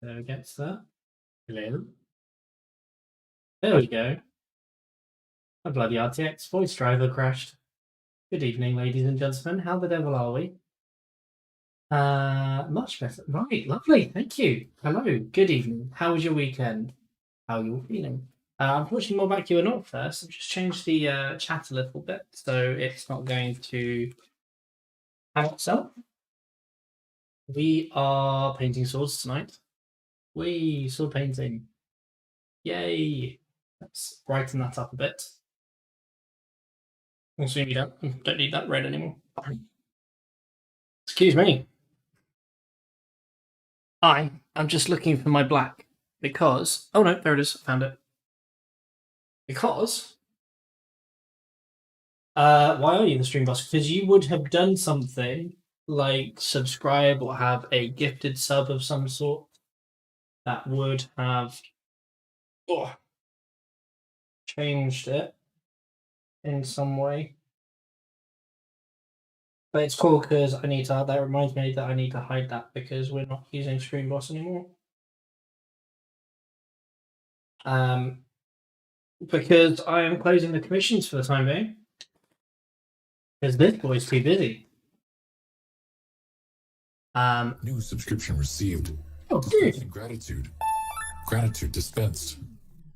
There we get that. Hello. There we go. A bloody RTX voice driver crashed. Good evening, ladies and gentlemen. How the devil are we? Much better. Right, lovely. Thank you. Hello. Good evening. How was your weekend? How are you feeling? Unfortunately, more back you are not first. I've just changed the chat a little bit, so it's not going to hang itself. We are painting swords tonight. We sword painting. Yay! Let's brighten that up a bit. Also, you don't need that red anymore. Excuse me. I'm just looking for my black because oh no, there it is. I found it. Because why are you the stream boss? Because you would have done something like subscribe or have a gifted sub of some sort that would have changed it in some way. But it's cool because I need to. That reminds me that I need to hide that because we're not using Stream Boss anymore. Because I am closing the commissions for the time being. Because this boy's too busy. New subscription received. Oh, good. Gratitude. Gratitude dispensed.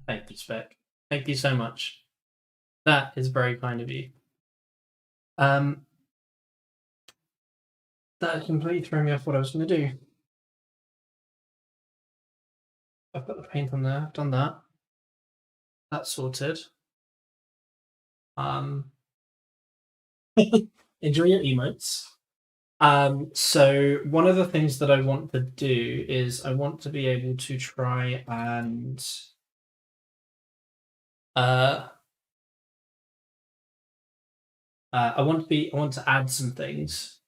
Thank you, Spec. Thank you so much. That is very kind of you. That completely threw me off what I was going to do. I've got the paint on there. I've done that. That's sorted. Enjoy your emotes. So one of the things that I want to do is I want to be able to try and I want to add some things.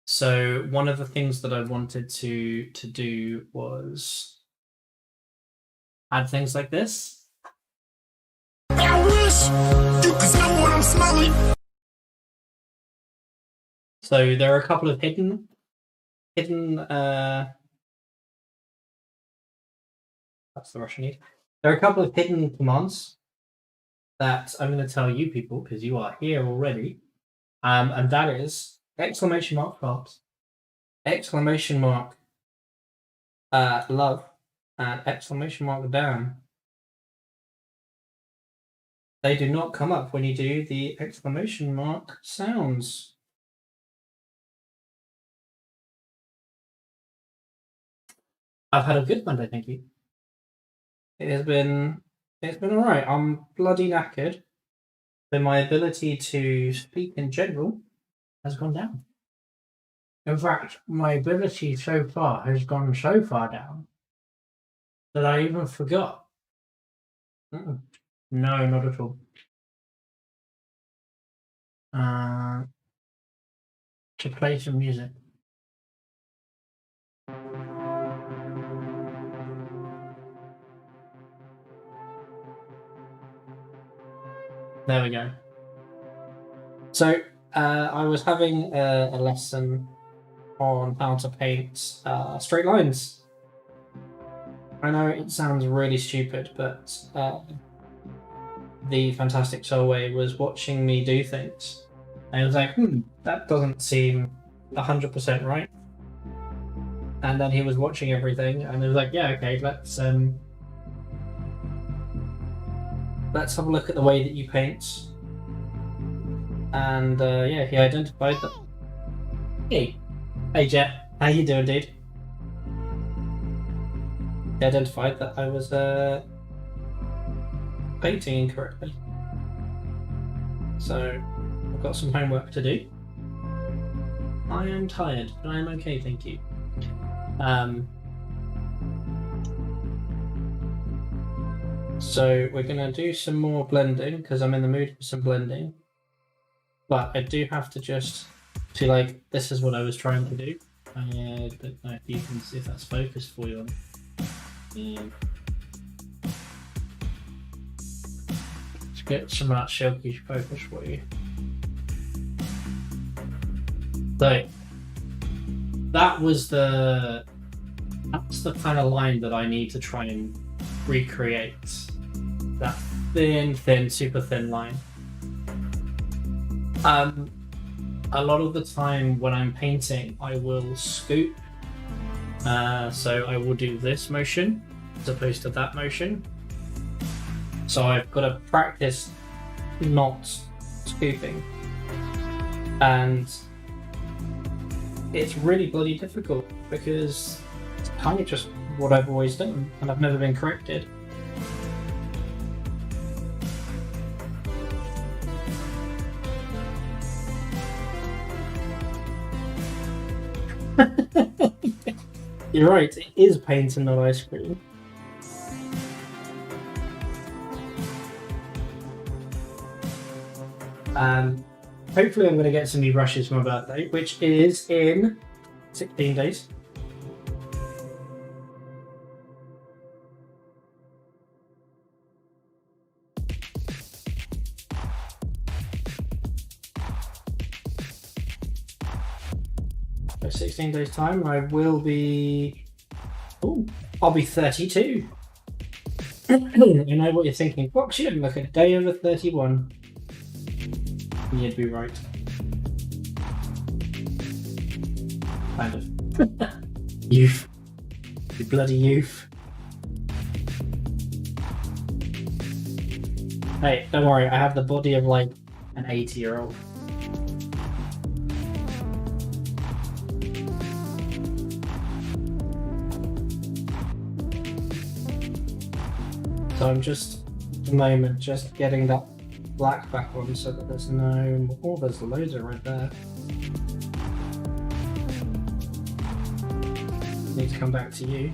So one of the things that I wanted to do was add things like this. I wish you could smell what I'm smelling. So there are a couple of hidden that's the Russian need. There are a couple of hidden commands that I'm going to tell you people because you are here already. And that is exclamation mark props, exclamation mark love, and exclamation mark down. They do not come up when you do the exclamation mark sounds. I've had a good Monday, thank you. It's been alright. I'm bloody knackered. But my ability to speak in general has gone down. In fact, my ability so far has gone so far down that I even forgot. No, not at all. To play some music. There we go. So I was having a lesson on how to paint straight lines. I know it sounds really stupid, but the Fantastic Soulway was watching me do things. And I was like, that doesn't seem 100% right. And then he was watching everything, and he was like, yeah, okay, let's have a look at the way that you paint. And yeah, he identified that. Hey Jet, how you doing, dude? He identified that I was painting incorrectly. So I've got some homework to do. I am tired, but I am okay, thank you. So we're gonna do some more blending because I'm in the mood for some blending. But I do have to just see, like, this is what I was trying to do. I don't know if you can see if that's focused for you. Let's get some of that silky focus for you. So that was the That's the kind of line that I need to try and recreate. That thin, super thin line. A lot of the time when I'm painting, I will scoop. So I will do this motion as opposed to that motion. So I've got to practice not scooping. And it's really bloody difficult because it's kind of just what I've always done and I've never been corrected. You're right, it is paint and not ice cream. Hopefully I'm going to get some new brushes for my birthday, which is in 16 days. So 16 days time, I will be... Oh, I'll be 32. I know what you're thinking. Fox, you look a day over 31. You'd be right. Kind of. Youth. You bloody youth. Hey, don't worry, I have the body of like an 80-year-old. So I'm just, at the moment, just getting that black back on so that there's no... Oh, there's loads of red there. Need to come back to you.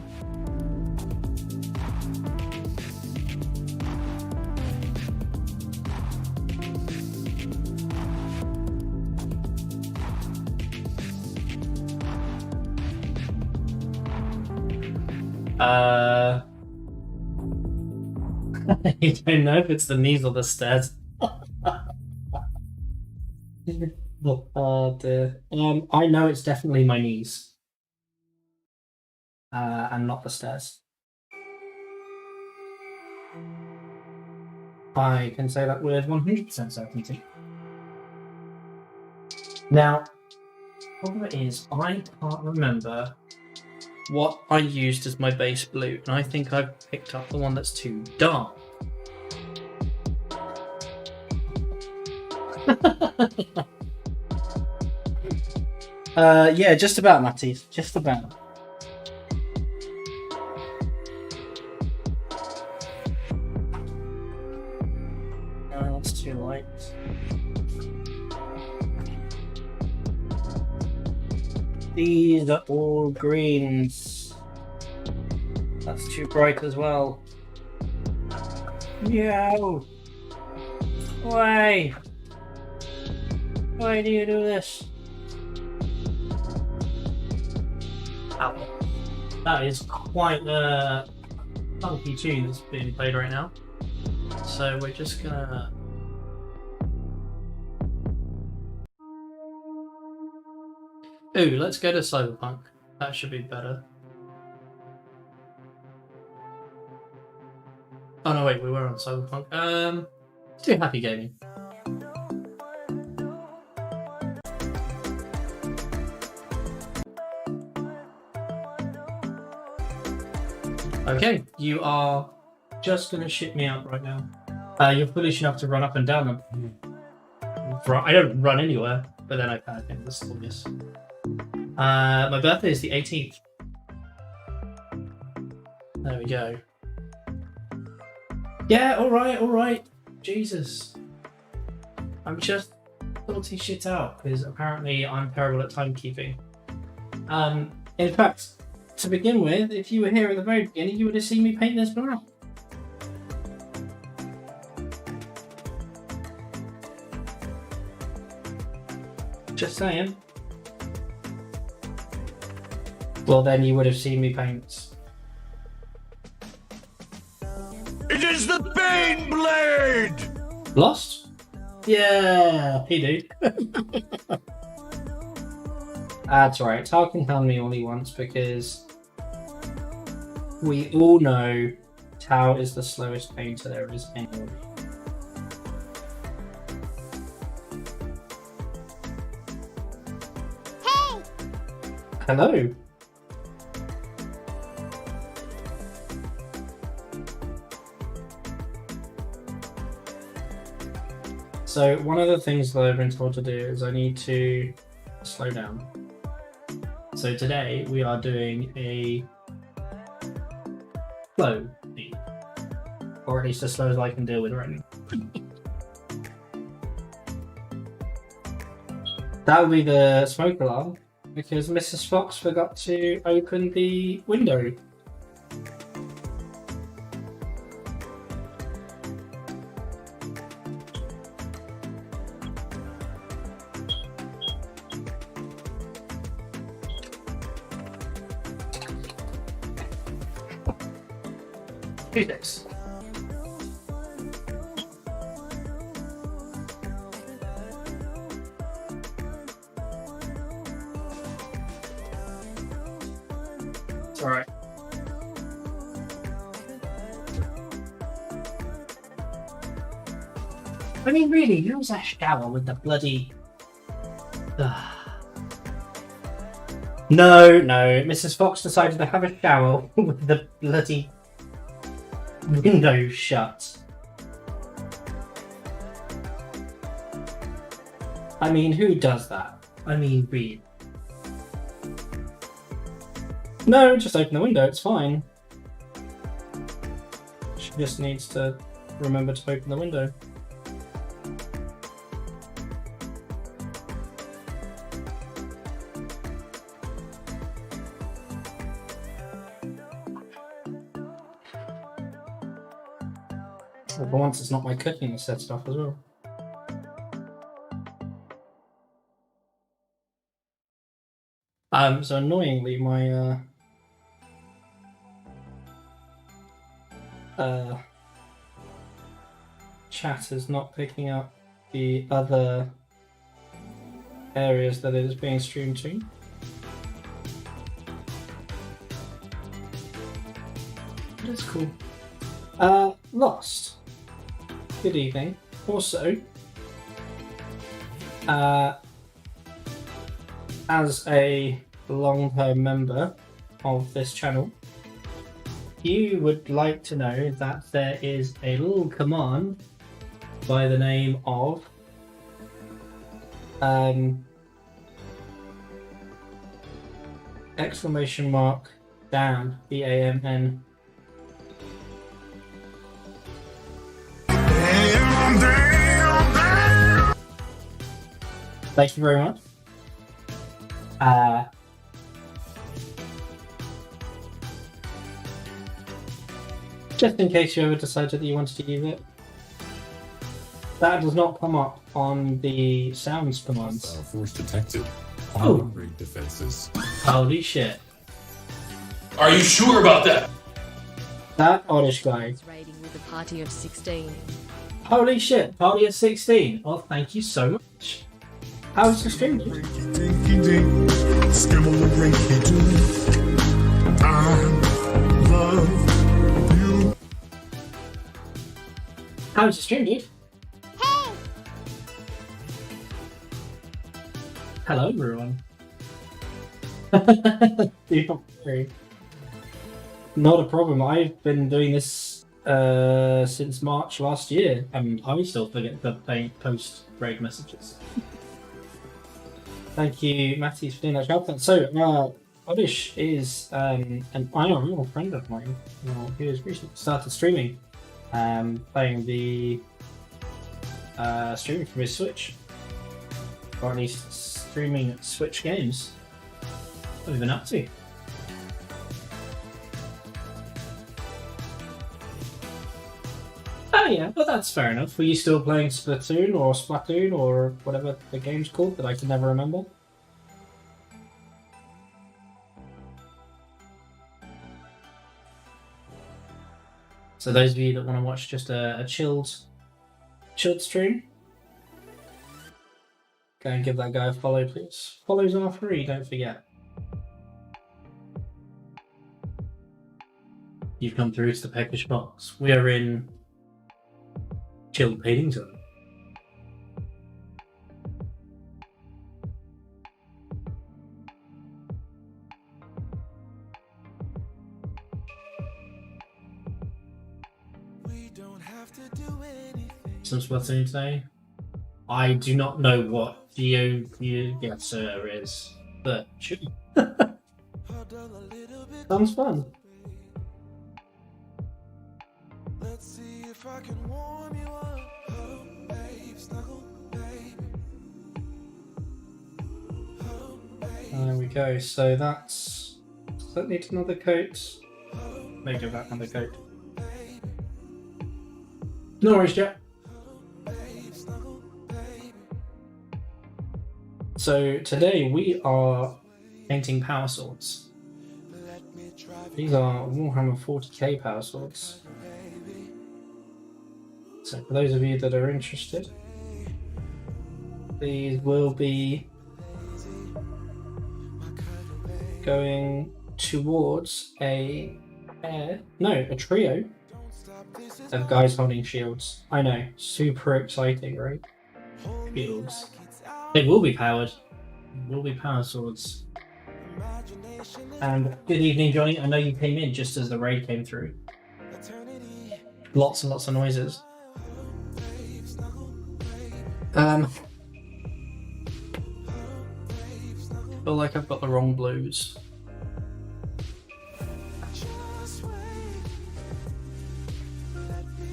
You don't know if it's the knees or the stairs. Oh dear. I know it's definitely my knees. And not the stairs. I can say that with 100% certainty. Now, the problem is, I can't remember what I used as my base blue, and I think I've picked up the one that's too dark. Yeah, just about, Matties. Just about. No, that's too light. These are all greens. That's too bright as well. Meow! Why? Why do you do this? Ow. That is quite a funky tune that's being played right now. So we're just gonna... Ooh, let's go to Cyberpunk. That should be better. Oh no, wait, we were on Cyberpunk. Let's do Happy Gaming. Okay, you are just gonna shit me out right now. You're foolish enough to run up and down them. I don't run anywhere, but then I panic in the stillness. My birthday is the 18th. There we go. Yeah, alright. Jesus. I'm just sorting shit out, because apparently I'm terrible at timekeeping. In fact, to begin with, if you were here at the very beginning, you would have seen me paint this black. Just saying. Well, then you would have seen me paint. It is the Bane Blade! Lost? Yeah, he did. That's right. Tarkin found me all he wants because We all know Tao is the slowest painter there is anywhere. Hey! Hello. So one of the things that I've been told to do is I need to slow down. So today we are doing a slow thing, or at least as slow as I can deal with right now. That will be the smoke alarm because Mrs. Fox forgot to open the window. Phoenix. It's alright. I mean, really, who was that shower with the bloody. No, Mrs. Fox decided to have a shower with the bloody window shut. I mean, who does that? I mean, really. No, just open the window, it's fine. She just needs to remember to open the window. Well, for once, it's not my cooking that sets it off as well. So annoyingly, my chat is not picking up the other areas that it is being streamed to. But it's cool. Lost. Good evening. Also, as a long-term member of this channel, you would like to know that there is a little command by the name of exclamation mark damn, DAMN. Thank you very much. Just in case you ever decided that you wanted to use it, that does not come up on the sounds commands. Force detected. Oh. Great defenses. Holy shit. Are you sure about that? That oddish guy. Raiding with a party of 16. Holy shit, party of 16. Oh, thank you so much. How was the stream? How was the stream, dude? Hey! Hello, everyone. Don't worry. Not a problem. I've been doing this since March last year, and I still forget to post raid messages. Thank you, Matty, for doing that job. So, Oddish is an IRL friend of mine who has recently started streaming, playing the streaming from his Switch, or at least streaming Switch games. What have you been up to? Oh yeah, well that's fair enough. Were you still playing Splatoon or whatever the game's called that I can never remember? So those of you that want to watch just a chilled stream, go and give that guy a follow, please. Follows are free, don't forget. You've come through to the Peckish Box. We are in Chilled Paddington. Some spotting today. I do not know what GeoGuessr is, but sure. Sounds fun. Let's see if I can warm you up. Oh, babe, snuggle, babe. Oh, babe. There we go. So that's. Does that need another coat? Maybe give that another coat. No worries, Jack. So today we are painting power swords. These are Warhammer 40k power swords. So for those of you that are interested, these will be going towards a trio of guys holding shields. I know, super exciting, right? Shields. They will be powered. Will be power swords. And good evening, Johnny. I know you came in just as the raid came through. Lots and lots of noises. Feel like I've got the wrong blues.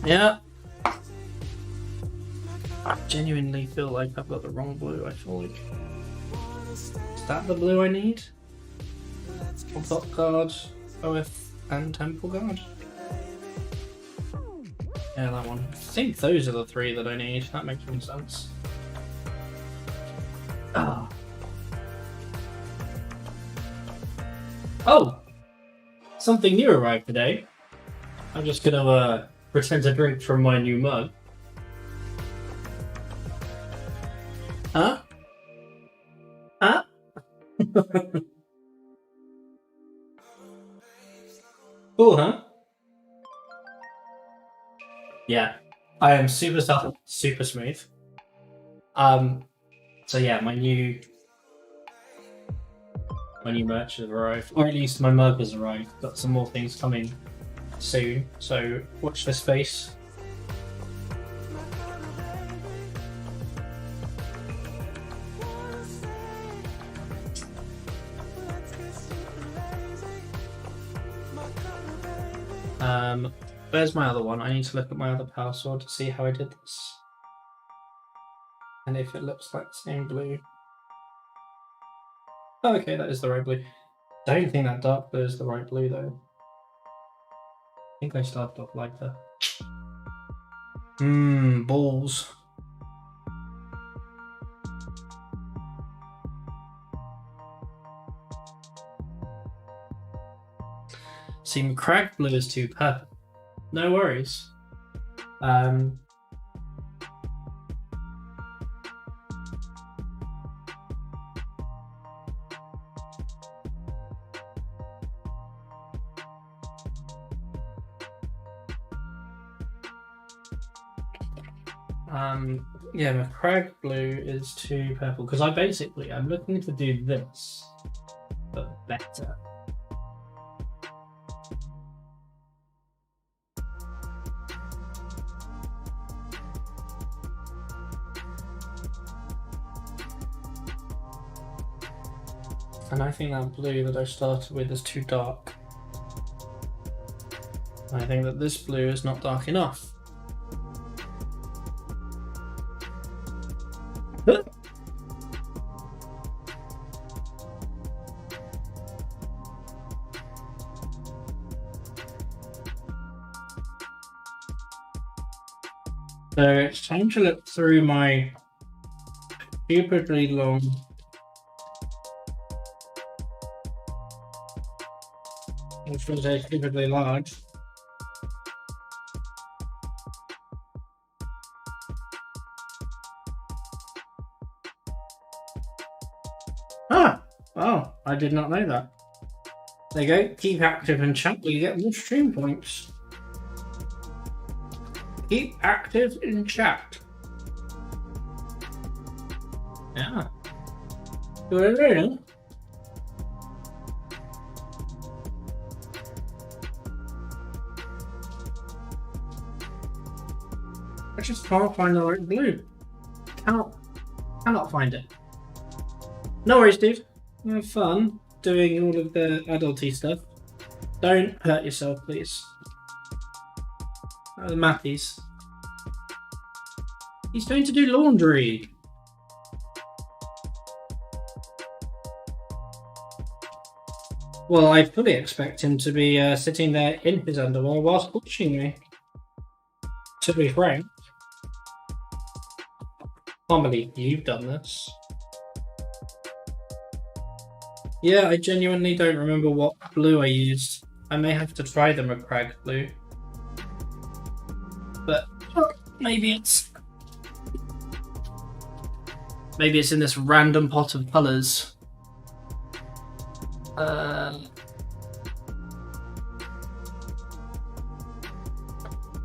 Yeah. I genuinely feel like I've got the wrong blue. I feel like. Is that the blue I need? Top Guard, OF, and Temple Guard? Yeah, that one. I think those are the three that I need. That makes more sense. Ah. Oh! Something new arrived today. I'm just gonna pretend to drink from my new mug. Huh? Huh? Cool, huh? Yeah, I am super soft, super smooth. So yeah, my new merch has arrived, or at least my mug has arrived. Got some more things coming soon, so watch this space. Where's my other one? I need to look at my other power sword to see how I did this. And if it looks like the same blue. Oh, okay, that is the right blue. I don't think that dark blue is the right blue though. I think I started off lighter. Balls. See, my cracked blue is too purple. No worries. Yeah, my crag blue is too purple because I'm looking to do this, but better. And I think that blue that I started with is too dark. I think that this blue is not dark enough. So it's time to look through my stupidly long which was stupidly large. Ah! Oh, I did not know that. There you go. Keep active in chat. You get more stream points. Keep active in chat. Yeah. Good. I just can't find the right blue. Cannot find it. No worries, dude. You have fun doing all of the adulty stuff. Don't hurt yourself, please. The Matthews. He's going to do laundry. Well, I fully expect him to be sitting there in his underwear whilst watching me. To be frank. Can't believe you've done this. Yeah, I genuinely don't remember what blue I used. I may have to try the McCrag blue. But maybe it's in this random pot of colours.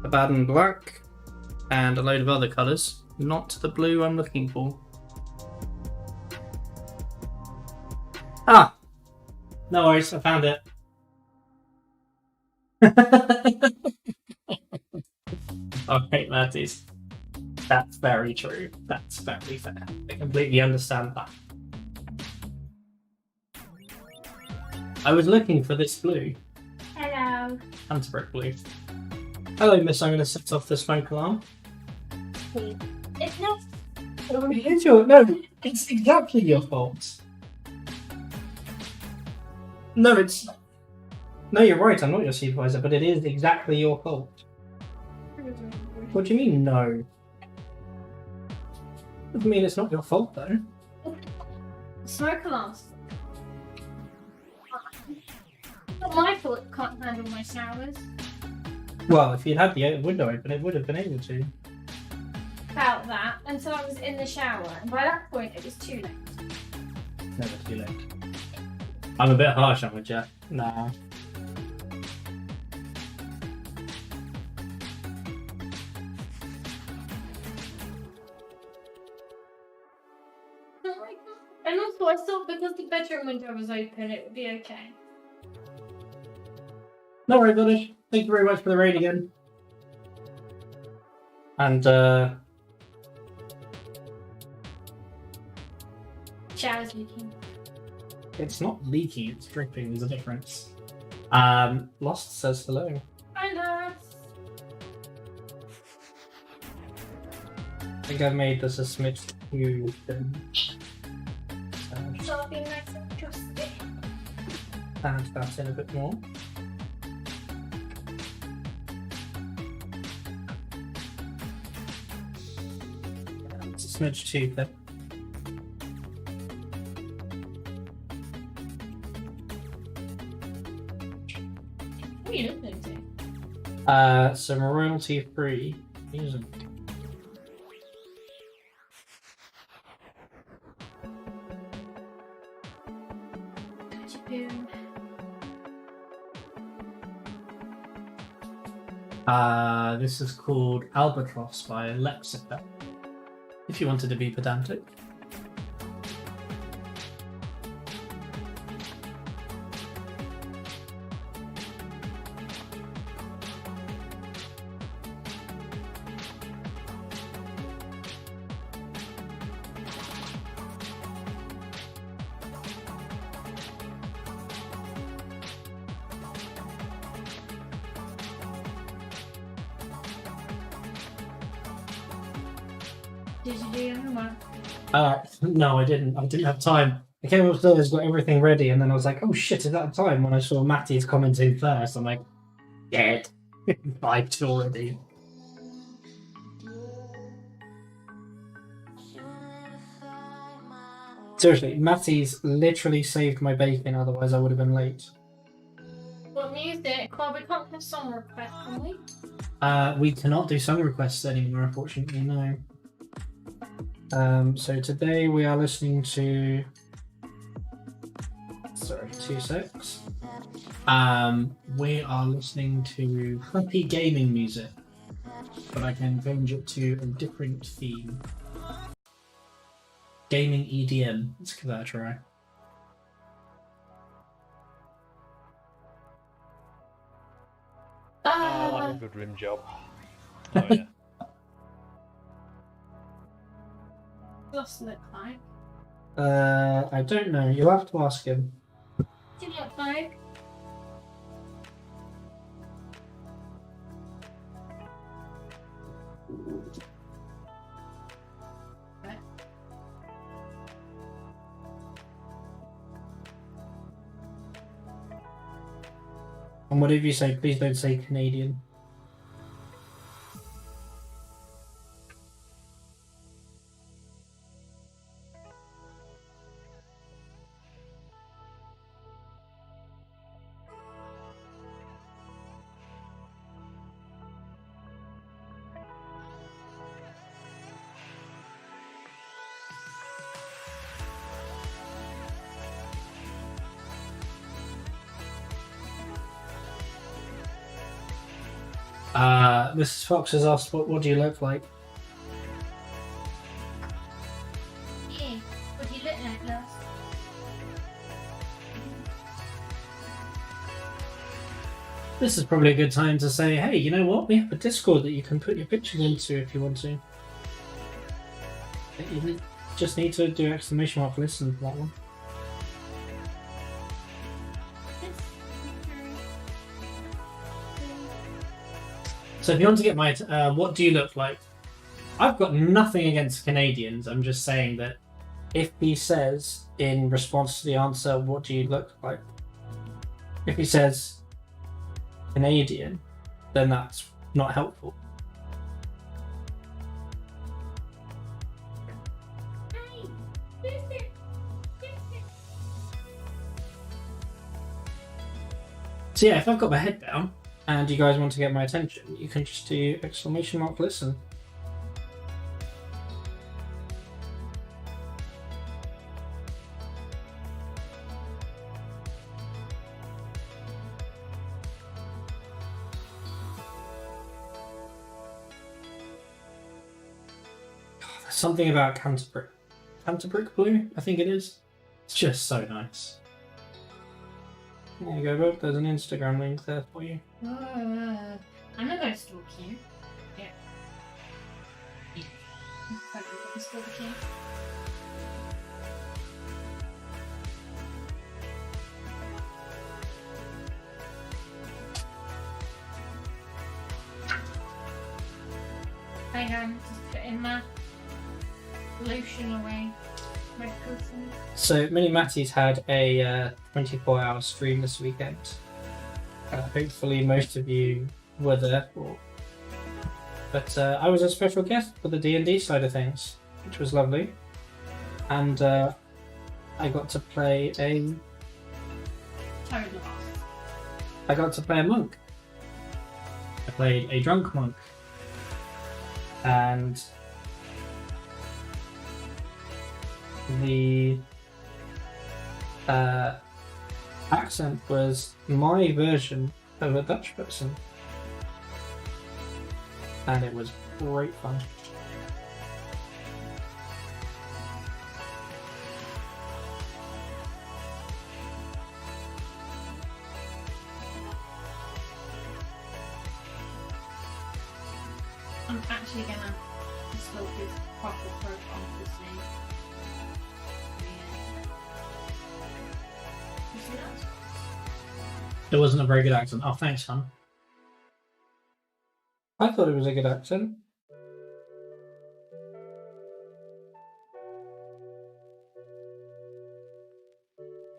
Abaddon black and a load of other colours. Not the blue I'm looking for. Ah! No worries, I found it. Alright, Matties. That's very true. That's very fair. I completely understand that. I was looking for this blue. Hello. Antibrick blue. Hello, miss. I'm going to set off the smoke alarm. It's not. It's exactly your fault. No, you're right. I'm not your supervisor, but it is exactly your fault. What do you mean, no? Doesn't mean it's not your fault, though. Smoke alarms. Not my fault. Can't handle my showers. Well, if you'd had the window open, it would have been able to. About that until I was in the shower, and by that point it was too late. Never too late. I'm a bit harsh on with you. Nah. And also, I thought because the bedroom window was open, it would be okay. No worries, buddy. Thank you very much for the raid again. And, Shower's leaking. it's not leaking, it's dripping. There's a difference. Lost says hello. Hi, Lost. I think I've made this a smidge too thin. So I'll be nice and trusty. Add that in a bit more. It's a smidge too thin. What are you listening to? Some royalty-free music. This is called Albatross by Lexica. If you wanted to be pedantic. Did you do your homework? No, I didn't. I didn't have time. I came upstairs, got everything ready, and then I was like, oh shit, is that time? When I saw Matty's commenting first, I'm like, dead. Vibed already. Seriously, Matty's literally saved my bacon, otherwise I would have been late. What music? Well, we can't have song requests, can we? We cannot do song requests anymore, unfortunately, no. So today we are listening to... Sorry, 2 secs. We are listening to happy gaming music, but I can change it to a different theme. Gaming EDM. Let's give that a try. Oh, I like a good rim job. Oh yeah. What's it look like? I don't know. You'll have to ask him. What's it look like? And whatever you say, please don't say Canadian. Mrs. Fox has asked, what do you look like? Yeah. What do you look like, love? This is probably a good time to say, hey, you know what? We have a Discord that you can put your pictures into if you want to. You just need to do exclamation mark listen for that one. So if you want to get my, what do you look like? I've got nothing against Canadians. I'm just saying that if he says in response to the answer, what do you look like? If he says Canadian, then that's not helpful. So yeah, if I've got my head down and you guys want to get my attention, you can just do exclamation mark listen. There's something about Canterbury blue, I think it is. It's just so nice. There you go, Bob. There's an Instagram link there for you. I'm not going to stalk you. Yeah. I'm going to stalk you. Hang on, just putting my lotion away. My cushion. So, Mini Matty's had a 24-hour stream this weekend. Hopefully, most of you were there for. But I was a special guest for the D&D side of things, which was lovely. And I got to play a. I got to play a monk. I played a drunk monk. And the accent was my version of a Dutch person, and it was great fun. I'm actually gonna stalk his proper profile to see. You see that? It wasn't a very good accent. Oh, thanks, hon. I thought it was a good accent.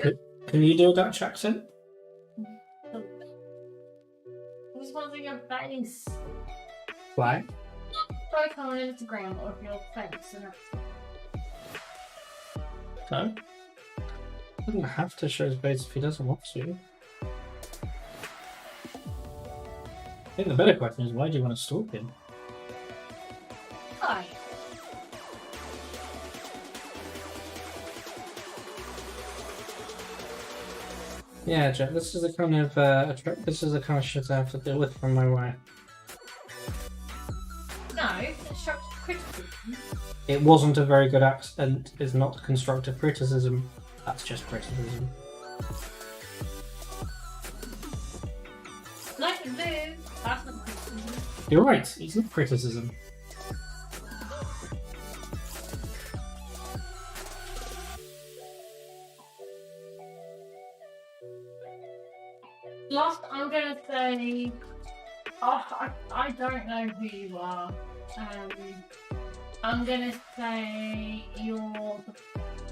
Can you do a Dutch accent? Who's wanting your face? Why? Profile on Instagram of your face and No. He doesn't have to show his face if he doesn't want to. I think the better question is, why do you want to stalk him? Hi. Yeah, Jack. This is the kind of this is the kind of shit I have to deal with from my wife. No, constructive criticism. It wasn't a very good accent. Is not constructive criticism. That's just criticism. Like the blue, that's not criticism. You're right. It's not criticism. Last, I'm gonna say. Oh, I don't know who you are. I'm gonna say you're the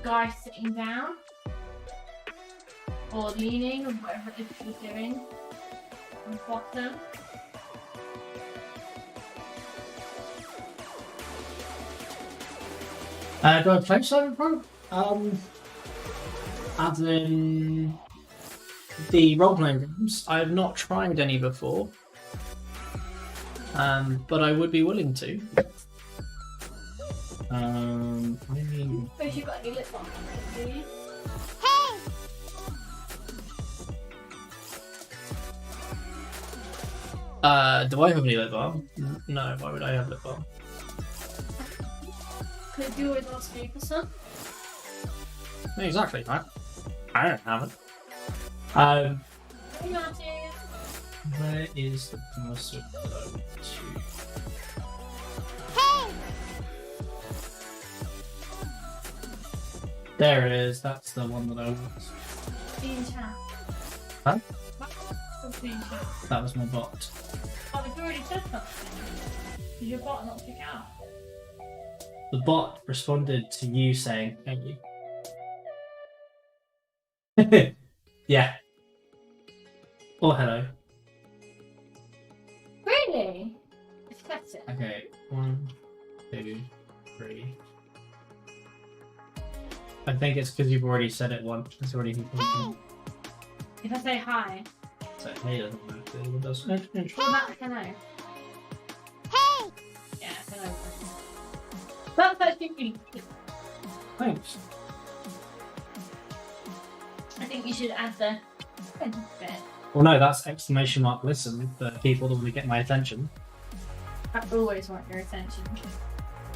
guy sitting down or leaning or whatever it is you're doing on the bottom. Do I play Cyberpunk? As in the role-playing games, I have not tried any before. But I would be willing to. I mean, Have you got any lip balm? Do you? do I have any lip balm? No, why would I have lip balm? Could you always ask me for some? Exactly, right? I don't have it. Hey, Martin. Where is the muscle go to? There it is, that's the one that I want. Be in chat. Huh? Still be in chat. That was my bot. Oh, you've already said something. Did your bot not pick it up? The bot responded to you saying, thank you. Yeah. Or hello. Really? It's better. Okay, 1, 2, 3. I think it's because you've already said it once. It's already been If I say hi, So hey doesn't matter. It does. what about hello? Hey! Yeah, hello. That's actually really good. Thanks. I think you should add the bit. Well, no, that's exclamation mark listen for people that want to get my attention. I always want your attention.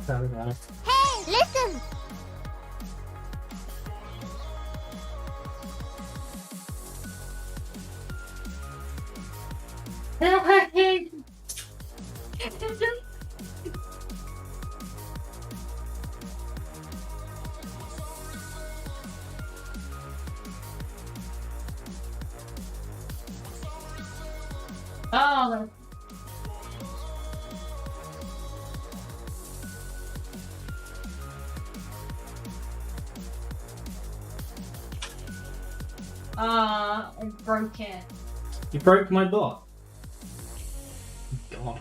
There we go. Hey, listen! Oh, I broke it. You broke my bot. God.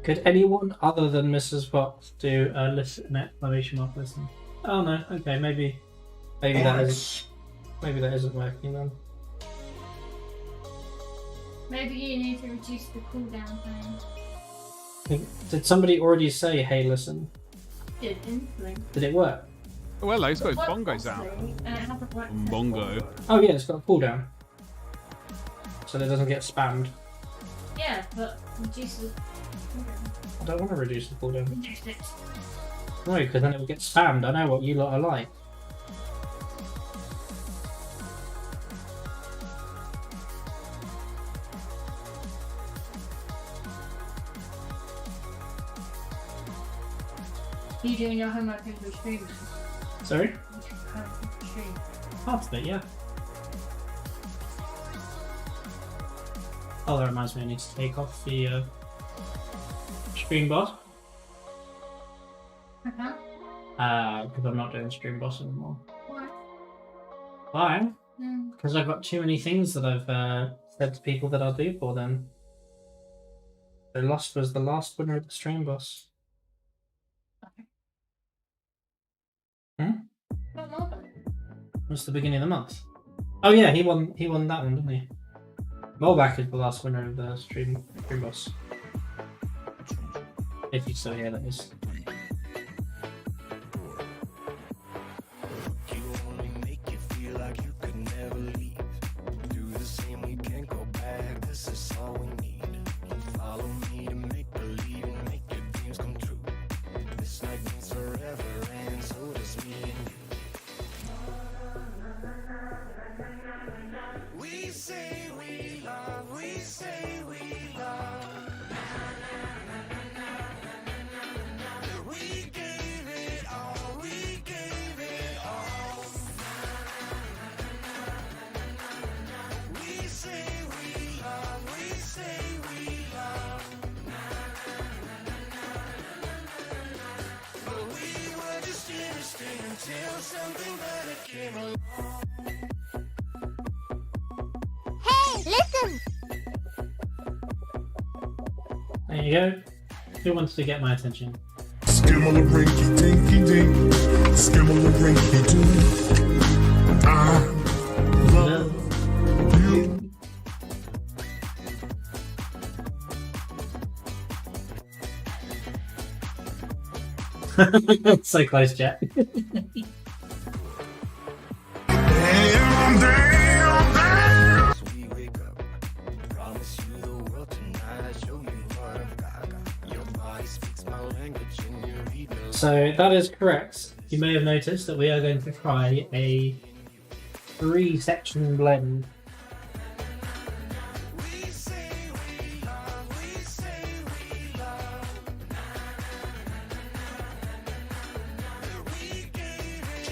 Could anyone other than Mrs. Fox do a listen, an exclamation mark listen? Oh no. Okay, maybe that isn't working then. Maybe you need to reduce the cooldown time. Did somebody already say, "Hey, listen"? Did instantly. Did it work? Oh, hello, he's got his Well, bongos out. obviously, and it hasn't worked so Bongo. far. Oh yeah, it's got a cooldown, so that it doesn't get spammed. Yeah, but reduce the cooldown. I don't want to reduce the cooldown. Reduce it. No, because then it will get spammed. I know what you lot are like. Are you doing your homework over the stream? Sorry? Stream. Part of it, yeah. Oh, that reminds me, I need to take off the stream boss. Okay. Because I'm not doing stream boss anymore. Why? Why? Mm. Because I've got too many things that I've said to people that I'll do for them. So Lost was the last winner of the stream boss. Not more than. It was the beginning of the month. Oh yeah, he won that one, didn't he? Molback is the last winner of the stream boss. If you still hear that is. There you go. Who wants to get my attention? Skimmel-a-rinky dinky dink. Skimmel-a-rinky doo. I love you. So close, Jet. Damn, damn, damn. We wake up. Promise you the world tonight. Show you what I've got. Your body speaks my language and you read me. So that is correct. You may have noticed that we are going to try a 3-section blend.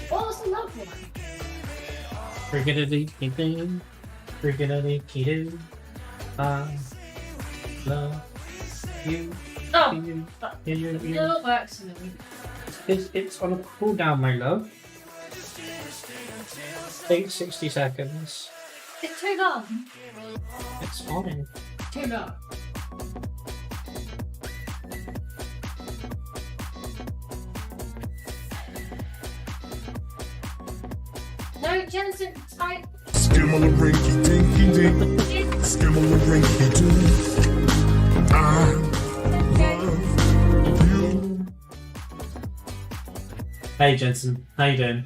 What was the love one? Friggidity-dee-ding, friggidity-dee-doo. I love you. Oh, You, but you, it you. all works for me. It's on a cooldown, my love. Take 60 seconds. It's too long. It's fine. Too long. No, Jensen, type. Skimmel-a-rinky dinky dink. Skimmel-a-rinky doo. I love you. Hey Jensen, how you doing?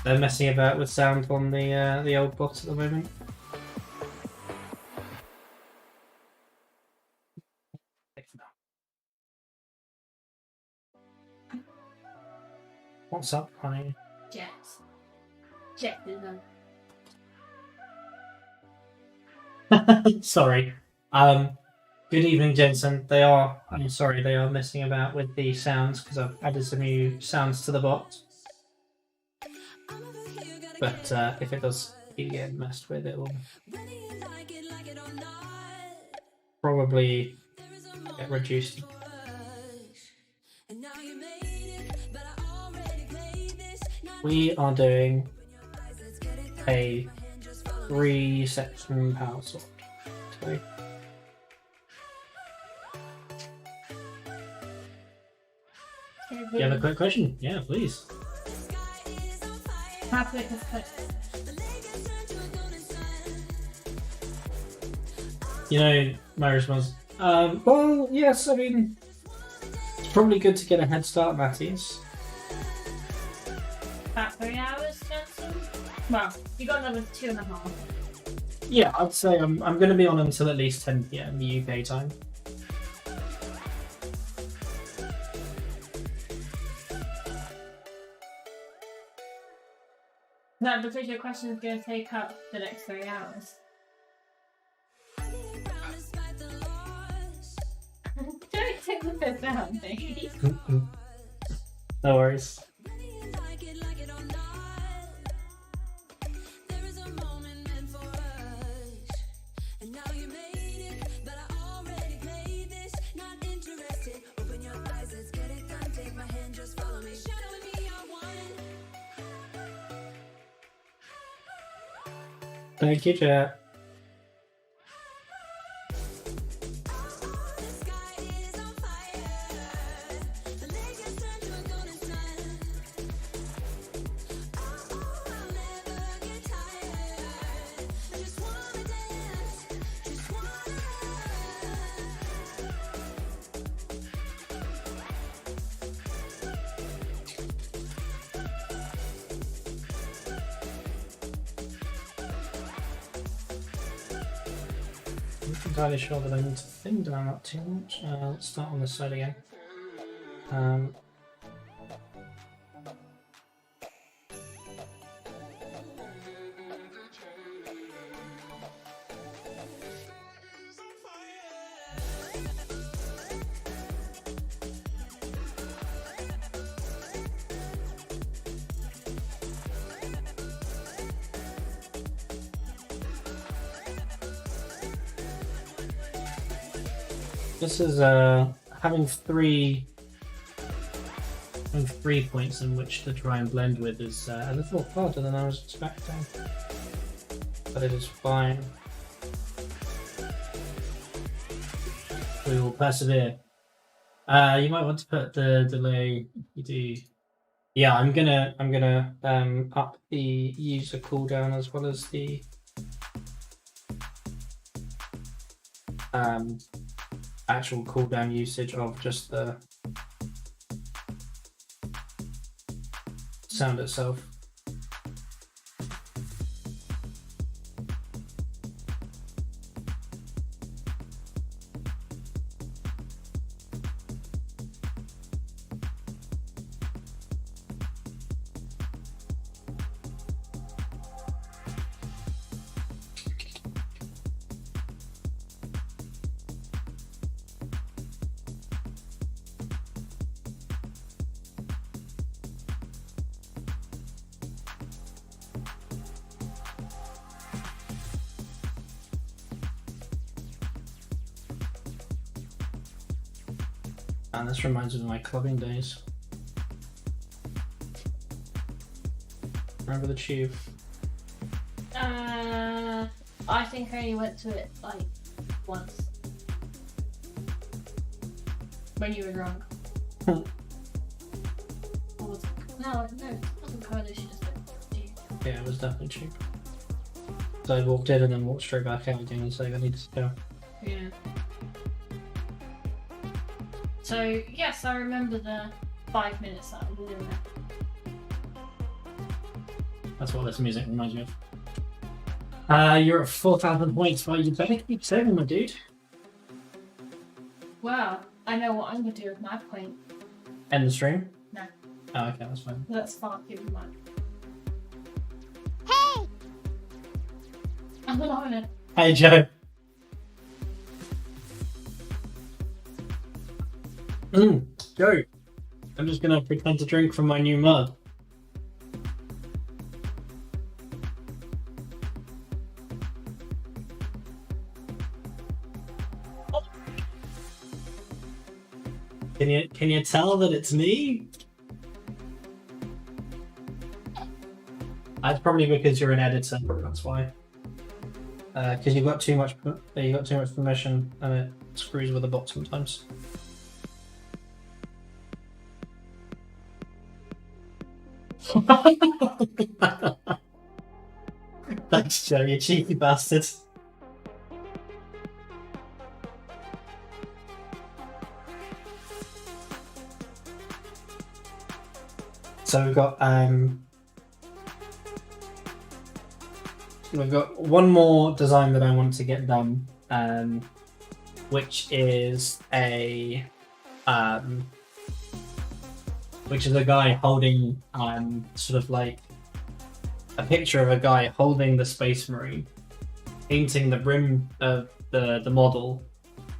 They're messing about with sound on the old bot at the moment. What's up, honey? Jet. Jet is on. Sorry. Good evening, Jensen. They are messing about with the sounds because I've added some new sounds to the bot. But if it does keep getting messed with, it will probably get reduced. We are doing a 3-section power sword today. You have a quick question? Yeah, please. Halfway to put. You know, my response. Well, yes. I mean, it's probably good to get a head start, Matties. About 3 hours, Jensen? Well, you got another 2.5. Yeah, I'd say I'm going to be on until at least 10 PM UK time. No, because your question is going to take up the next 3 hours. Don't take the piss out, please. No worries. Thank you, chat. I'm not entirely sure that I need to thin down that too much. Let's start on this side again. This is having three points in which to try and blend with is a little harder than I was expecting, but it is fine. We will persevere. You might want to put the delay. You do. Yeah, I'm gonna up the user cooldown as well as the actual cooldown usage of just the sound itself. And this reminds me of my clubbing days. Remember the tube? I think I only went to it like once. When you were drunk. Or was it? No, it wasn't coalition, just tube. Yeah, it was definitely cheap. So I walked in and then walked straight back out again and said I needed to go. Yeah. So yes, I remember the 5 minutes that I was in there. That's what this music reminds me of. You're at 4,000 points, but you better keep saving, my dude. Well, I know what I'm gonna do with my point. End the stream? No. Oh, okay, that's fine. That's far too much. Hey! I'm loving it. Hey, Joe. Joe. I'm just gonna pretend to drink from my new mug. Can you tell that it's me? That's probably because you're an editor. That's why. Because you've got too much permission, and it screws with the bot sometimes. Thanks, Joe. You cheeky bastard. So we've got one more design that I want to get done, which is a guy holding sort of like a picture of a guy holding the Space Marine, painting the rim of the model,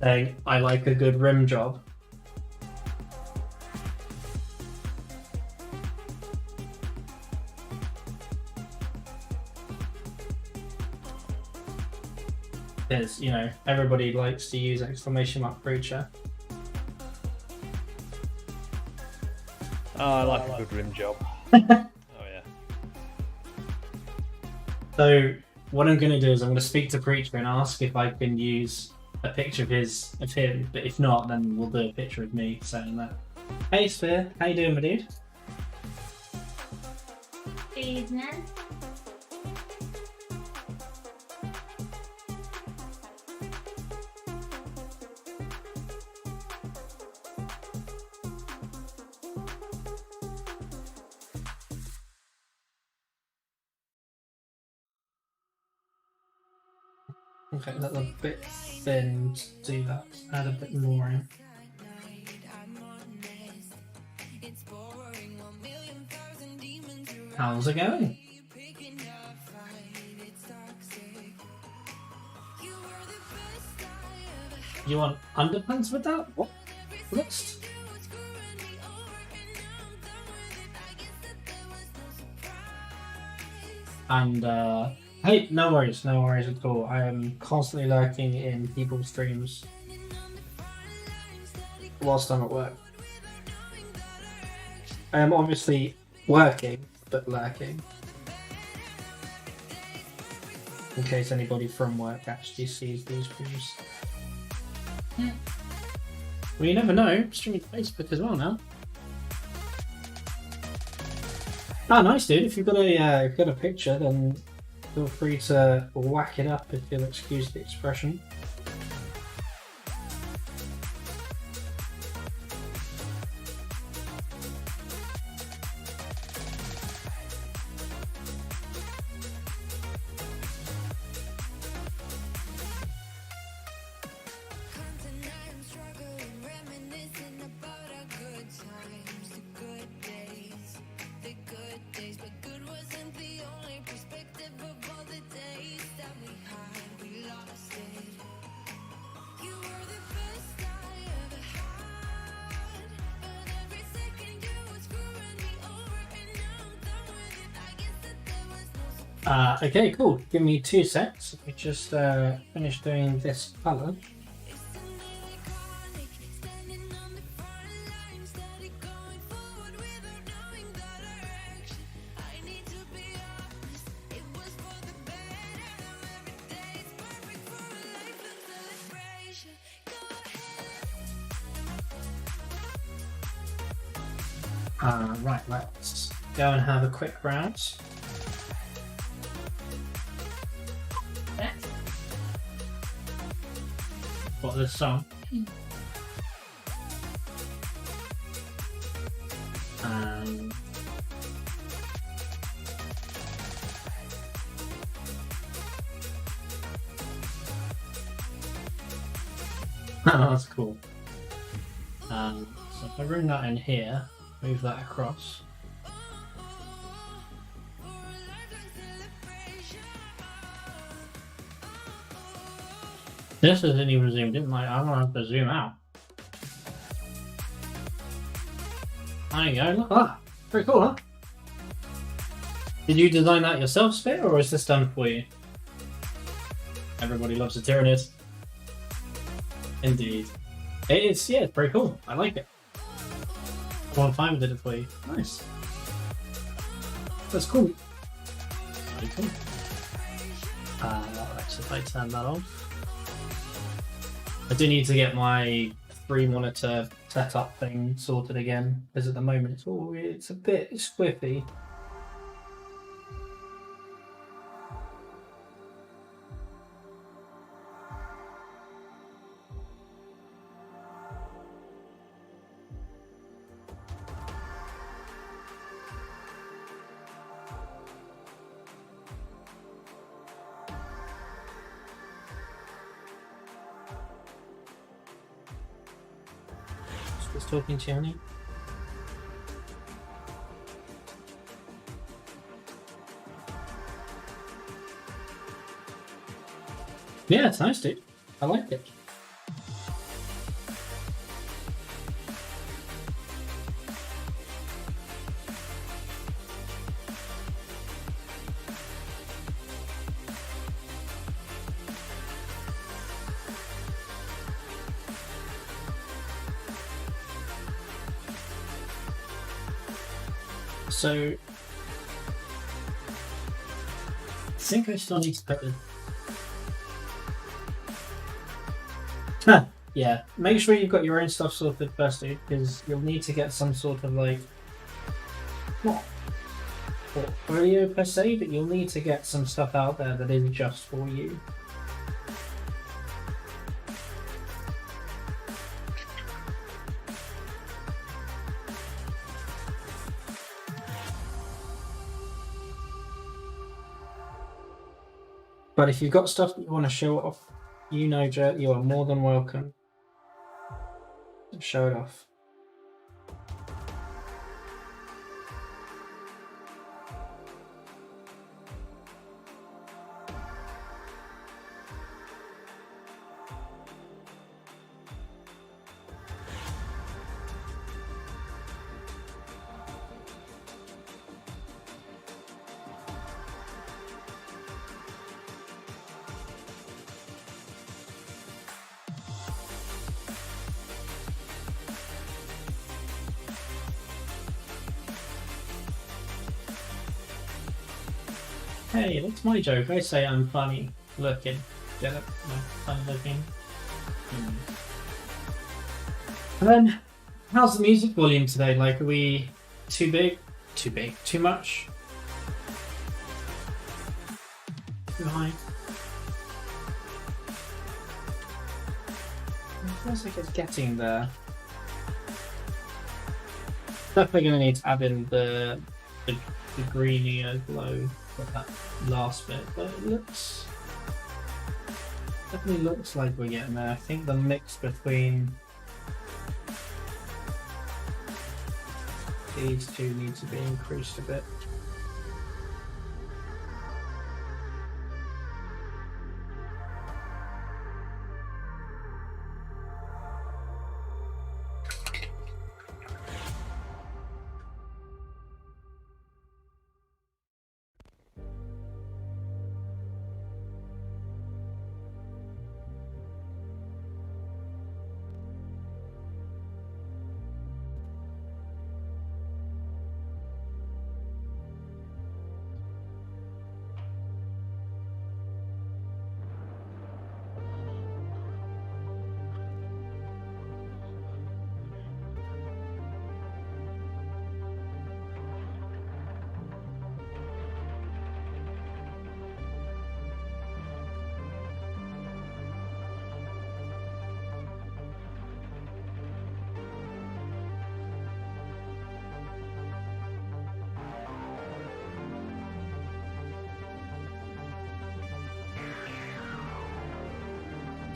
saying, "I like a good rim job." Because, you know, everybody likes to use exclamation mark preacher. Oh, I like a good rim job. Oh yeah. So what I'm going to do is I'm going to speak to Preacher and ask if I can use a picture of him, but if not, then we'll do a picture of me saying that. Hey Sphere, how you doing, my dude? Evening. Okay, that's a bit thin to do that. Add a bit more in. How's it going? You want underpants with that? What? List? And hey, no worries at all. I am constantly lurking in people's streams whilst I'm at work. I am obviously working, but lurking. In case anybody from work actually sees these streams. Well, you never know. Streaming Facebook as well now. Ah, nice, dude. If you've got a picture, then feel free to whack it up if you'll excuse the expression. Okay, cool. Give me 2 secs. We just finished doing this colour. Right, let's go and have a quick browse. What, this song? That's cool. So if I bring that in here, move that across. This isn't even zoomed in, like I'm gonna have to zoom out. There you go, look at that. Pretty cool, huh? Did you design that yourself, Spit, or is this done for you? Everybody loves a Tyrannid. Indeed. It is, yeah, it's pretty cool. I like it. 1.5 did it for you. Nice. That's cool. Very cool. Right, so if I turn that off. I do need to get my 3-monitor setup thing sorted again, because at the moment it's a bit squiffy. Just talking to you, honey. Yeah, it's nice, dude. I like it. So, I think I still need to put the... Yeah, make sure you've got your own stuff sorted first, dude, because you'll need to get some sort of like... not portfolio per se, but you'll need to get some stuff out there that is just for you. But if you've got stuff that you want to show off, you know, Jet, you are more than welcome to show it off. Hey, that's my joke. I say I'm funny looking. Get it? I'm funny looking. And then, how's the music volume today? Like, are we too big? Too big? Too much? Too high? It feels like it's getting there. Definitely gonna need to add in the greenier glow for that last bit, but it looks definitely looks like we're getting there. I think the mix between these two needs to be increased a bit.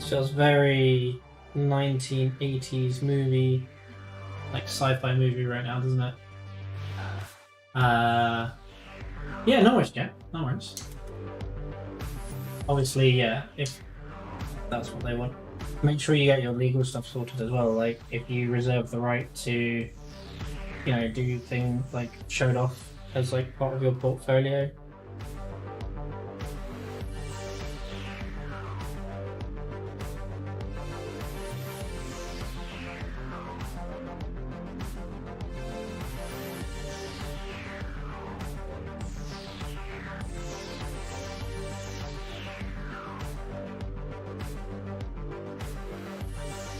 Feels very 1980s movie, like sci-fi movie right now, doesn't it? Yeah, no worries, Jack. No worries. Obviously, yeah, if that's what they want. Make sure you get your legal stuff sorted as well. Like, if you reserve the right to, you know, do things like showed off as like part of your portfolio.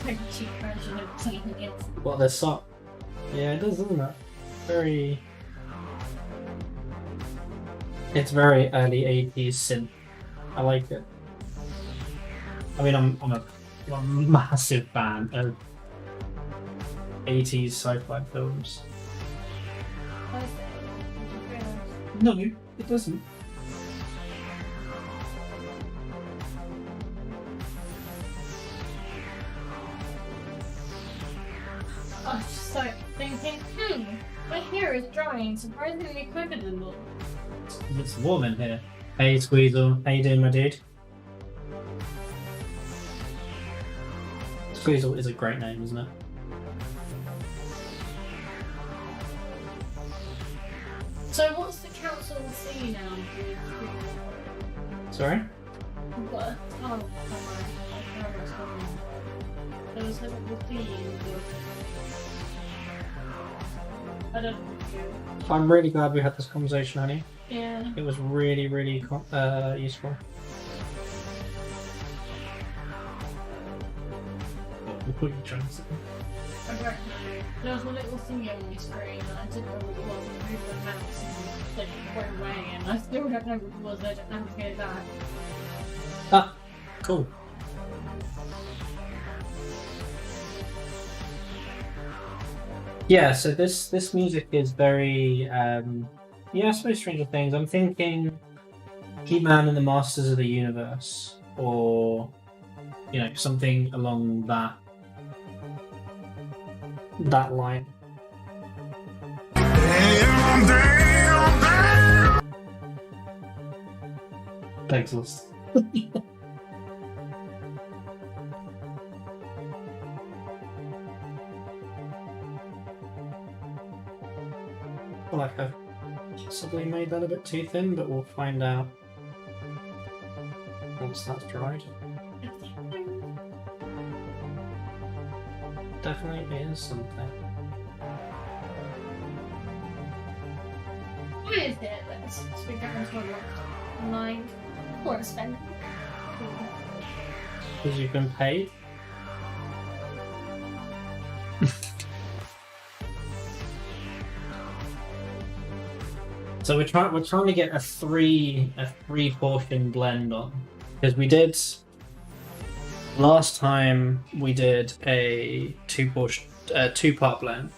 Like a cheap version of something else. What the sock? Yeah, it does, doesn't it? Very. It's very early 80s synth. I like it. I mean, I'm a massive fan of 80s sci-fi films. What is it? No, it doesn't. I was just like thinking, my hair is drying surprisingly quicker than normal. It's warm in here. Hey, Squeezel. How you doing, my dude? Squeezel is a great name, isn't it? So what's the council C now? Sorry? What? Oh, there was a little C. I don't know. I'm really glad we had this conversation, honey. Yeah. It was really, really useful. What are you trying to say? I don't know. There was a little thingy on my screen and I didn't know what it was. I moved the mouse and like it went away and I still don't know what it was. I don't know how to get it back. Ah, cool. Yeah, so this music is very yeah, I suppose Stranger Things. I'm thinking He-Man and the Masters of the Universe, or you know, something along that line. Exhaust. I feel like I've possibly made that a bit too thin, but we'll find out once that's dried. Definitely is something. What is it? Let's figure out what's going on. Online. Or spend. Because you've been paid? So we're trying to get a three portion blend on, because we did last time we did a two part blend.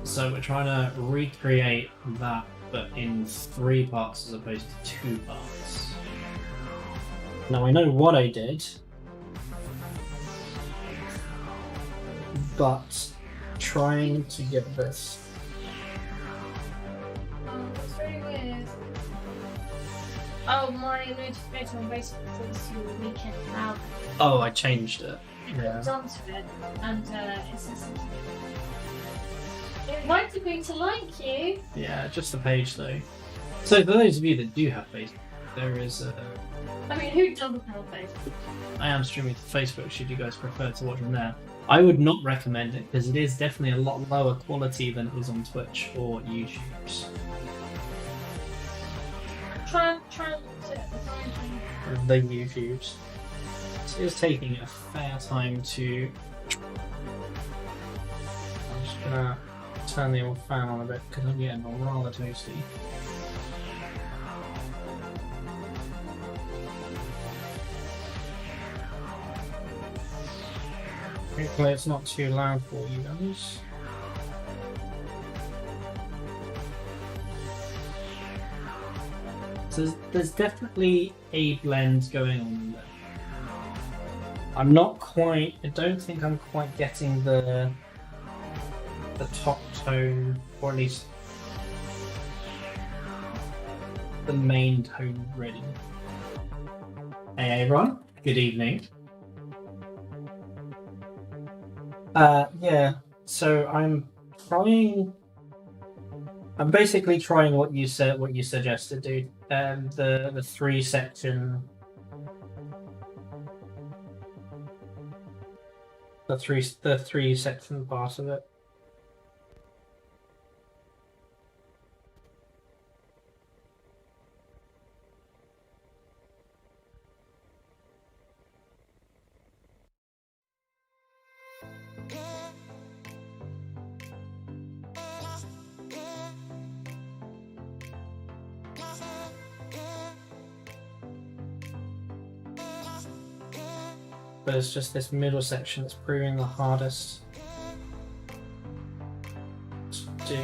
So we're trying to recreate that, but in 3 parts as opposed to 2 parts. Now I know what I did, but trying to get this. Oh, that's very weird. Oh, my notification on Facebook says your weekend now. Oh, I changed it. Yeah. It's onto it, and it says it invited me to like you. Yeah, just the page though. So for those of you that do have Facebook, there is I mean, who doesn't have Facebook? I am streaming to Facebook should you guys prefer to watch them there. I would not recommend it because it is definitely a lot lower quality than it is on Twitch or YouTube. Try The YouTubes. So it's taking a fair time to. I'm just gonna turn the old fan on a bit because I'm getting rather toasty. Hopefully it's not too loud for you guys. So there's definitely a blend going on there. I'm not quite. I don't think I'm quite getting the top tone, or at least the main tone ready. Hey everyone, good evening. Yeah. So I'm basically trying what you said, what you suggested, dude. The 3 section. The three section part of it. But it's just this middle section that's proving the hardest to do.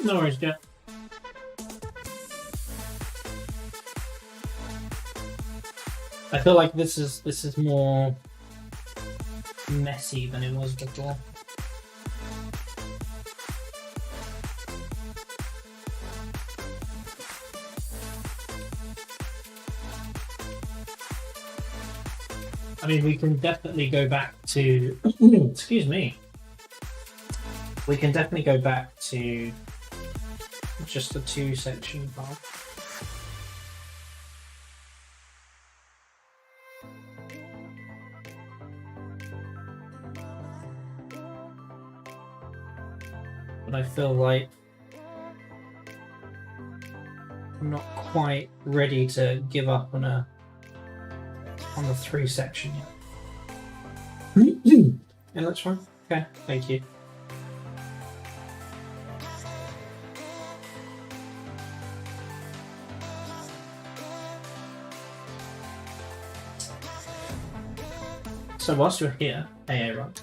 No worries, Jet. I feel like this is more messy than it was before. I mean, we can definitely go back to. Excuse me. We can definitely go back to just the 2 section part. But I feel like I'm not quite ready to give up on the 3 section yet. It looks fine. Okay, thank you. So whilst you're here, AA run.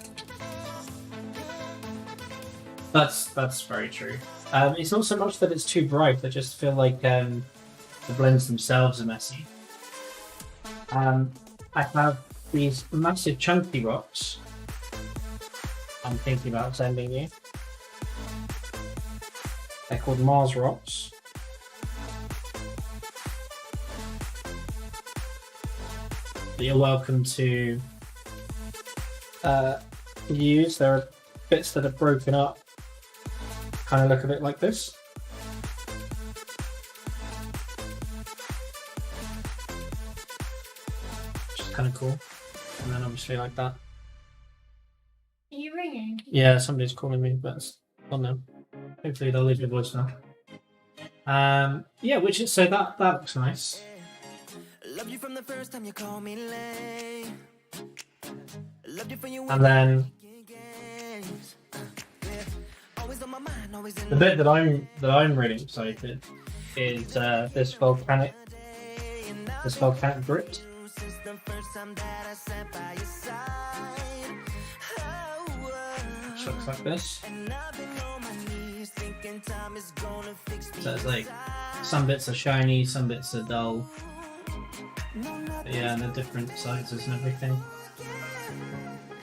That's very true. It's not so much that it's too bright. I just feel like the blends themselves are messy. I have these massive chunky rocks. I'm thinking about sending you. They're called Mars rocks. But you're welcome to use. There are bits that are broken up kind of look a bit like this. Which is kind of cool. And then obviously like that. Are you ringing? Yeah, somebody's calling me, but it's on them. Hopefully they'll leave your voice now. Yeah, which is so that looks nice. Love you from the first time you call me lame. Loved you for your And then games. Always on my mind, always in the bit that I'm really excited is this volcanic grit. since the first time that I sat by your side. Which looks like this. And I've been on my knees thinking time is gonna fix me. So it's like some bits are shiny, some bits are dull. But yeah, and the different sizes and everything.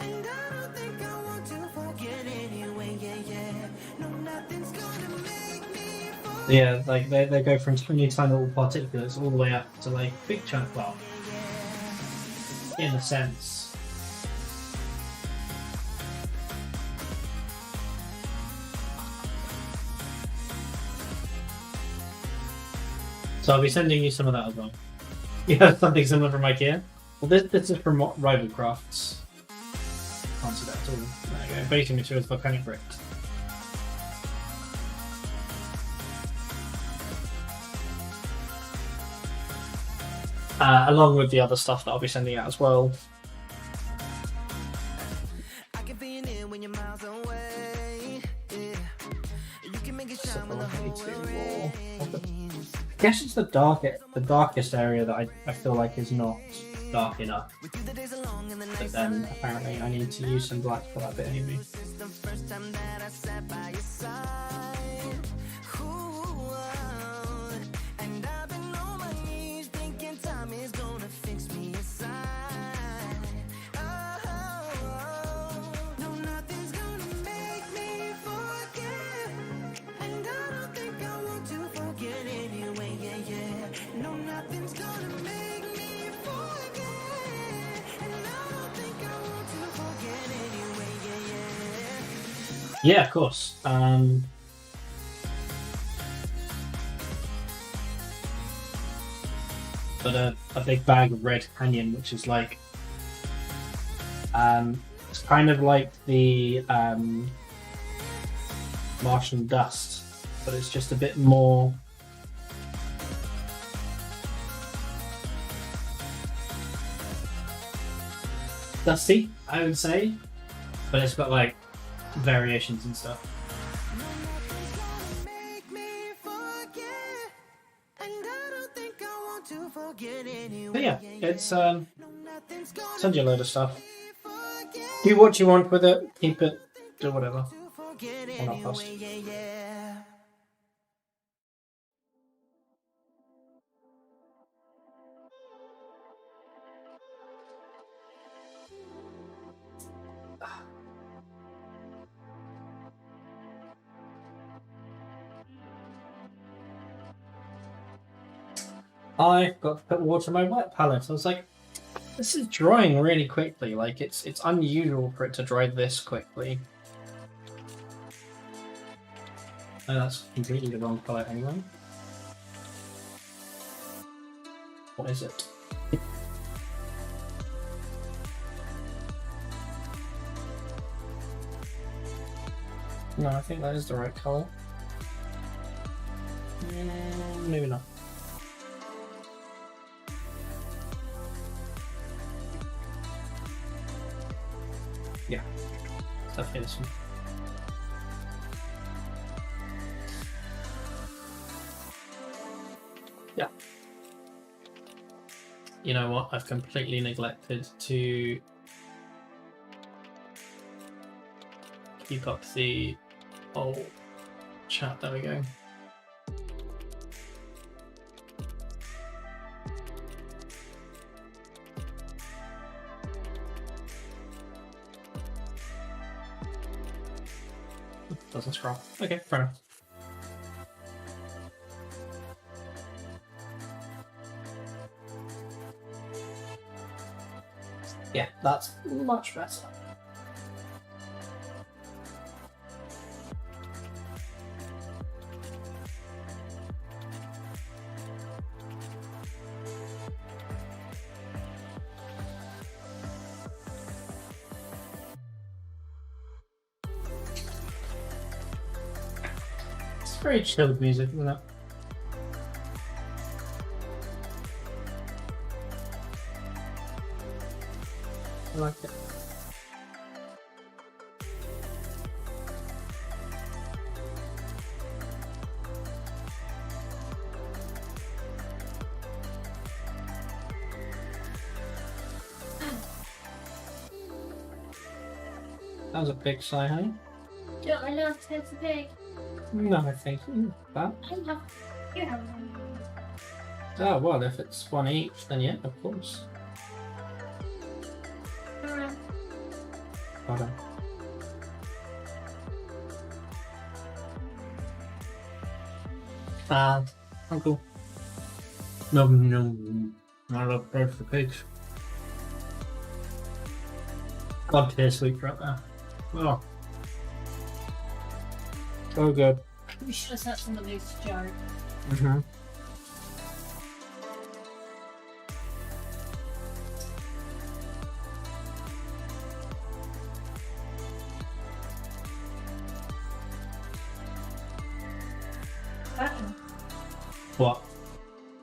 And I don't think I want to forget anyway, yeah. No, nothing's gonna make me fall. Yeah, like they go from tiny little particulates all the way up to like big chunk. Well, in a sense. So I'll be sending you some of that as well. Yeah, something similar from IKEA. Well, this is from Rival Crafts. Can't see that at all. There you go. Basic materials volcanic grit. Along with the other stuff that I'll be sending out as well. I can feel you near when you're miles away. Yeah. You can make it shine when the whole world rains. I guess it's the darkest area that I feel like is not dark enough. We do the days along and the But nights then apparently I need to use some black for that bit anyway. since the first time that I sat by your side. Ooh, and I've been on my knees thinking time is gonna fix me inside. No, nothing's gonna make me forget. And I don't think I want to forget anyway, yeah. No, nothing's gonna make me forget. And I don't think I want to forget anyway, yeah. Yeah, of course. But a big bag of Red Canyon, which is like it's kind of like the Martian dust, but it's just a bit more dusty, I would say. But it's got like variations and stuff. Nothing's gonna make me forget. And I don't think I want to forget anyway. But yeah, it's No, nothing's gonna send you a load of stuff. make me forget. Do what you want with it, keep it, do whatever. To forget Or not fussed. anyway, yeah. I got to put water in my wet palette. I was like, this is drying really quickly. Like it's unusual for it to dry this quickly. No, that's completely the wrong palette anyway. What is it? No, I think that is the right colour. Maybe not. Yeah, it's definitely this one. Yeah. You know what? I've completely neglected to keep up the whole chat. There we go. Doesn't scroll. Okay, fair enough. Yeah, that's much better. very chilled music, isn't it? I like it. That was a big sigh, honey. Do you want my last taste of pig? No, I think that. I have. You have one. Oh well, if it's one each, then yeah, of course. Alright. Hold on. Uncle. No, I love both the pigs. God tier sweet right there. Oh. So good. We should have set some of these to Joe. Mm-hmm. What?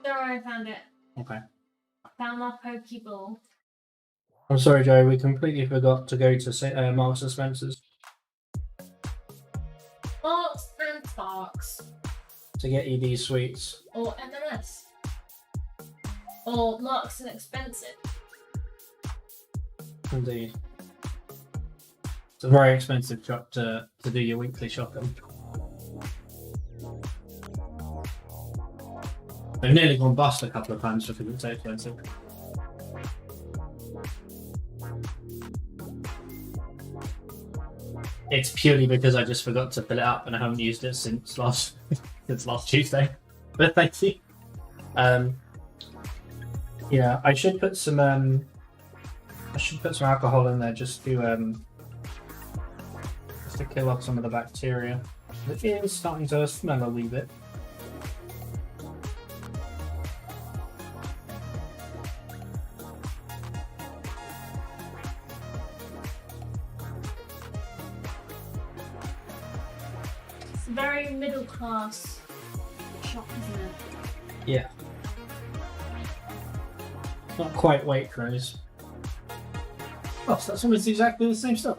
Sorry, I found it. Okay. Found my Pokeball. I'm sorry, Joe. We completely forgot to go to Marks and Spencer's Sparks and Sparks. to get you these sweets. Or M&S. Or Marks and Expensive. Indeed. It's a very expensive shop to do your weekly shopping. They've nearly gone bust a couple of times because it's so expensive. It's purely because I just forgot to fill it up and I haven't used it since last Tuesday. But thank you. Yeah, I should put some alcohol in there just to kill off some of the bacteria. It is starting to smell a wee bit. It's a very middle class shop, isn't it? Yeah. Not quite Waitrose. Oh, so that's almost exactly the same stuff.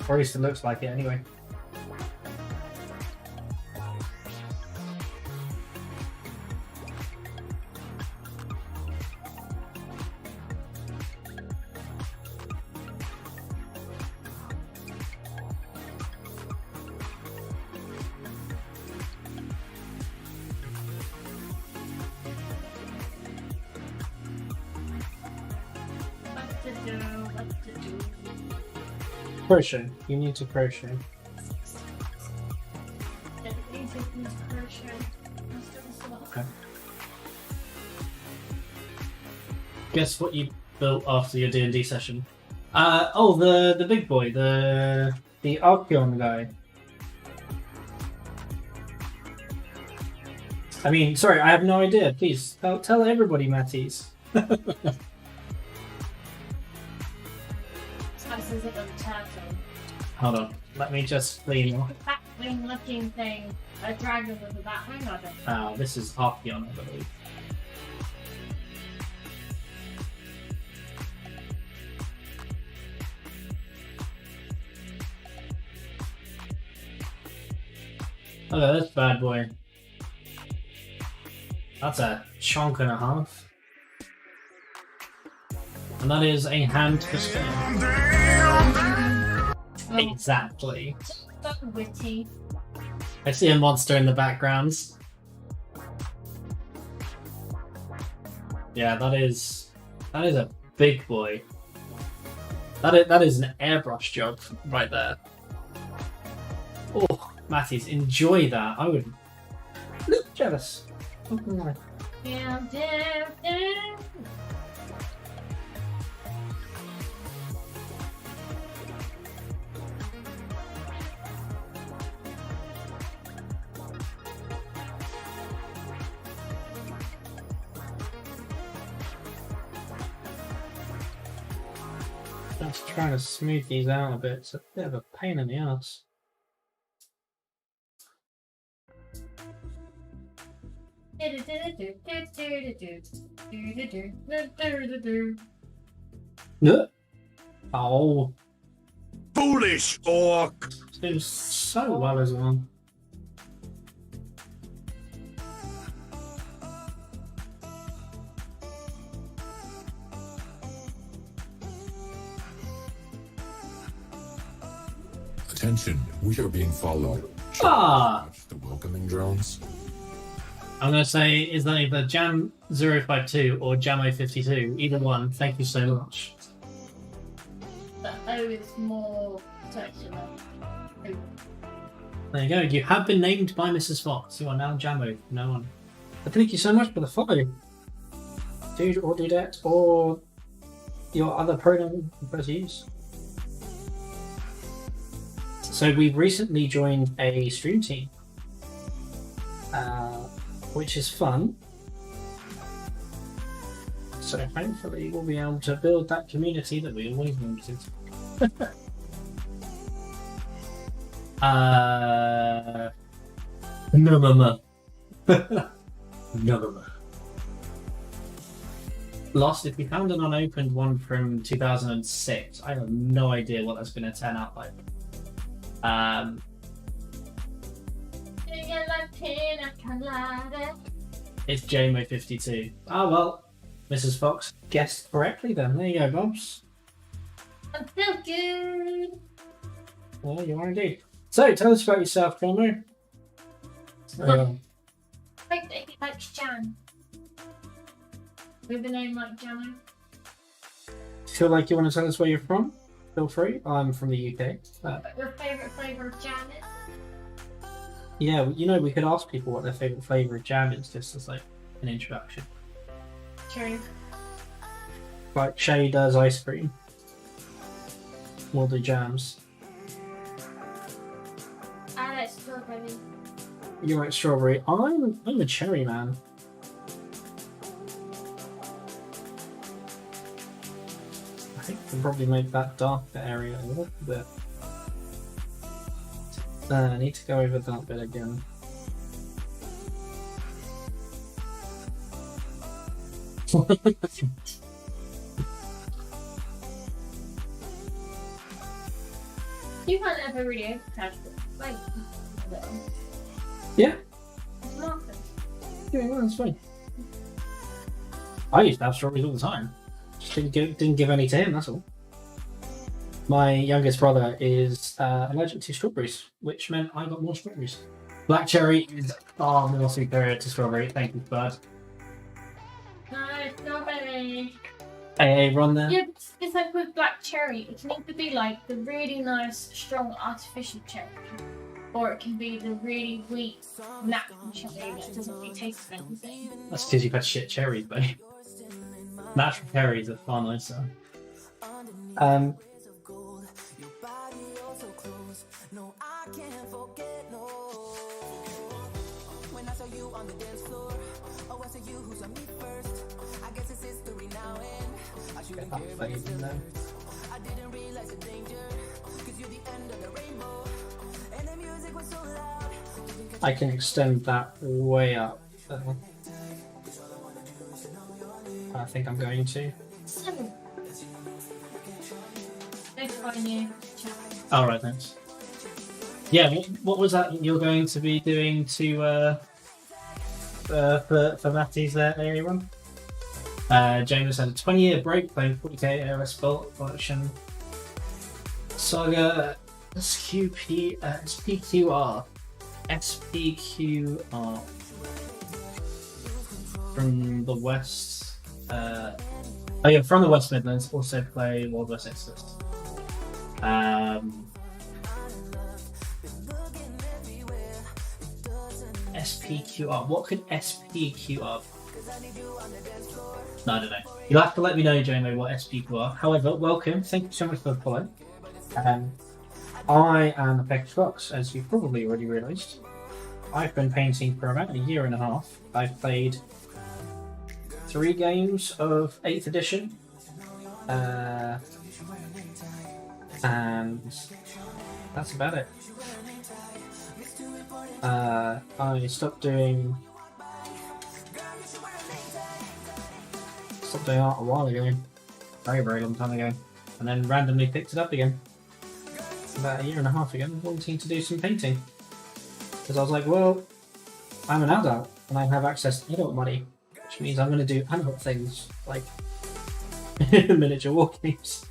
Or at least it looks like it anyway. What to do. Crochet. You need to crochet. Okay. Guess what you built after your D&D session? Oh, the big boy, the Archeon guy. I mean, sorry, I have no idea. Please tell everybody, Matties. Spices it with a turtle. Hold on, let me just clean. Batwing looking thing. A dragon with a batwing, I don't know. This is Archeon, I believe. Look at this bad boy. That's a chunk and a half. And that is a hand for spinning. Exactly. So witty. I see a monster in the background. Yeah, that is a big boy. That is an airbrush job right there. Oh, Matties, enjoy that. I would look jealous. Fucking life. Down, down, down. Just trying to smooth these out a bit. It's a bit of a pain in the ass. Yeah. Oh, Foolish orc! it's doing so well as well. Attention, we are being followed. Ah! The welcoming drones. I'm going to say, is that either Jam052 or Jamo52? Either one. Thank you so much. The O is more circular. There you go. You have been named by Mrs. Fox. You are now Jamo. No one. But thank you so much for the follow. Dude or dudette or your other pronoun you prefer to use. So we've recently joined a stream team, which is fun. So hopefully we'll be able to build that community that we always wanted. No. Lost, if we found an unopened one from 2006, I have no idea what that's going to turn out like. It's JMO52. Ah, well, Mrs. Fox guessed correctly then. There you go, Bobs. I'm so good. Well, you are indeed. So, tell us about yourself, Jomo. Like that he likes jam. With the name like Jamo. Feel like you want to tell us where you're from? Feel free. I'm from the UK. Your favourite flavour of jam is? Yeah, you know, we could ask people what their favourite flavour of jam is, just as like an introduction. True. Like Shay does ice cream. We'll do jams. I like strawberry. You like strawberry. I'm a cherry man. I think we can probably make that darker area a little bit. I need to go over that bit again. You can't ever really emphasize it. Like, Yeah, it's marvelous. yeah, well, that's fine. I used to have strawberries all the time. Just didn't give any to him, that's all. My youngest brother is allergic to strawberries, which meant I got more strawberries. Black cherry is far more superior to strawberry. Thank you, bud. No, strawberry. Hey, Ron there. Yeah, but it's like with black cherry. It can either be like the really nice, strong, artificial cherry, or it can be the really weak, natural cherry that doesn't really taste anything. That's because you've had shit cherries, buddy. Natural cherries are far nicer. Get that fade in there. I can extend that way up. I think I'm going to. So, let's find you. Alright, thanks. Yeah, what was that you're going to be doing to for Matty's area run? James had a 20-year break playing 40k AOS Bolt Collection. Saga SPQR. From the West. Oh yeah, from the West Midlands. Also play World West Exodus. SPQR. What could SPQR be? No, I don't know. You'll have to let me know, Jamie, what SPQR. However, welcome. Thank you so much for the follow. I am a Pegasus Fox, as you've probably already realised. I've been painting for about a year and a half. I've played 3 games of 8th edition. And that's about it. I stopped doing stopped doing art a while ago. Very, very long time ago. And then randomly picked it up again. About a year and a half ago, wanting to do some painting. Because I was like, well, I'm an adult and I have access to adult money, which means I'm going to do adult things like miniature war games.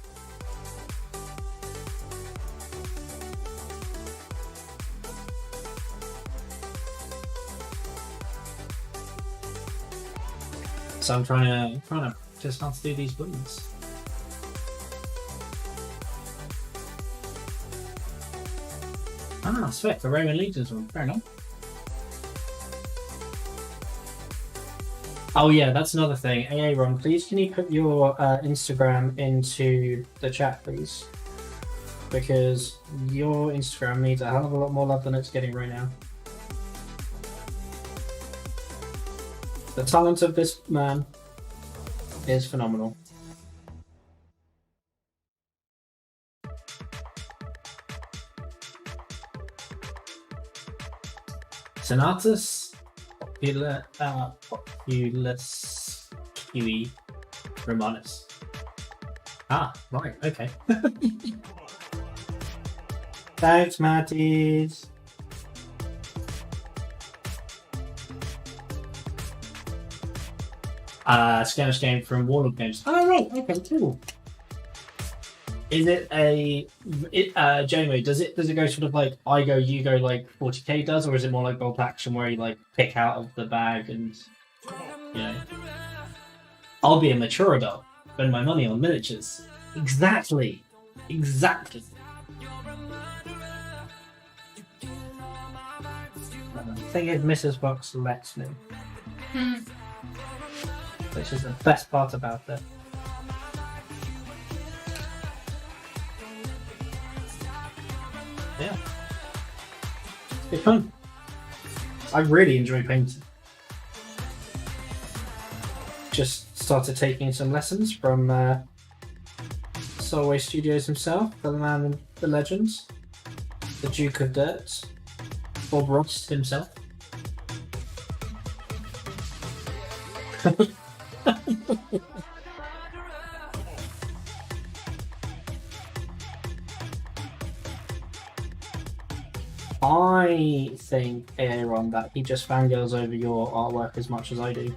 So I'm trying to just how to do these buttons. Ah, sweat, the Roman legions one. Fair enough. Oh yeah, that's another thing. Ron, please can you put your Instagram into the chat, please? Because your Instagram needs a hell of a lot more love than it's getting right now. The talent of this man is phenomenal. Senatus Populus Q Romanus. Ah, right, okay. Thanks, Matties. Scanish game from Warlord Games. Oh, right, okay, cool. Is it a Jamie? Does it go sort of like I go, you go like 40k does, or is it more like bolt action where you like pick out of the bag and you know? I'll be a mature adult, spend my money on miniatures. Exactly. The thing is, Mrs. Box lets me, which is the best part about it. Yeah, it's fun. I really enjoy painting. Just started taking some lessons from Solway Studios himself, the man, the legends, the Duke of Dirt, Bob Ross himself. I think, Aaron, that he just fangirls over your artwork as much as I do.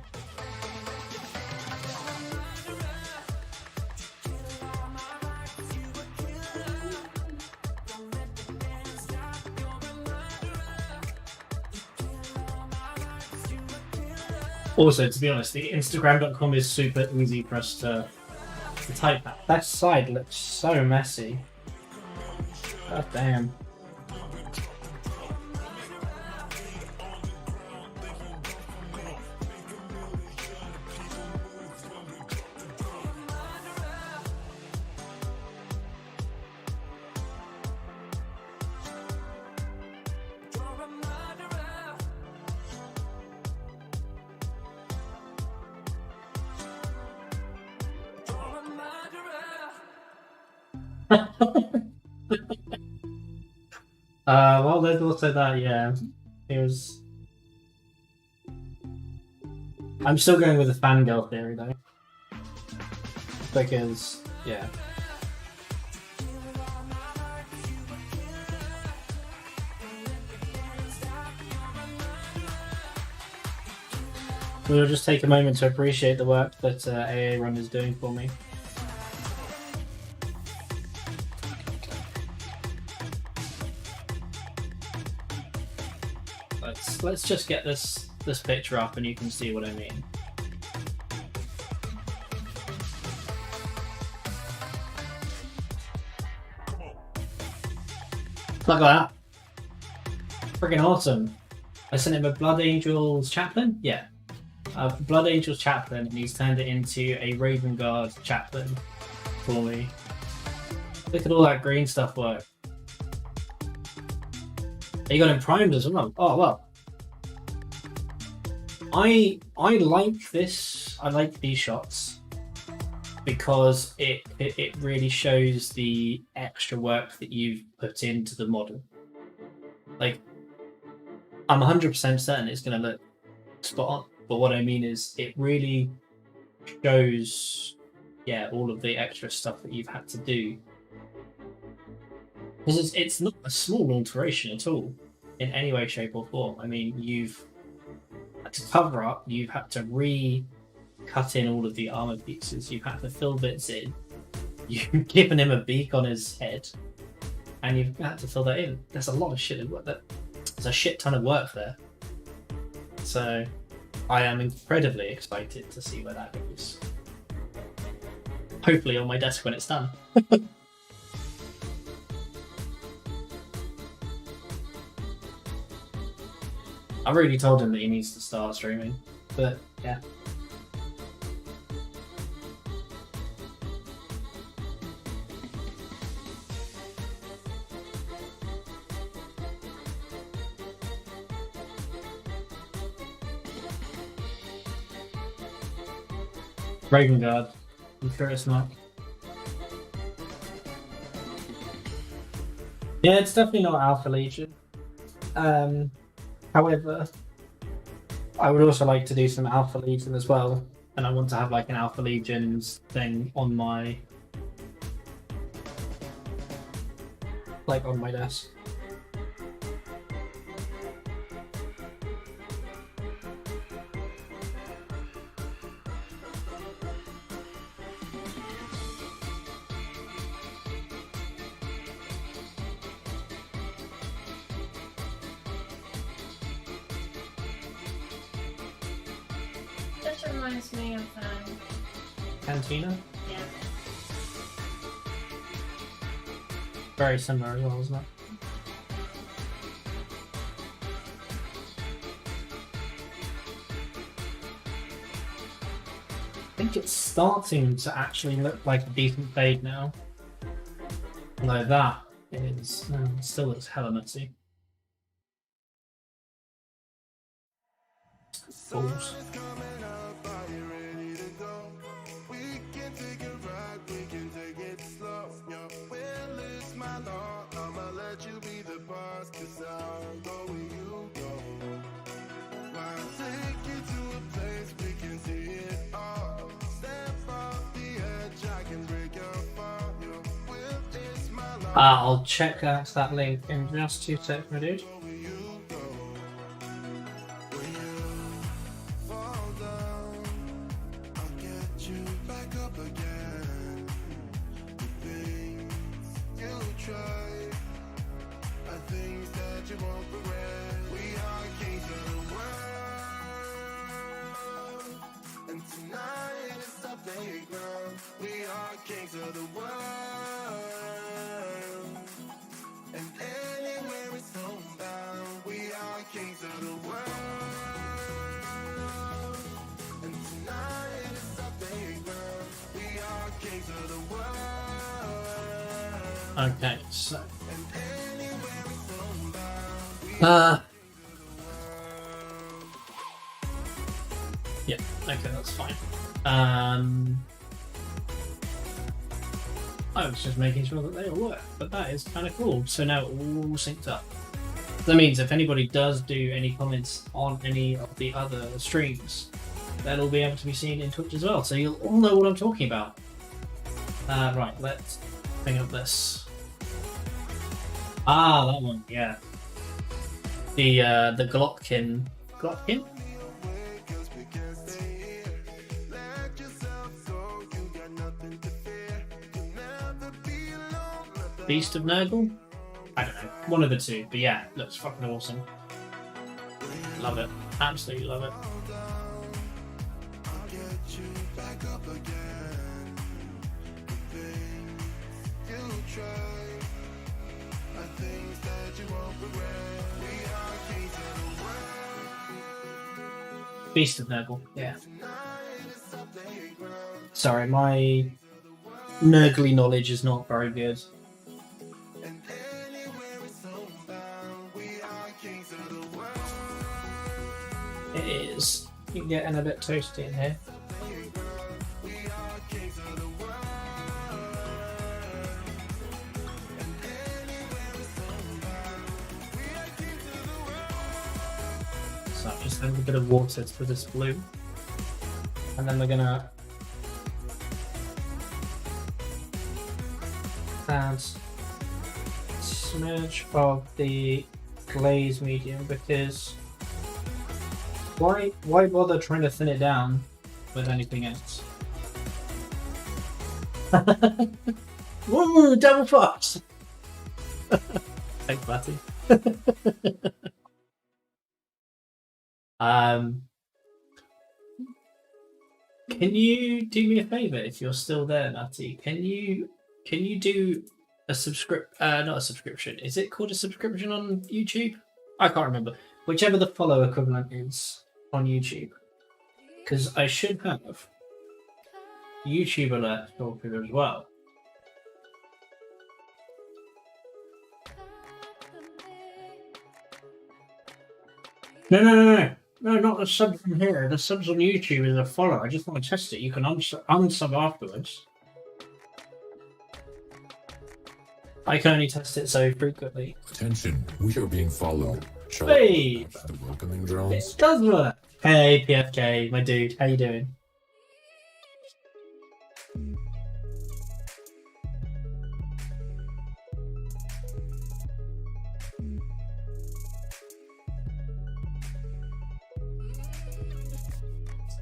Also, to be honest, the Instagram.com is super easy for us to type that. That side looks so messy. God damn. Well, there's also that, yeah. I'm still going with the fangirl theory, though. Because, yeah. We'll just take a moment to appreciate the work that AA Run is doing for me. Let's just get this picture up and you can see what I mean. Look at that. Freaking awesome. I sent him a Blood Angels Chaplain? Yeah. Blood Angels Chaplain, and he's turned it into a Raven Guard Chaplain for me. Look at all that green stuff work. You got him primed as well. Oh, well. I like this. I like these shots because it really shows the extra work that you've put into the model. Like, I'm 100% certain it's going to look spot on, but what I mean is it really shows, yeah, all of the extra stuff that you've had to do. Because it's not a small alteration at all, in any way, shape, or form. I mean, you've had to cover up, you've had to cut in all of the armor pieces, you've had to fill bits in, you've given him a beak on his head, and you've had to fill that in. There's a lot of shit in work. There's a shit ton of work there. So I am incredibly excited to see where that goes. Hopefully on my desk when it's done. I really told him that he needs to start streaming, but yeah. Raven Guard. I'm sure it's not. Yeah, it's definitely not Alpha Legion. However, I would also like to do some Alpha Legion as well, and I want to have like an Alpha Legions thing on my desk. This reminds me of Cantina? yeah. Very similar as well, isn't it? I think it's starting to actually look like a decent fade now. Although that is still looks hella messy. Balls. I'll check out that link in just 2 seconds, my dude. Okay, so yeah, okay, that's fine. I was just making sure that they all work, but that is kind of cool. So now all synced up. That means if anybody does do any comments on any of the other streams, that'll be able to be seen in Twitch as well. So you'll all know what I'm talking about. Right, let's bring up this. Ah, that one, yeah. The Glotkin. Glotkin? Beast of Nurgle? I don't know. One of the two, but yeah, looks fucking awesome. Love it. Absolutely love it. Beast of Nurgle, yeah. Sorry, my Nurgly knowledge is not very good. It is. You're getting a bit toasty in here. So I've just added a bit of water to this blue. And then we're gonna add smidge of the glaze medium because why bother trying to thin it down with anything else? Woo! Double fox! Thanks, Matty. Can you do me a favour if you're still there, Matty? Can you do a not a subscription. Is it called a subscription on YouTube? I can't remember. Whichever the follow equivalent is on YouTube. Because I should have YouTube alerts filter as well. No, not the sub from here. The subs on YouTube is a follow. I just want to test it. You can unsub afterwards. I can only test it so frequently. Attention, we are being followed. Shall Hey! I launch the welcoming drones? It does work! Hey, PFK, my dude. How you doing?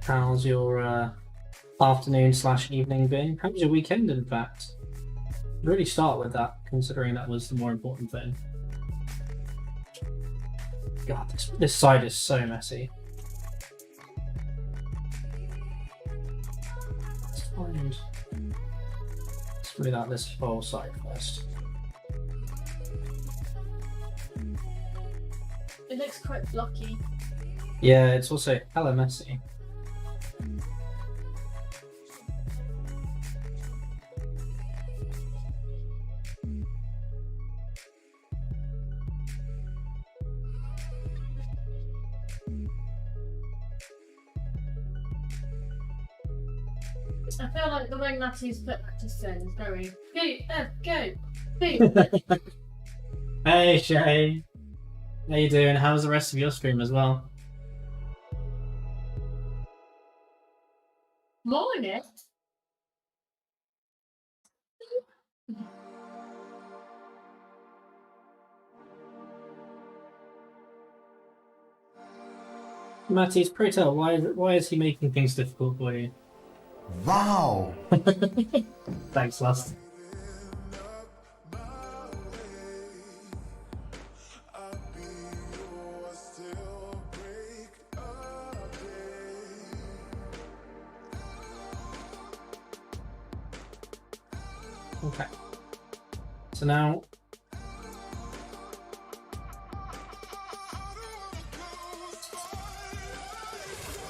How's your afternoon/evening been? How was your weekend, in fact? Really start with that, considering that was the more important thing. God, this side is so messy. Let's smooth out this whole side first. It looks quite blocky. Yeah, it's also hella messy. I feel like the way Matty's put that just says going, go. Hey Shay, how you doing? How's the rest of your stream as well? Morning. Matty's, pray tell, why is he making things difficult for you? Wow! Thanks, Lust. Okay. So now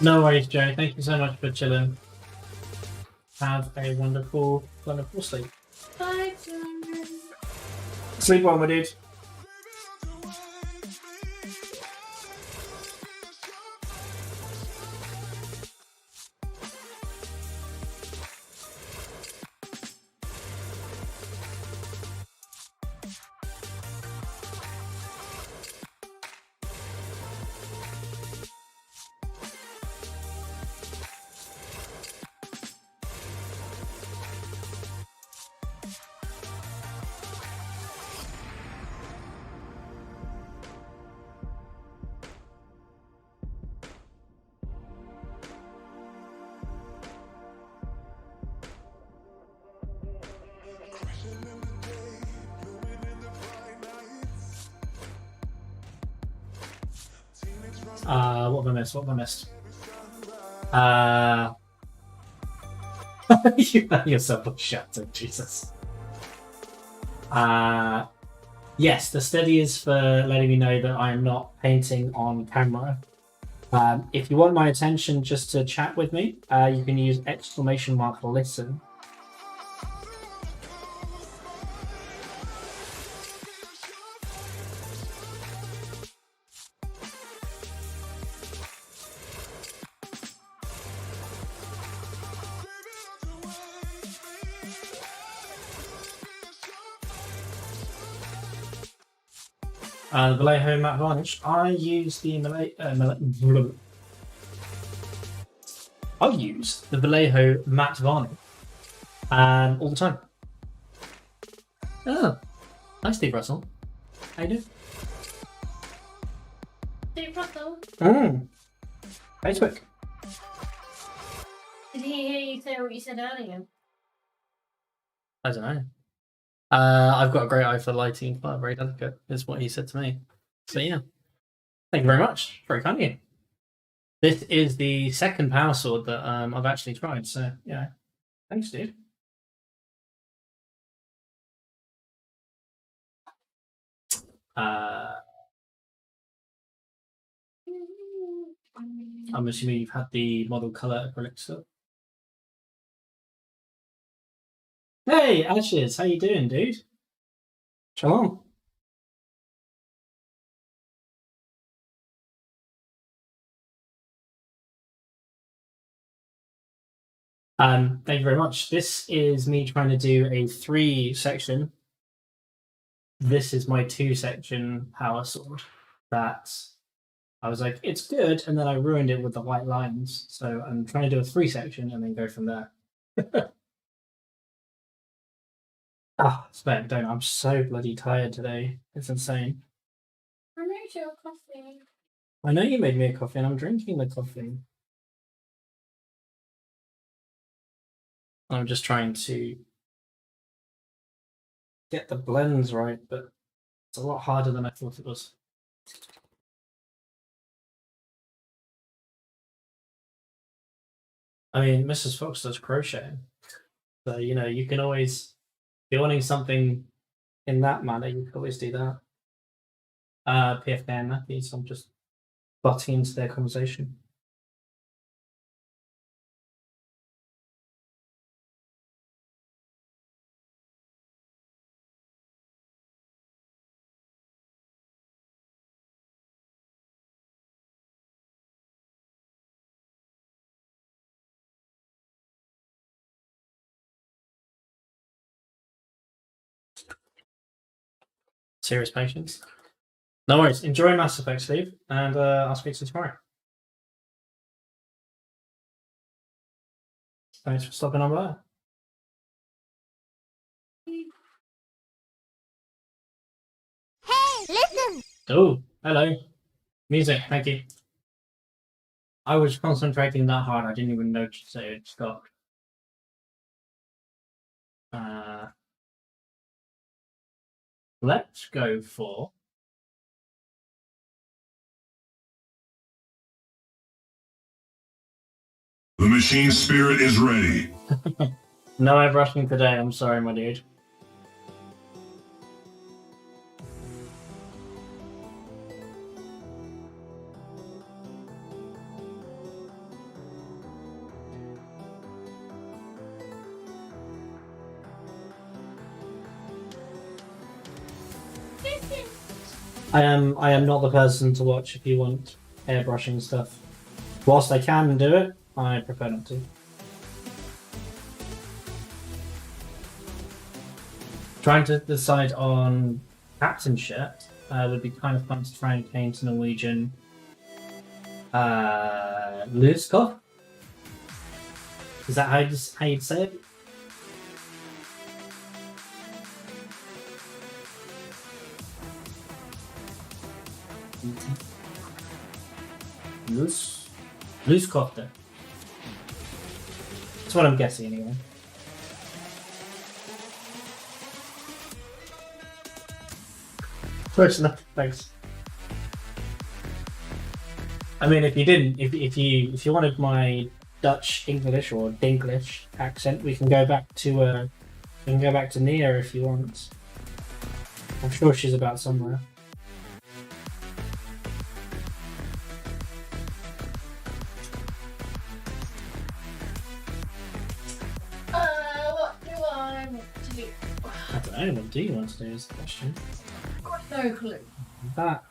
no worries, Joe. Thank you so much for chilling. Have a wonderful, wonderful sleep. Bye, Joe. Sleep well, my dude. What have I missed? What have I missed? You had yourself a shattered, Jesus. Yes, the steady is for letting me know that I am not painting on camera. If you want my attention just to chat with me, you can use !listen. The Vallejo matte varnish. I use the Vallejo matte varnish all the time. Oh, hi Steve Russell. How you doing? Steve Russell, Facebook. did he hear you say what you said earlier? I don't know. I've got a great eye for lighting, but very delicate, is what he said to me. So yeah. Thank you very much. Very kind of you. This is the second power sword that I've actually tried, so yeah. Thanks, dude. I'm assuming you've had the model color acrylic stuff. Hey, Ashes, how you doing, dude? Shalom. Thank you very much. This is me trying to do a 3-section. This is my 2-section power sword. That I was like, it's good, and then I ruined it with the white lines. So I'm trying to do a 3-section and then go from there. Spec, don't. I'm so bloody tired today. It's insane. I made you a coffee. I know you made me a coffee, and I'm drinking the coffee. I'm just trying to get the blends right, but it's a lot harder than I thought it was. I mean, Mrs. Fox does crocheting, so you know you can always, if you're wanting something in that manner, you can always do that. PFK and Matthews, I'm just butting into their conversation. Serious patience. No worries. Enjoy Mass Effect, Steve, and I'll speak to you tomorrow. Thanks for stopping on by. Hey, listen! Oh, hello. Music, thank you. I was concentrating that hard, I didn't even notice it stopped. Let's go for The machine spirit is ready. no airbrushing today. I'm sorry, my dude. I am not the person to watch if you want airbrushing stuff. Whilst I can do it, I prefer not to. Trying to decide on captain shirt would be kind of fun to try and paint Norwegian Luskov. Is that how you'd say it? Loose copter. That's what I'm guessing anyway. Close enough, thanks. I mean, if you didn't, if you wanted my Dutch English or Dinglish accent, we can go back to Nia if you want. I'm sure she's about somewhere. What do I want to do? I don't know. What do you want to do? Is the question. Got no clue. That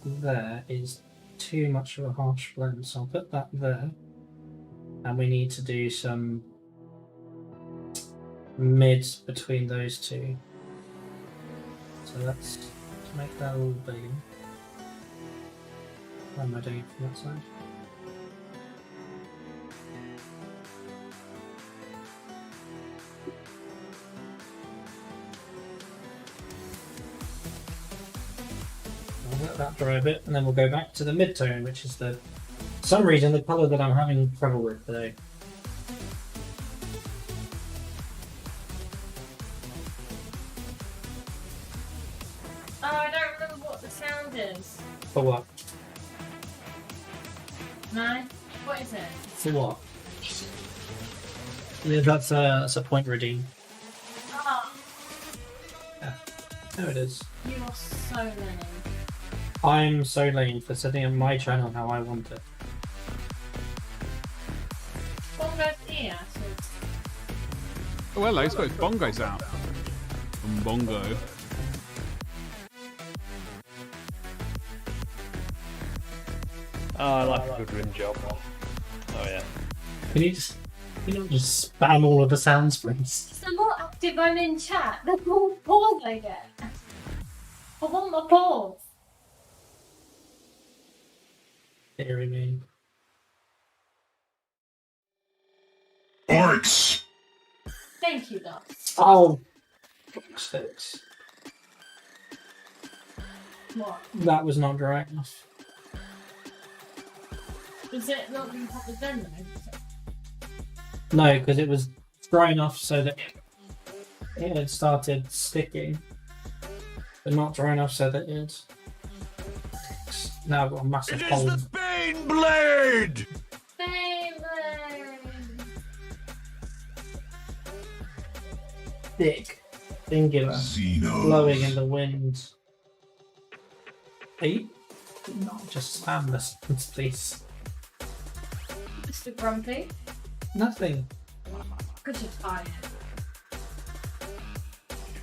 there is too much of a harsh blend, so I'll put that there. And we need to do some mids between those two. So let's make that a little bigger. How am I doing it from that side? I'll let that dry a bit, and then we'll go back to the mid-tone, which is for some reason the colour that I'm having trouble with today. Oh, I don't remember what the sound is. For what? No? What is it? For what? Yeah, that's a point redeem. Oh, There it is. you are so lame. I'm so lame for setting up my channel how I want it. Bongo's here, so Oh, hello, I suppose Bongo's out. Bongo. Oh, I like a good rim job. Oh yeah. Can you not just spam all of the sounds, please? the more active I'm in chat, the more pause I get. I want my pause. Deary me. Orcs! Thank you, guys. Oh, sticks. What? That was not dry enough. Is it not being covered then, though? No, because it was dry enough so that it had started sticking, but not dry enough so that it. Now I've got a massive hole. Bane Blade! Baby! Thick, singular, Xenos. blowing in the wind. Are you? No, just spam the sentence, please. Mr. Grumpy, Nothing. because you're tired.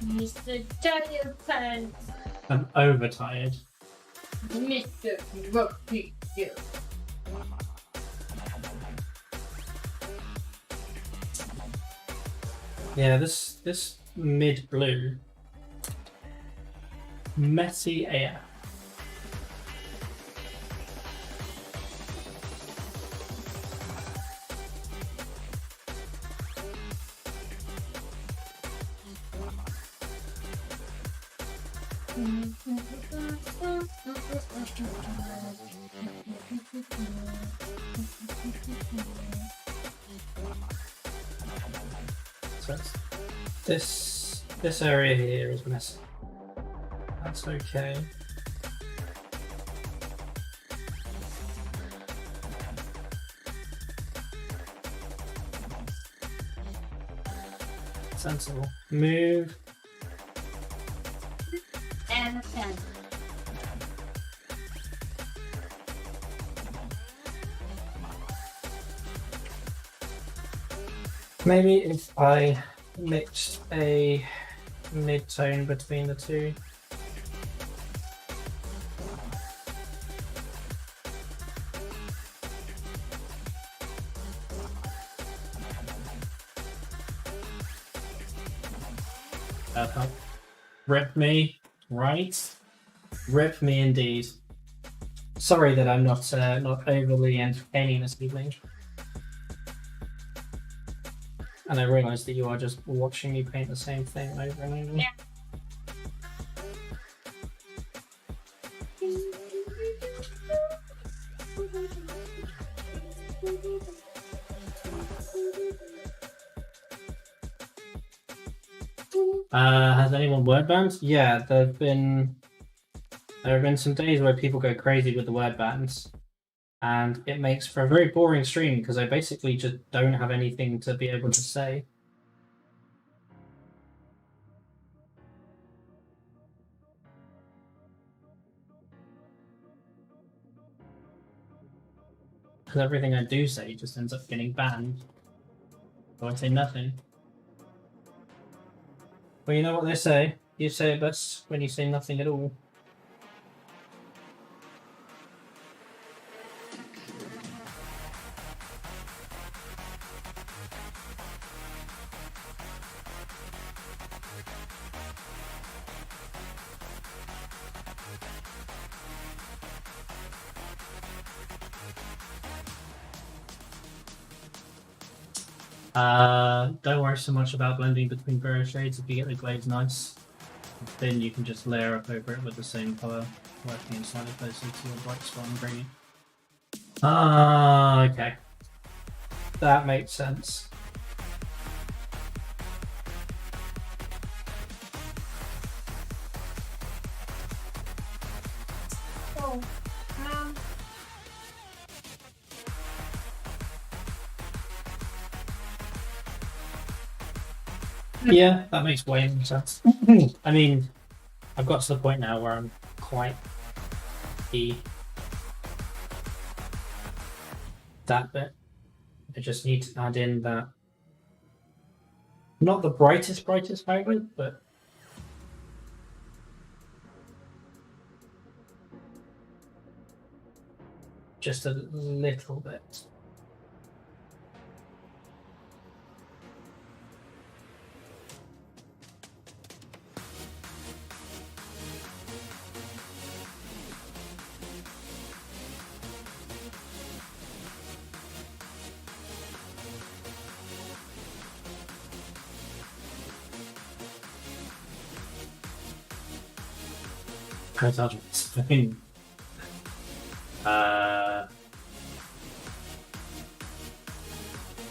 Mr. Giant I'm overtired. Mr. Grumpy, you. Yeah, this mid blue, messy AF. So this area here is messy. That's okay. Sensible. Move. And a pen. Maybe if I mixed a mid-tone between the two. Rip me, right? Rip me indeed. Sorry that I'm not overly entertaining this evening. And I realise that you are just watching me paint the same thing over and over. Yeah. Has anyone word banned? Yeah, there have been some days where people go crazy with the word bans, and it makes for a very boring stream because I basically just don't have anything to be able to say. Because everything I do say just ends up getting banned. So I say nothing. Well, you know what they say. You say it best when you say nothing at all. Don't worry so much about blending between various shades. If you get the glaze nice, then you can just layer up over it with the same color. working inside closely to your bright spot ingredient. Ah, okay. That makes sense. Oh, Yeah, that makes way more sense. I mean, I've got to the point now where I'm quite that bit. I just need to add in that, not the brightest vibrant, but just a little bit. I mean,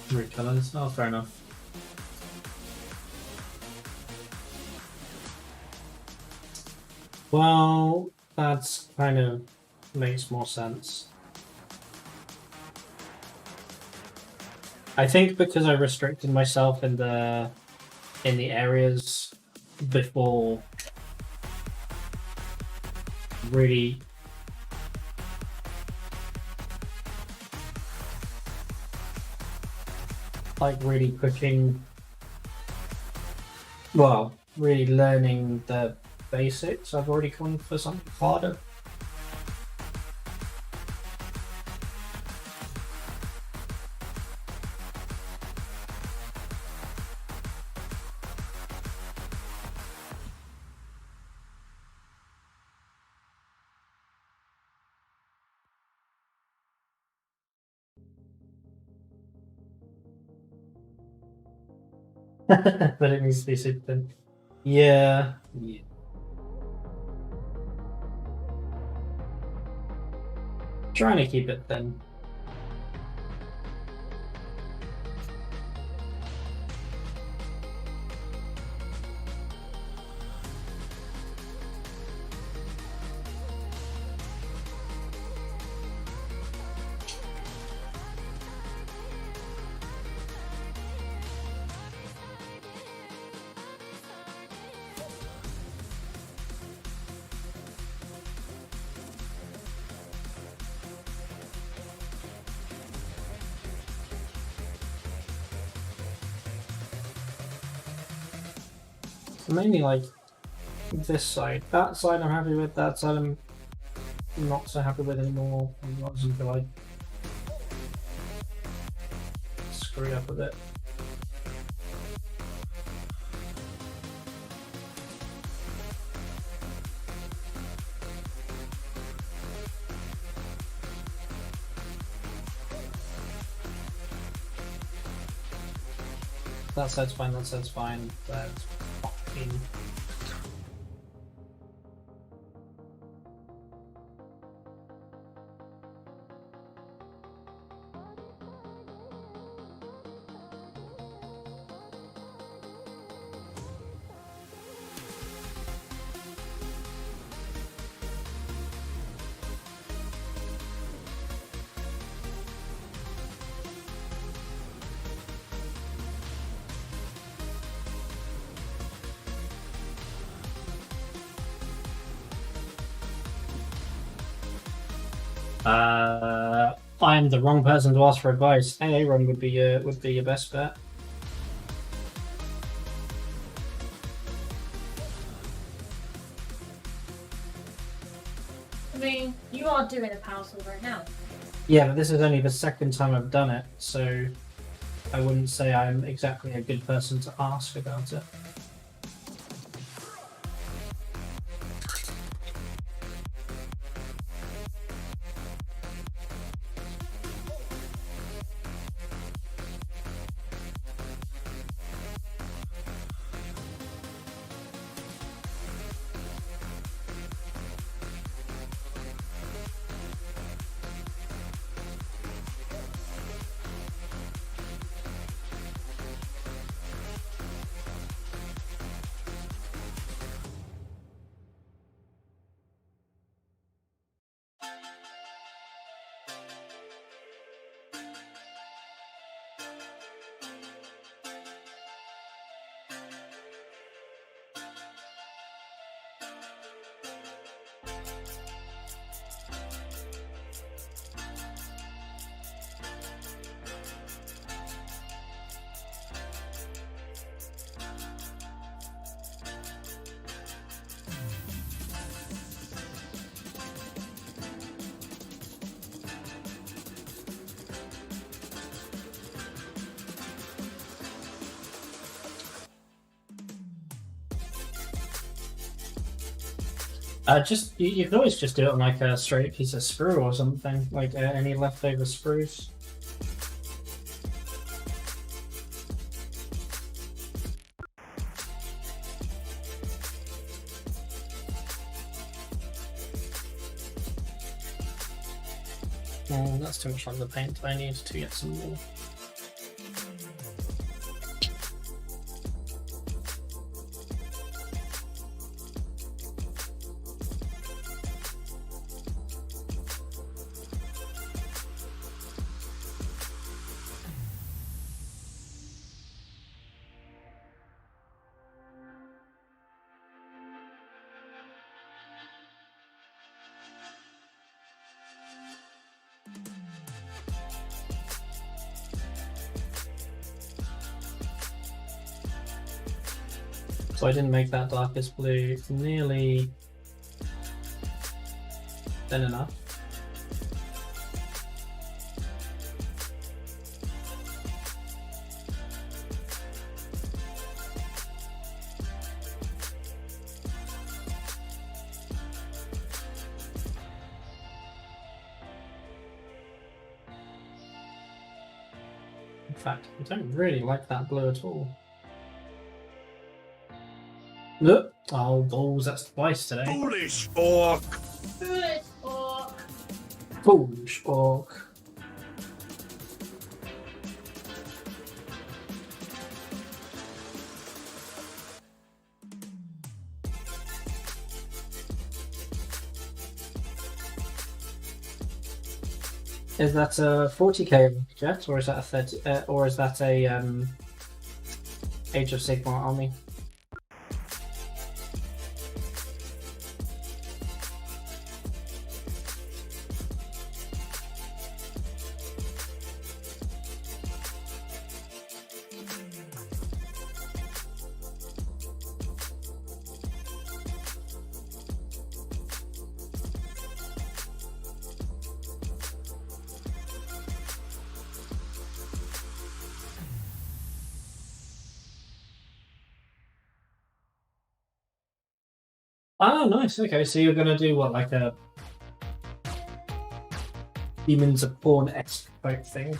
three colors. Oh, fair enough. Well, that's kind of makes more sense. I think because I restricted myself in the areas before really really pushing, well, really learning the basics. I've already gone for something harder. But it needs to be super thin. Yeah. Trying to keep it thin. Mainly like this side. That side I'm happy with, that side I'm not so happy with anymore. Not until I screw up a bit. That side's fine, that side's fine. That's fucking... I'm the wrong person to ask for advice. AA run would be your best bet. I mean, you are doing a power sword right now. Yeah, but this is only the second time I've done it, so I wouldn't say I'm exactly a good person to ask about it. Just you can always just do it on like a straight piece of sprue or something, like any leftover sprues. Oh, that's too much on the paint. I need to get some more. So I didn't make that darkest blue nearly thin enough. In fact, I don't really like that blue at all. Look! Oh, balls, that's twice today. Foolish orc! Foolish orc. Foolish orc. Is that a 40k jet, or is that a 30, or is that a Age of Sigmar army? Oh, nice. Okay, so you're gonna do what, like a Demons of Porn-esque type thing?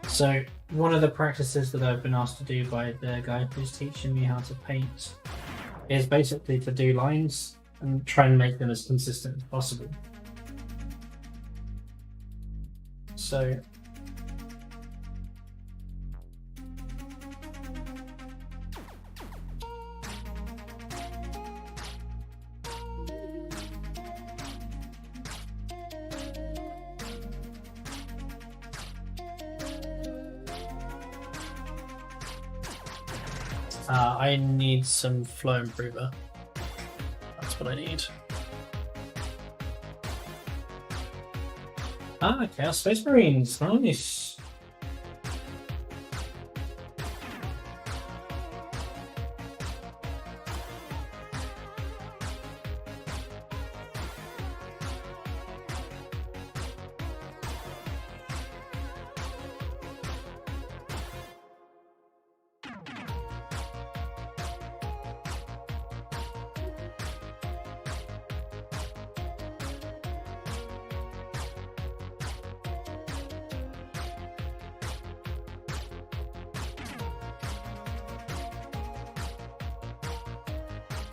So one of the practices that I've been asked to do by the guy who's teaching me how to paint is basically to do lines and try and make them as consistent as possible. So I need some flow improver. That's what I need. Ah, Chaos Space Marines, nice.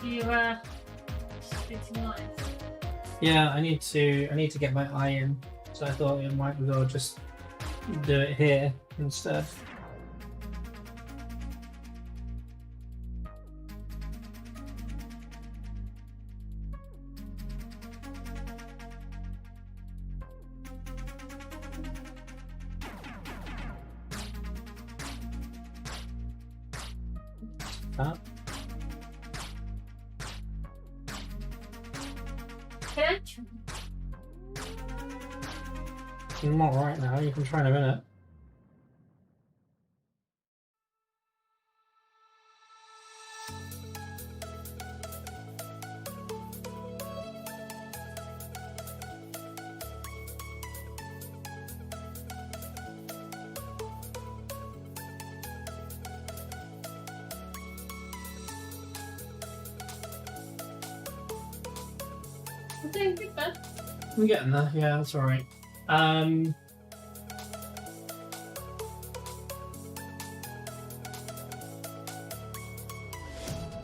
You splitting lines. Yeah, I need to get my eye in, so I thought it might as well just do it here instead. that. Can Not right now. You can try in a minute. I'm doing good, bud. I'm getting there. Yeah, that's all right. I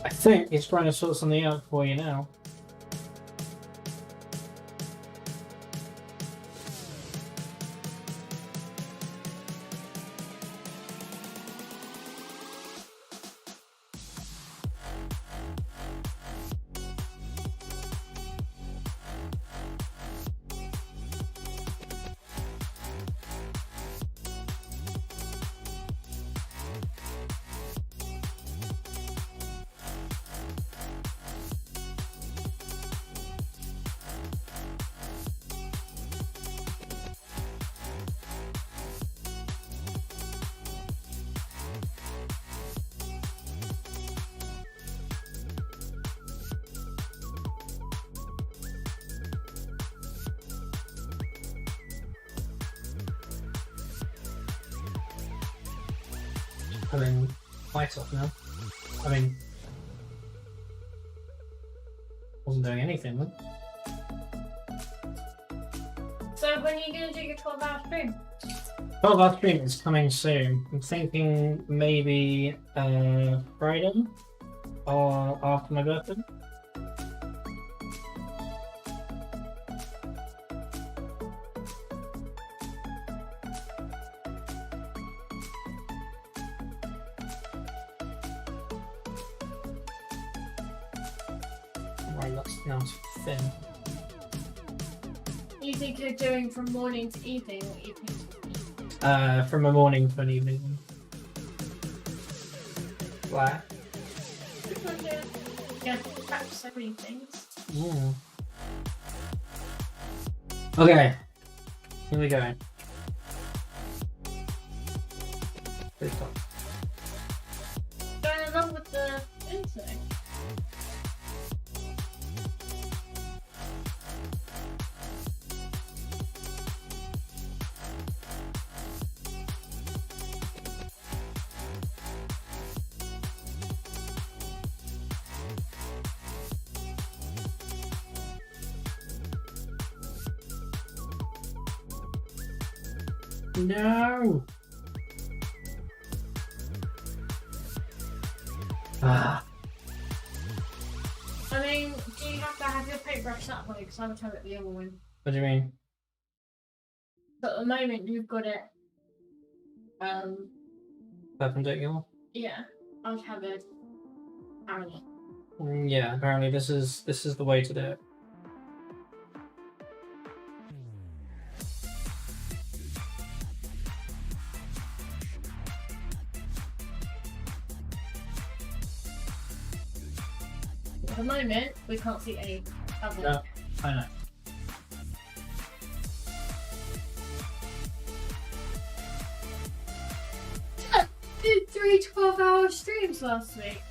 think he's trying to sort something out for you now. Pulling lights off now. I mean, wasn't doing anything then. So when are you going to do your 12-hour stream? 12-hour stream is coming soon. I'm thinking maybe Friday or after my birthday. Right, that's now thin. You think you're doing from morning to evening or evening to evening? From a morning to an evening. Why? Yeah, practice so many things. Yeah. Okay. Here we go. Good stuff. Going along with the intro. No. Ah. I mean, do you have to have your paintbrush that way? Because I would have it the other way. What do you mean? But at the moment, you've got it. Perpendicular? Yeah, I'd have it parallel. Yeah, apparently this is the way to do it. At the moment, we can't see any other. No, I know. I did 3 12-hour streams last week.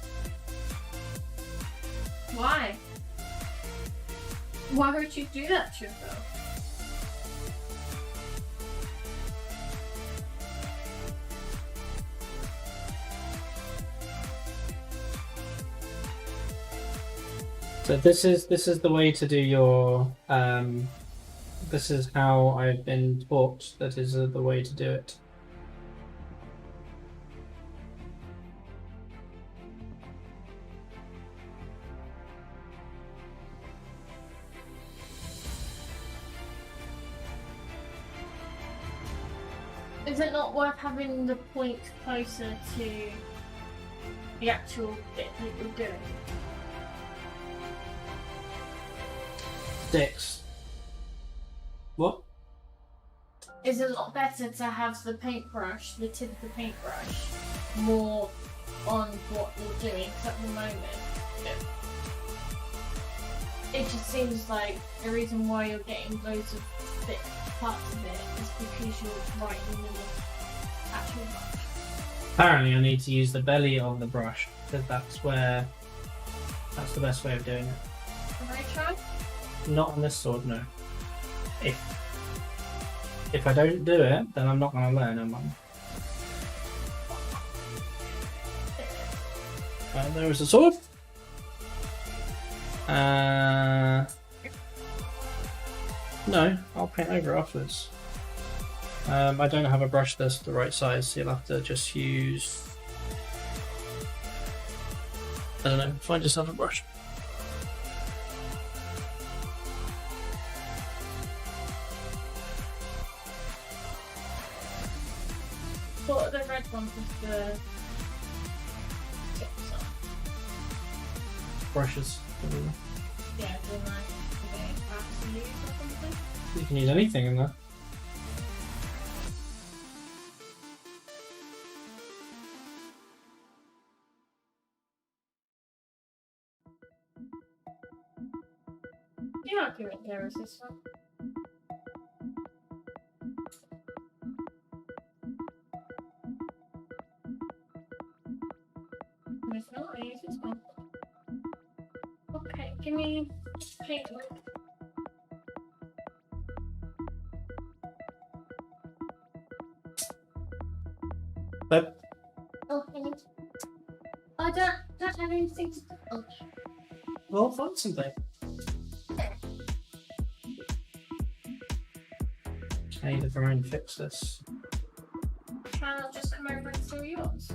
Why? Why would you do that to yourself? So this is the way to do your this is how I've been taught that is the way to do it. Is it not worth having the point closer to the actual bit that you're doing? 6. What? Is it a lot better to have the paintbrush, the tip of the paintbrush, more on what you're doing. Because at the moment, it just seems like the reason why you're getting loads of thick parts of it is because you're right in the middle of actual brush. Apparently, I need to use the belly of the brush because that's the best way of doing it. Can I try? Not on this sword, no. If I don't do it, then I'm not going to learn, am I? There is a sword. No, I'll paint over afterwards. I don't have a brush that's the right size, so you'll have to just use... I don't know, find yourself a brush. What are the red ones with the tips on? Brushes. Yeah, they're nice. Are they absolute or something? You can use anything in there. How accurate there is this one? It's not, I use this one. Okay, give me paint one. But Oh, I don't have anything to do. well, find something. Okay, the Varane fix this. Can I just come over and steal yours?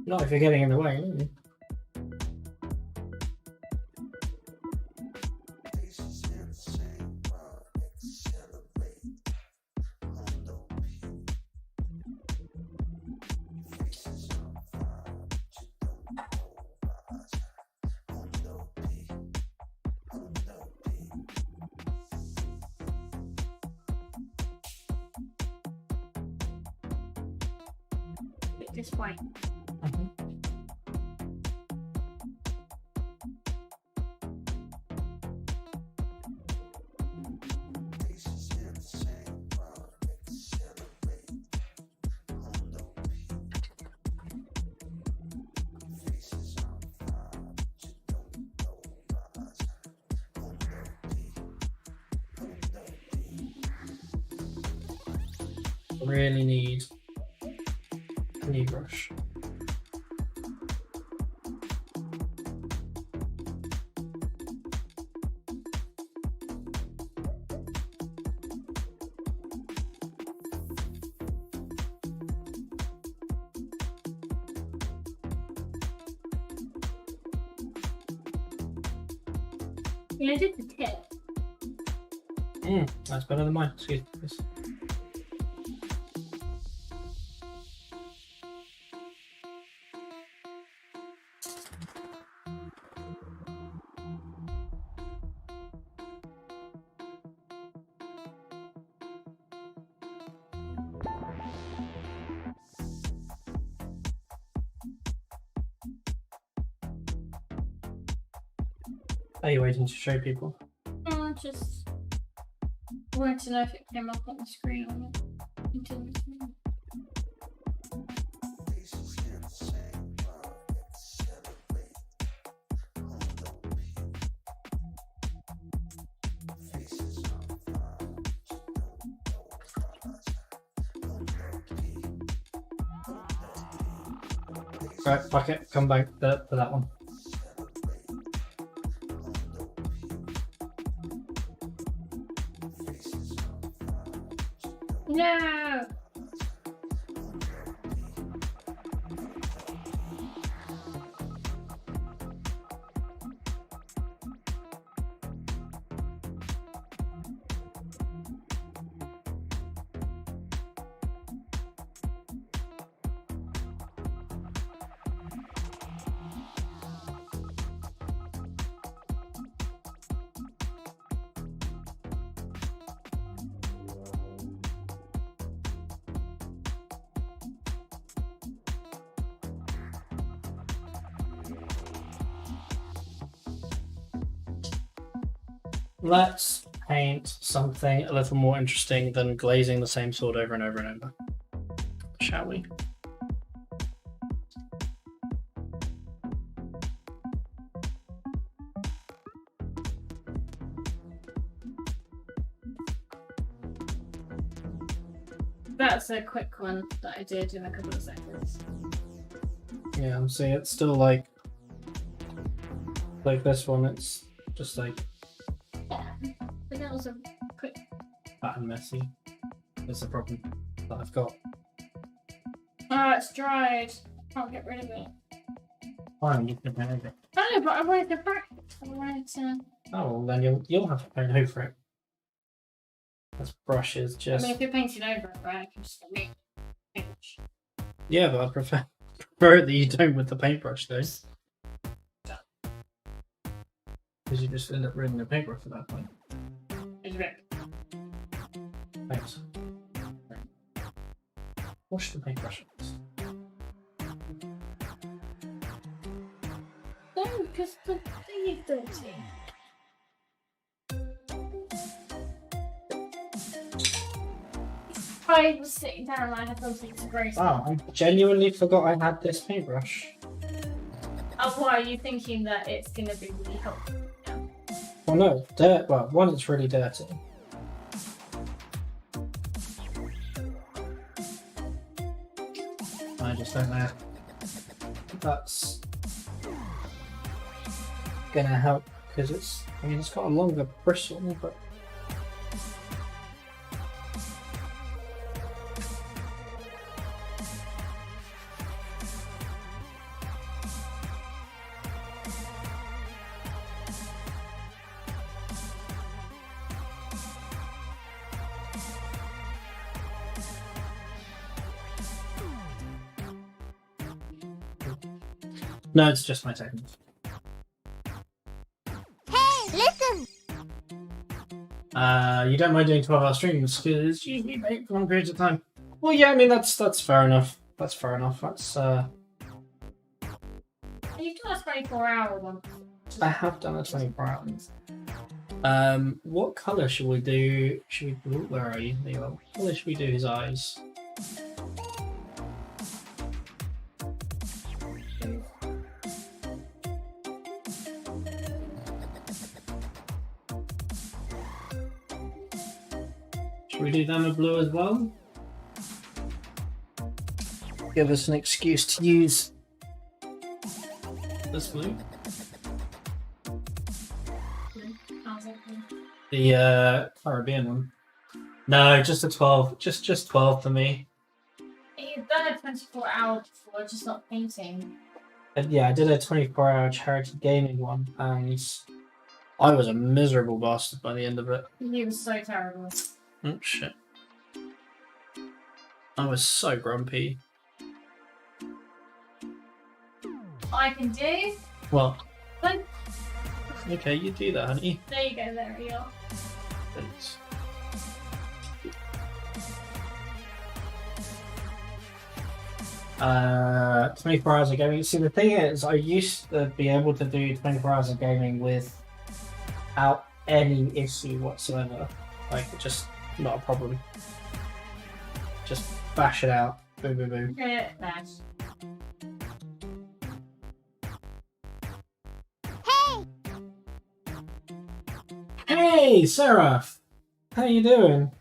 Not if you're getting in the way, are you? This way. Really need a new brush. Yeah, I did the tip. That's better than mine. Excuse me. Please. Are you waiting to show people? Just wanted to know if it came up on the screen or not. It didn't. Right, fuck it. Come back for that one. No! let's paint something a little more interesting than glazing the same sword over and over and over. Shall we? That's a quick one that I did in a couple of seconds. Yeah, I'm seeing it's still like this one. It's just like Yeah, but that was a quick. fat and messy. That's the problem that I've got. Oh, it's dried. Can't get rid of it. Fine, you can paint over it. I know, but I wanted to practice. I wanted to. Oh, well, then you'll have to paint over it. This brush is I just. mean, if you're painting over it, right, I can just make finish. Yeah, but I prefer it that you don't with the paintbrush though. Because you just end up ruining the paintbrush at that point. It's ripped. Thanks. Wash the paintbrush. No, because the thing is dirty. I was sitting down and I had something to graze. Oh, I genuinely forgot I had this paintbrush. Oh, why are you thinking that it's going to be really helpful? Well, no, dirt. Well, one, it's really dirty. I just don't know if that's gonna help because it's. I mean, it's got a longer bristle, but. No, it's just my technique. Hey, listen! You don't mind doing 12-hour streams because usually make for long periods of time. Well, yeah, I mean that's fair enough. That's fair enough. That's You've done a 24-hour one. I have done a 24-hour. What color should we do? Should we? Ooh, where are you? There you are. What color should we do his eyes? Should we do them a blue as well? Give us an excuse to use this blue. How's it going? The Caribbean one. No, just a 12. Just 12 for me. You've done a 24-hour before, just not painting. And yeah, I did a 24-hour charity gaming one, and I was a miserable bastard by the end of it. You were so terrible. Oh shit! I was so grumpy. I can do. Well, But okay, you do that, honey. there you go. There you are. Thanks. Uh, 24 hours of gaming. See, the thing is, I used to be able to do 24 hours of gaming without any issue whatsoever. Like, just not a problem. Just bash it out. Boom, boom, boom. Yeah, nice. Hey, Seraph! How you doing?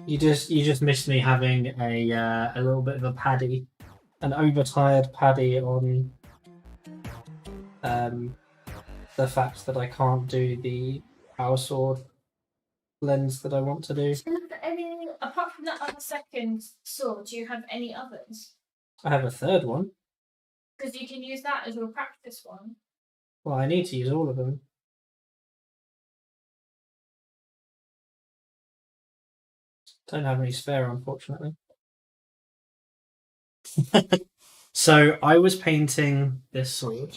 You just missed me having a little bit of a paddy, an overtired paddy on the fact that I can't do the power sword lens that I want to do. Any, apart from that other second sword, do you have any others? I have a third one. Because you can use that as your practice one. Well, I need to use all of them. Don't have any spare, unfortunately. So I was painting this sword,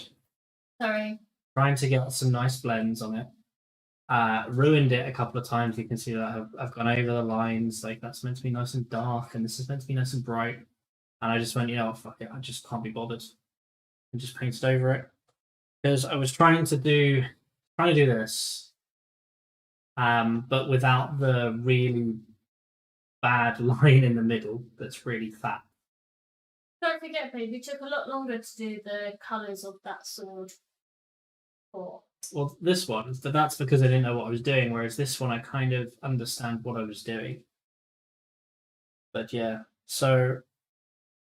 Sorry. trying to get some nice blends on it. Ruined it a couple of times. You can see that I've gone over the lines. Like, that's meant to be nice and dark, and this is meant to be nice and bright. And I just went, you know, fuck it, I just can't be bothered. And just painted over it. because I was trying to do this, but without the really bad line in the middle that's really fat. Don't forget, babe, it took a lot longer to do the colours of that sword. Well, this one, but that's because I didn't know what I was doing. Whereas this one, I kind of understand what I was doing. But yeah, so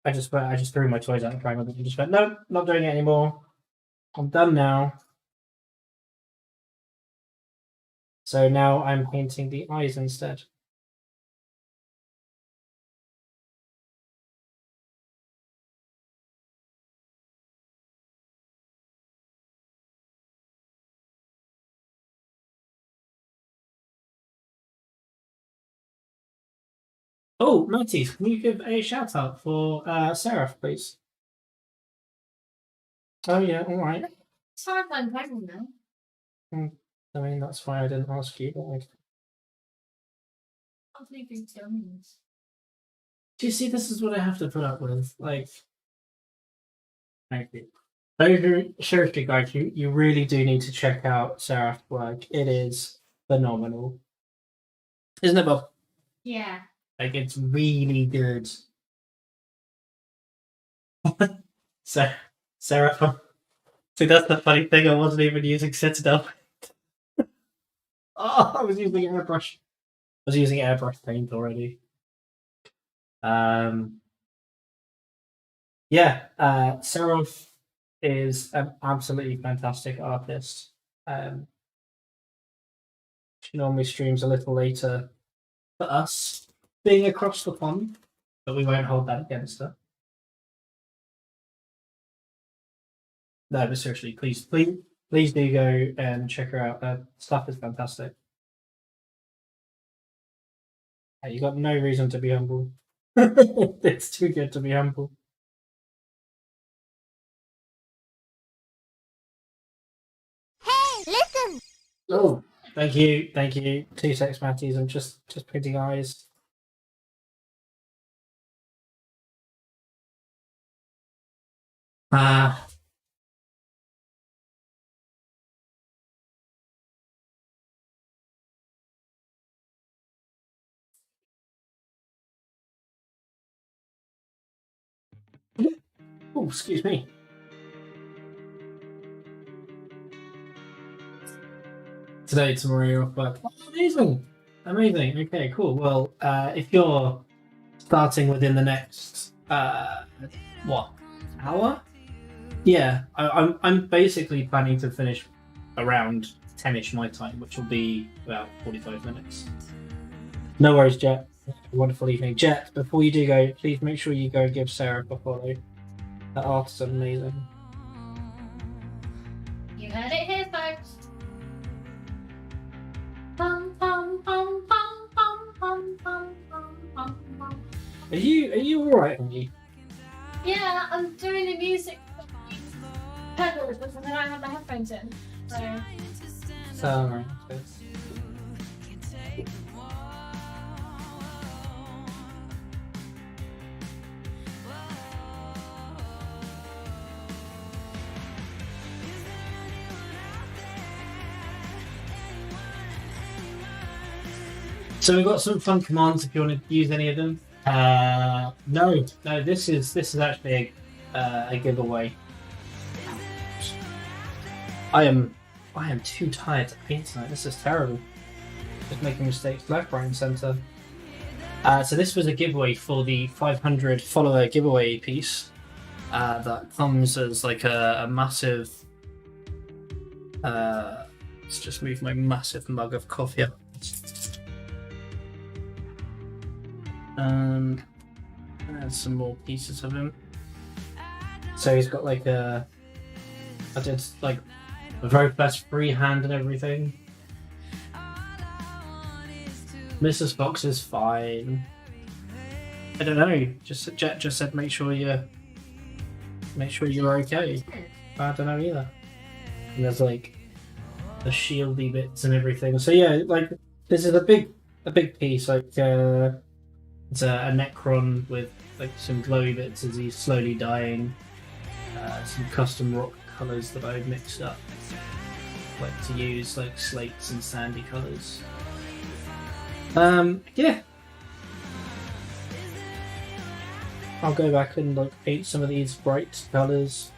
I just threw my toys out and cried with it and just went, no, not doing it anymore. I'm done now. So now I'm painting the eyes instead. Oh, Matty, can you give a shout out for Sarah, please? Oh yeah, all right. It's fine if I'm pregnant now. I mean, that's why I didn't ask you. But like, I can't believe you've done this. do you see? This is what I have to put up with. Like, thank you. Seriously, guys, you really do need to check out Sarah's work. It is phenomenal, isn't it, Bob? Yeah. Like, it's really good. So, Sarah, see, that's the funny thing. I wasn't even using Citadel. Oh, I was using airbrush. I was using airbrush paint already. Yeah, Sarah is an absolutely fantastic artist. She normally streams a little later for us, being across the pond, but we won't hold that against her. No, but seriously, please do go and check her out. Her stuff is fantastic. You got no reason to be humble. It's too good to be humble. Hey, listen! Oh, thank you. 2 sex Matties. I'm just painting eyes. Oh, excuse me. Today, tomorrow, you're off work. Oh, amazing. Okay, cool. Well, if you're starting within the next what, hour? Yeah, I'm basically planning to finish around 10ish my time, which will be about 45 minutes. No worries, Jet. Wonderful evening, Jet. Before you do go, please make sure you go give Sarah a follow. That art is amazing. You heard it here, folks. Pum, pum, pum, pum, pum, pum, pum, pum, pum, pum. Are you alright, honey? Yeah, I'm doing the music pedals, but then I don't have my headphones in. So Alright. So we've got some fun commands if you want to use any of them. No, this is actually a giveaway. I am too tired to paint tonight. This is terrible. Just making mistakes left, right, and centre. So this was a giveaway for the 500 follower giveaway piece. That comes as like a massive. Let's just move my massive mug of coffee up. And there's some more pieces of him. So he's got like I did like the very first freehand and everything. Mrs. Fox is fine. I don't know. Jet just said make sure you're okay. I don't know either. And there's like the shieldy bits and everything. So yeah, like this is a big piece. Like it's a Necron with like some glowy bits as he's slowly dying. Some custom rock colours that I mixed up. Like to use like slates and sandy colours. Yeah. I'll go back and like paint some of these bright colours.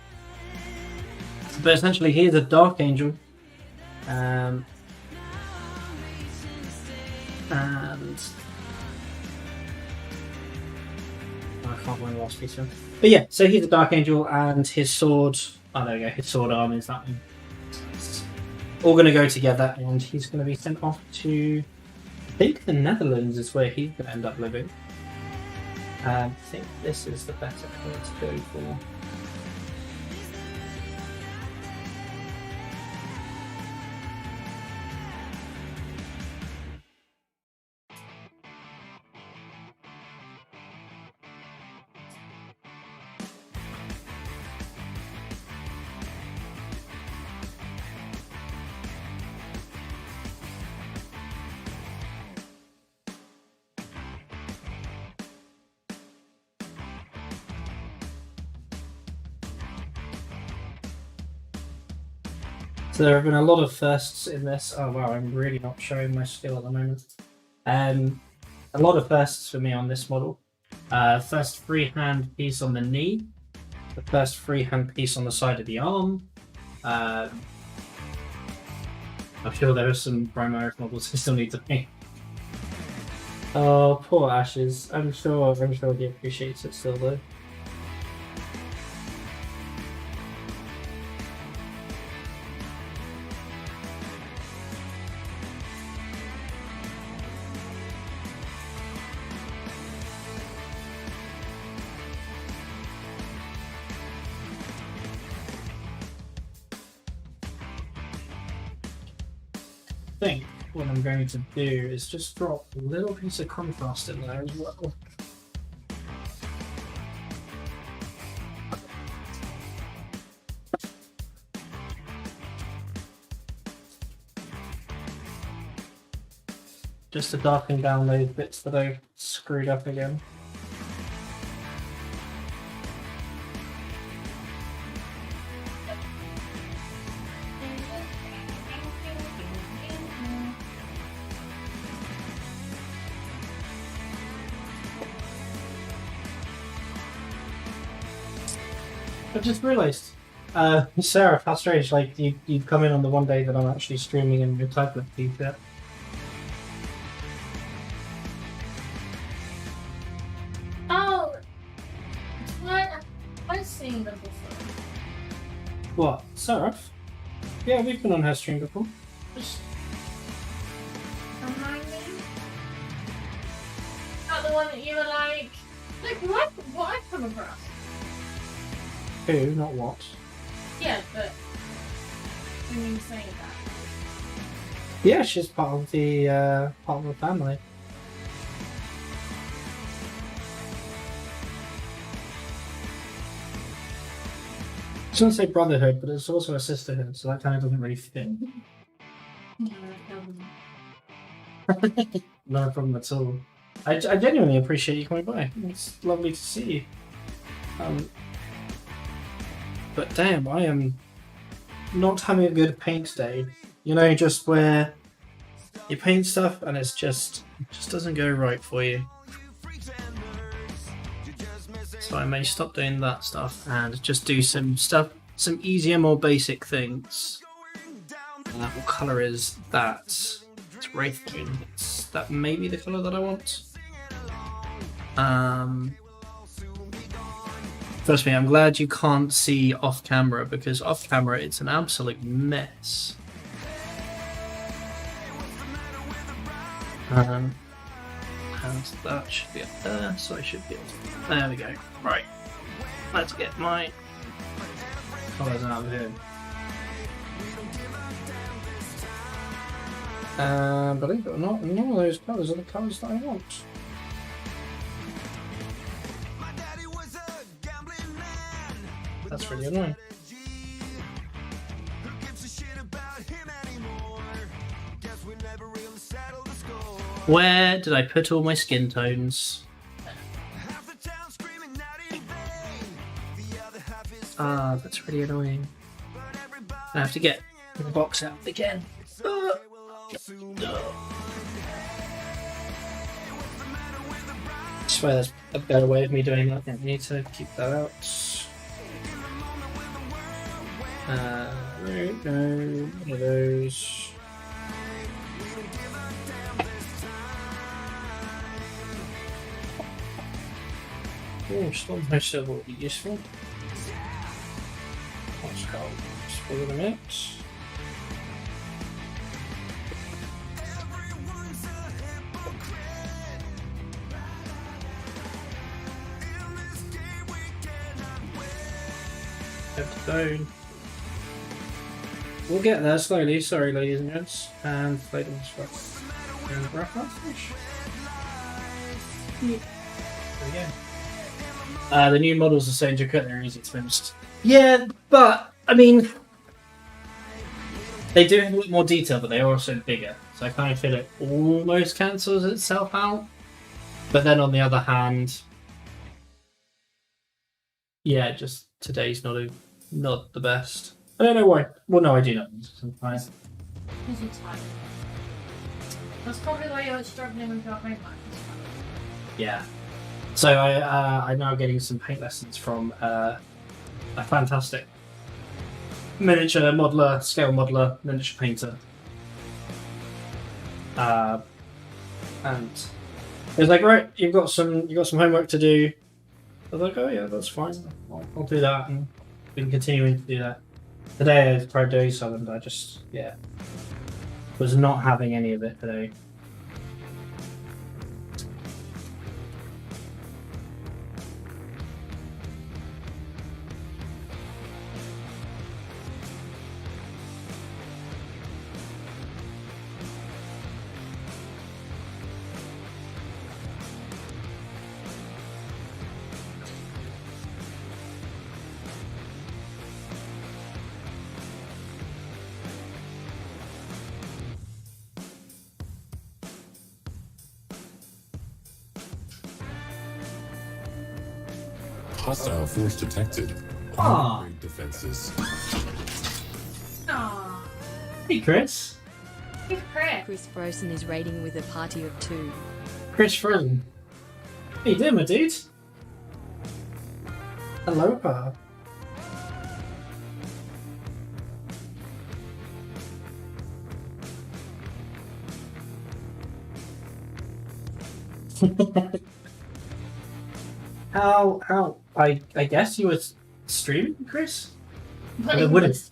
But essentially here's a Dark Angel. And I can't remember the last piece of him. But yeah, so he's a Dark Angel and his sword, oh there we go, his sword arm is that one. It's all going to go together and he's going to be sent off to, I think the Netherlands is where he's going to end up living. I think this is the better colour to go for. So there have been a lot of firsts in this. Oh wow, I'm really not showing my skill at the moment. A lot of firsts for me on this model. First freehand piece on the knee. The first freehand piece on the side of the arm. I'm sure there are some Primaric models I still need to paint. Oh, poor Ashes. I'm sure he appreciates it still though. I think what I'm going to do is just drop a little piece of contrast in there as well. Just to darken down those bits that I screwed up again. I just realised, Sarah, how strange, like, you'd come in on the one day that I'm actually streaming and you're typing these yet. Oh! I've seen them before. What? Sarah? Yeah, we've been on her stream before. Remind me? Not the one that you were like what I've come across. Who, not what? Yeah, but when you say that. Yeah, she's part of the family. I was gonna say brotherhood, but it's also a sisterhood, so that kind of doesn't really fit. No, it doesn't. No problem at all. I genuinely appreciate you coming by. It's lovely to see you. But damn, I am not having a good paint day. You know, just where you paint stuff and it just doesn't go right for you. So I may stop doing that stuff and just do some easier, more basic things. And what colour is that? It's Wraith Green. That may be the colour that I want. Trust me, I'm glad you can't see off camera, because off camera it's an absolute mess. And that should be up there, so I should be able to... There we go. Right. Let's get my colours out of here. Believe it or not, none of those colours are the colours that I want. That's really annoying. Where did I put all my skin tones? Ah, that's really annoying. I have to get the box out again. I swear there's a better way of me doing that. I need to keep that out. No, one of those. Oh, still no silver would be useful. Let's go. Spoil the mix. Down. We'll get there slowly, sorry ladies and gents. And play them spots. And wrap up fish. There we go. The new models are so intricate, they're easy to miss. Yeah, but I mean, they do have a lot more detail, but they are also bigger. So I kind of feel it almost cancels itself out. But then on the other hand, yeah, just today's not the best. I don't know why. Well, no, I do know. Sometimes. Because you're tired. That's probably why you're struggling with your homework. Yeah. So I'm now getting some paint lessons from a fantastic miniature modeler, scale modeler, miniature painter. And it was like, right, you got some homework to do. I was like, oh yeah, that's fine. I'll do that, and been continuing to do that. Today I tried doing some, and I just was not having any of it today. Hostile force detected. Ah. Great defenses. Aww. Hey Chris. Who's Chris? Chris Frozen is raiding with a party of 2. Chris Frozen. How you doing, my dude? Hello, pa. How? I guess you were streaming, Chris? But I it would was.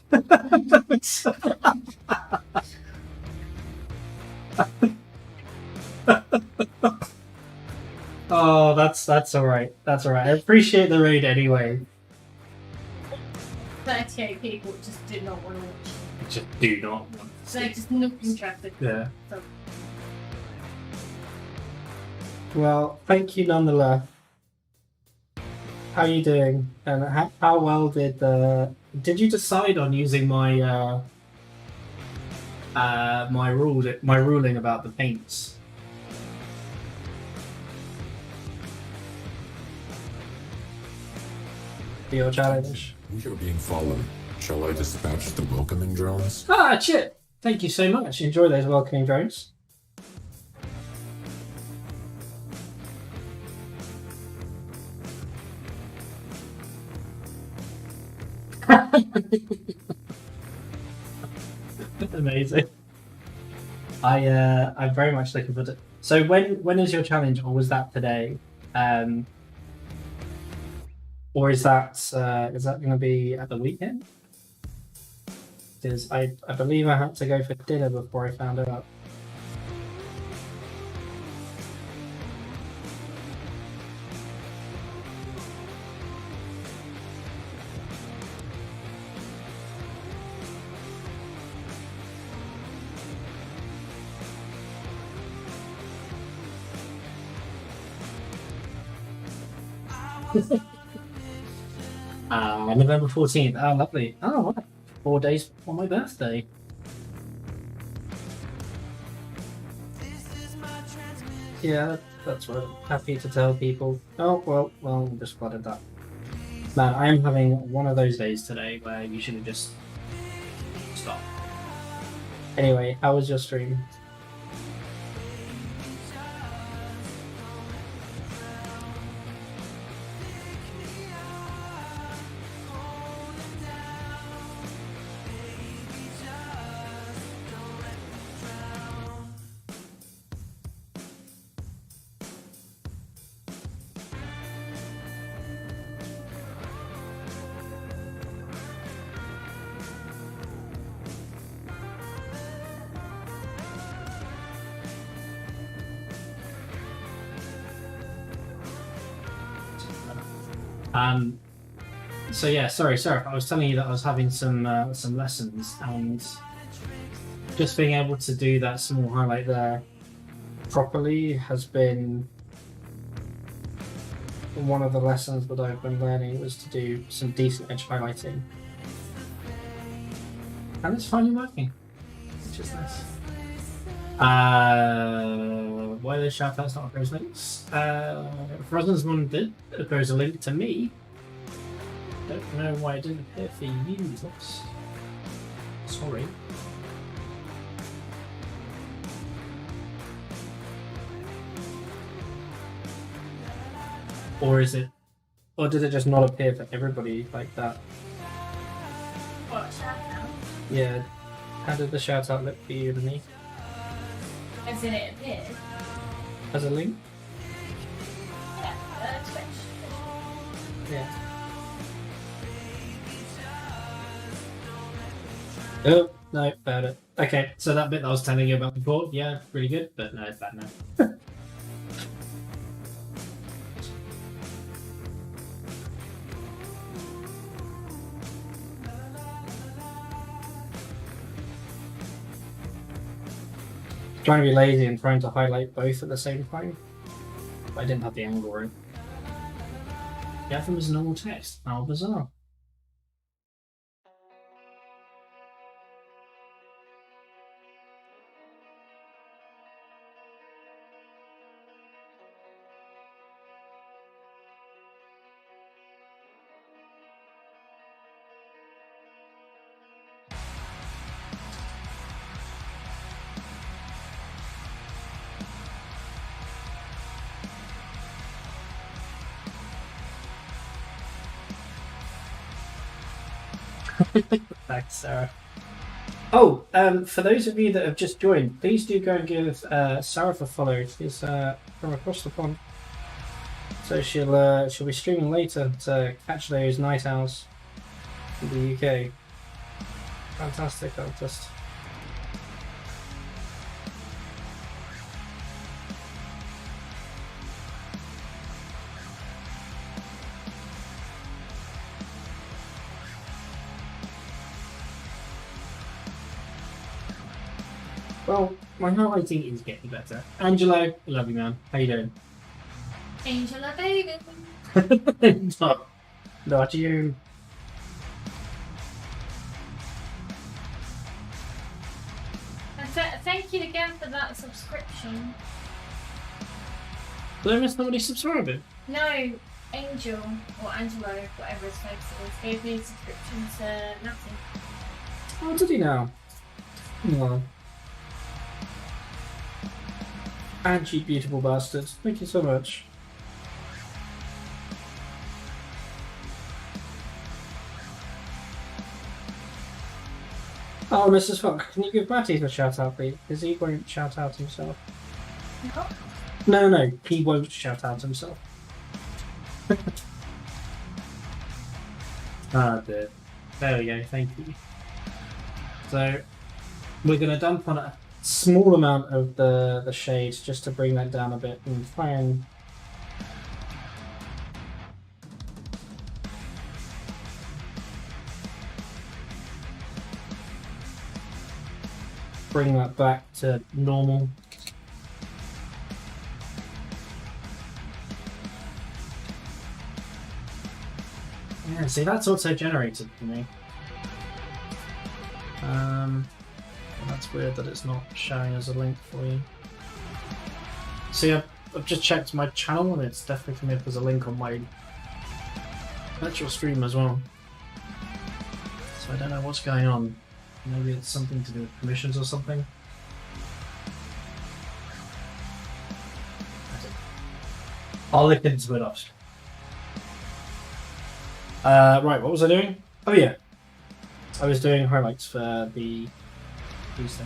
Oh, that's alright. That's alright. I appreciate the raid anyway. 38 people just did not want to watch. Just do not want to They're just not interested. Yeah. So, Well, thank you nonetheless. How are you doing? And how well did you decide on using my my ruling about the paints? For your challenge? We are being followed. Shall I dispatch the welcoming drones? Ah, Chip! Thank you so much. Enjoy those welcoming drones. Amazing. I'm very much looking forward to. So when is your challenge, or was that today? Or is that going to be at the weekend? Because I believe I had to go for dinner before I found out. November 14th. Oh, lovely. Oh, wow. 4 days before my birthday. Yeah, that's what I'm happy to tell people. Oh, well, just flooded that. Man, I am having one of those days today where you should have just Stop. Anyway, how was your stream? So yeah, sorry, Sarah. I was telling you that I was having some lessons, and just being able to do that small highlight there properly has been one of the lessons that I've been learning, was to do some decent edge highlighting, and it's finally working, which is nice. Why the shout outs not those links? Frozen's one did. There's a link to me. Don't know why it didn't appear for you. Oops. Sorry. Or is it? Or did it just not appear for everybody like that? What, shout out? Yeah. How did the shout out look for you to me? As in it appeared? As a link? Yeah, Twitch. Yeah. Oh, no, found it. Okay, so that bit that I was telling you about before, yeah, really good, but no, it's bad now. Trying to be lazy and trying to highlight both at the same time, but I didn't have the angle right. Yeah, from as normal text. How bizarre. Thanks, Sarah. Oh, for those of you that have just joined, please do go and give Sarah a follow. She's from across the pond, so she'll be streaming later to catch those night owls in the UK. Fantastic artist. Well, my highlighting is getting better. Angelo, love you, man. How you doing? Angela baby. Not you. And thank you again for that subscription. Did I miss somebody subscribing? No, Angel, or Angelo, whatever his face is, gave me a subscription to nothing. Oh, did he now? Oh. And you beautiful bastards. Thank you so much. Oh, Mrs. Fox, can you give Matty a shout out, please? Because he won't shout out himself. No, he won't shout out himself. Ah, dear. There we go, thank you. So, we're going to dump on a small amount of the shades just to bring that down a bit and try and bring that back to normal. Yeah, see, that's also generated for me. That's weird that it's not showing as a link for you. See, I've just checked my channel and it's definitely coming up as a link on my virtual stream as well. So I don't know what's going on. Maybe it's something to do with permissions or something. I'll look into it after. Right, what was I doing? Oh yeah, I was doing highlights for these things.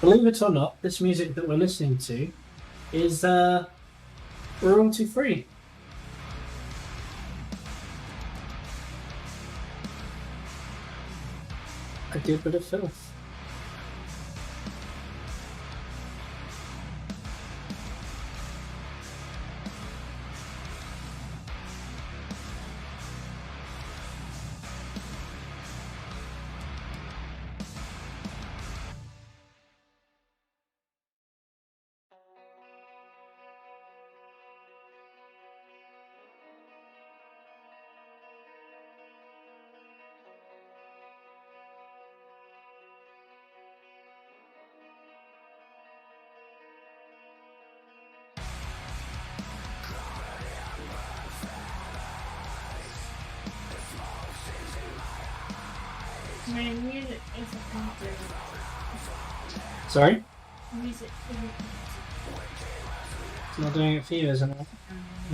Believe it or not, this music that we're listening to is royalty free. A good bit of filth. My music isn't good. Sorry? Music isn't It's not doing it for you, isn't it?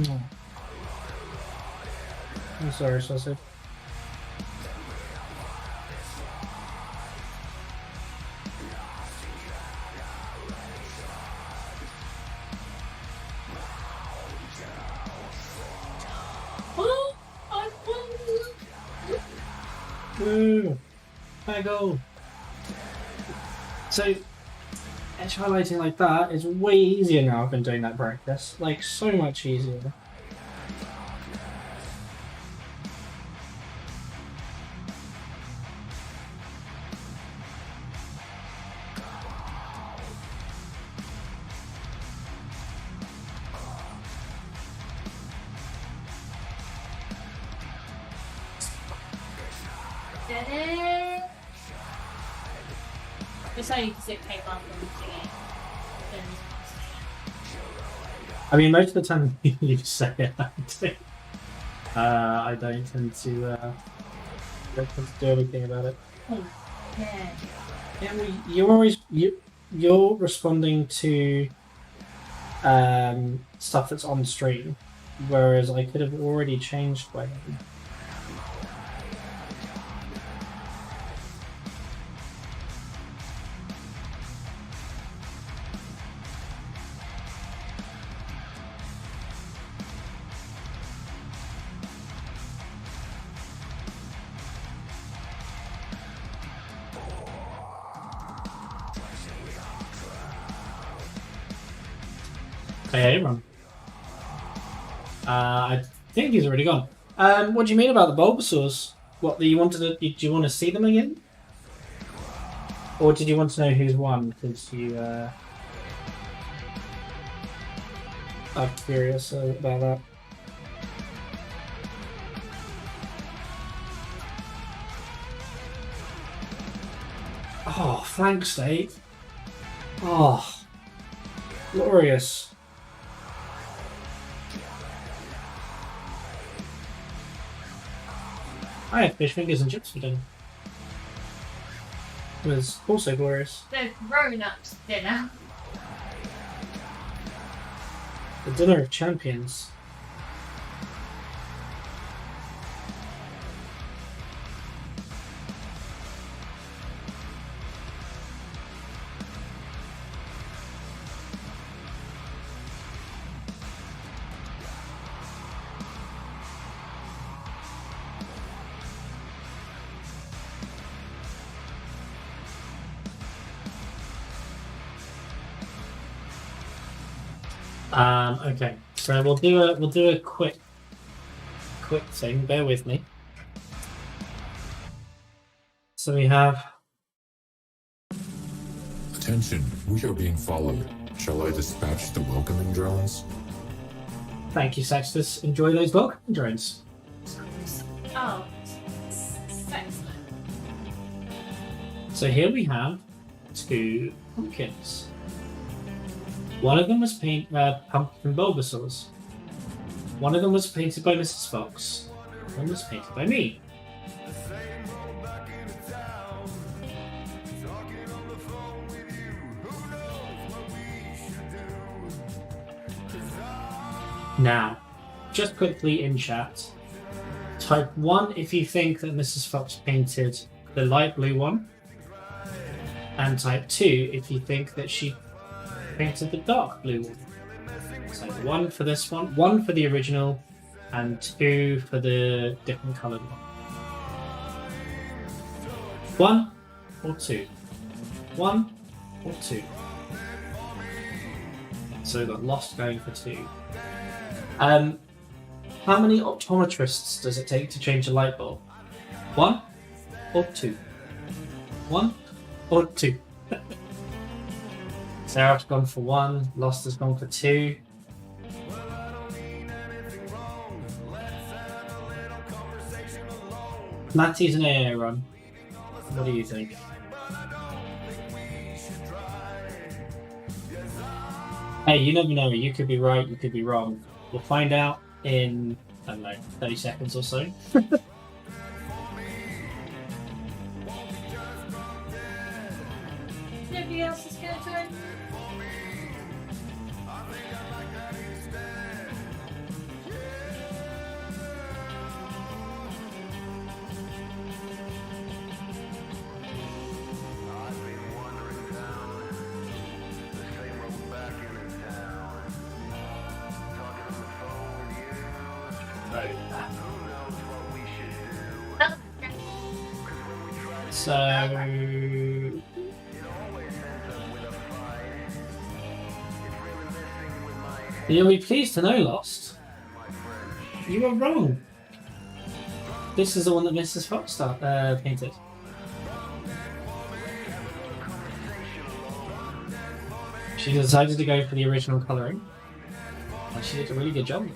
No. I'm sorry, sausage. Oh, I won! Woo! I go. So, edge highlighting like that is way easier now. I've been doing that practice, like so much easier. It's only because it came up on the thingy. I mean, most of the time you say it, I don't tend to do anything about it. Oh, yeah. Yeah, well, you're responding to stuff that's on stream, whereas I could have already changed my name. Hey, everyone. I think he's already gone. What do you mean about the Bulbasaurs? What, do you want to see them again? Or did you want to know who's won? Because you are curious about that. Oh, flank state. Oh, glorious. I had fish fingers and chips for dinner. It was also glorious. The grown-ups dinner. The dinner of champions. Okay, so we'll do a quick thing. Bear with me. So we have. Attention, we are being followed. Shall I dispatch the welcoming drones? Thank you, Sextus. Enjoy those welcoming drones. Oh, excellent. So here we have 2 pumpkins. One of them was pumpkin Bulbasaurs. One of them was painted by Mrs. Fox. One was painted by me. Now, just quickly in chat, type 1 if you think that Mrs. Fox painted the light blue one, and type 2 if you think that she painted the dark blue one. So 1 for this one, 1 for the original, and 2 for the different coloured one. 1 or 2? 1 or 2? So we've got Lost going for 2. How many optometrists does it take to change a light bulb? 1 or 2? 1 or 2? Sarah's gone for 1, Lost has gone for 2. Matty's an AA run. What do you think? Hey, you never know. You could be right, you could be wrong. We'll find out in, I don't know, 30 seconds or so. Nobody else is going to turn. So you'll be pleased to know, Lost, you were wrong. This is the one that Mrs. Fox painted. She decided to go for the original colouring, and she did a really good job.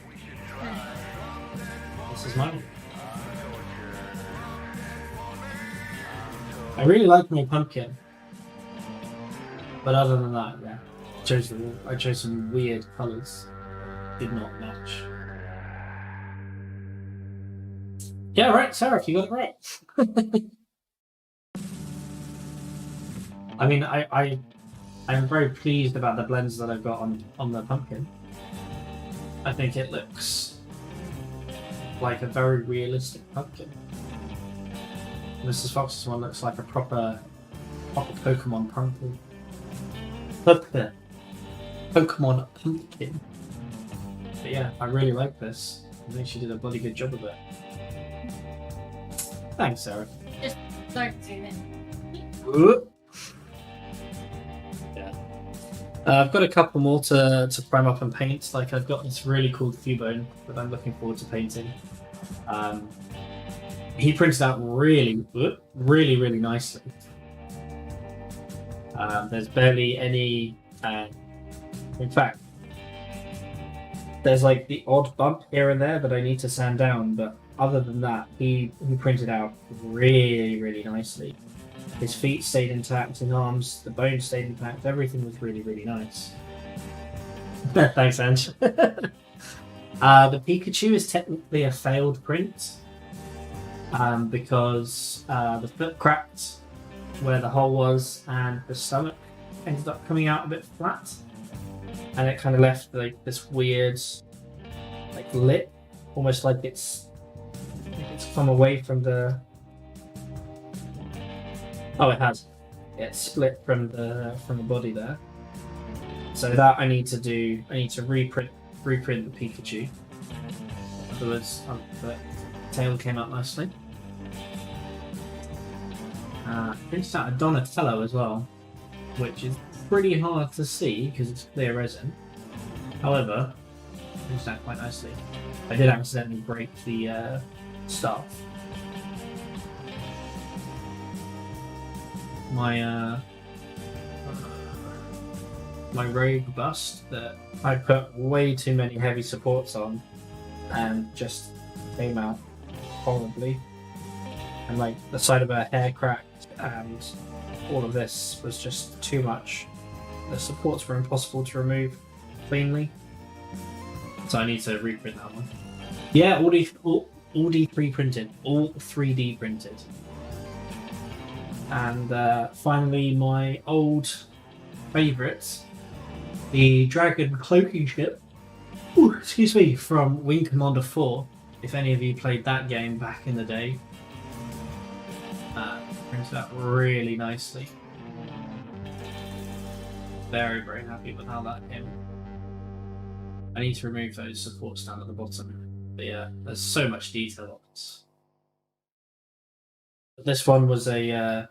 This is mine. I really like my pumpkin, but other than that, yeah, I chose some weird colours. Did not match. Yeah, right, Sarah, you got it right. I mean, I'm very pleased about the blends that I've got on the pumpkin. I think it looks like a very realistic pumpkin. Mrs. Fox's one looks like a proper Pokemon pumpkin. Pokemon pumpkin. But yeah, I really like this. I think she did a bloody good job of it. Thanks, Sarah. Just don't zoom in. Yeah. I've got a couple more to prime up and paint. Like I've got this really cool Cubone that I'm looking forward to painting. He printed out really nicely. There's barely any. In fact, there's like the odd bump here and there that I need to sand down, but other than that, he printed out really nicely. His feet stayed intact, his arms, the bones stayed intact, everything was really nice. Thanks, Ange. The Pikachu is technically a failed print because the foot cracked where the hole was and the stomach ended up coming out a bit flat, and it kind of left like this weird like lip, almost like it's come away from the. Oh, it has. It's split from the body there. So that I need to do. I need to reprint the Pikachu. Afterwards, the tail came out nicely. Printed out a Donatello as well, which is pretty hard to see because it's clear resin. However, printed out quite nicely. I did accidentally break the staff. My rogue bust that I put way too many heavy supports on and just came out horribly, and like the side of her hair cracked and all of this was just too much. The supports were impossible to remove cleanly. So I need to reprint that one. Yeah, all D3 printed, all 3D printed. And finally, my old favourite, the Dragon cloaking ship. Ooh, excuse me, from Wing Commander 4. If any of you played that game back in the day, printed out really nicely. Very, very happy with how that came. I need to remove those supports down at the bottom. But yeah, there's so much detail on this. But this one was a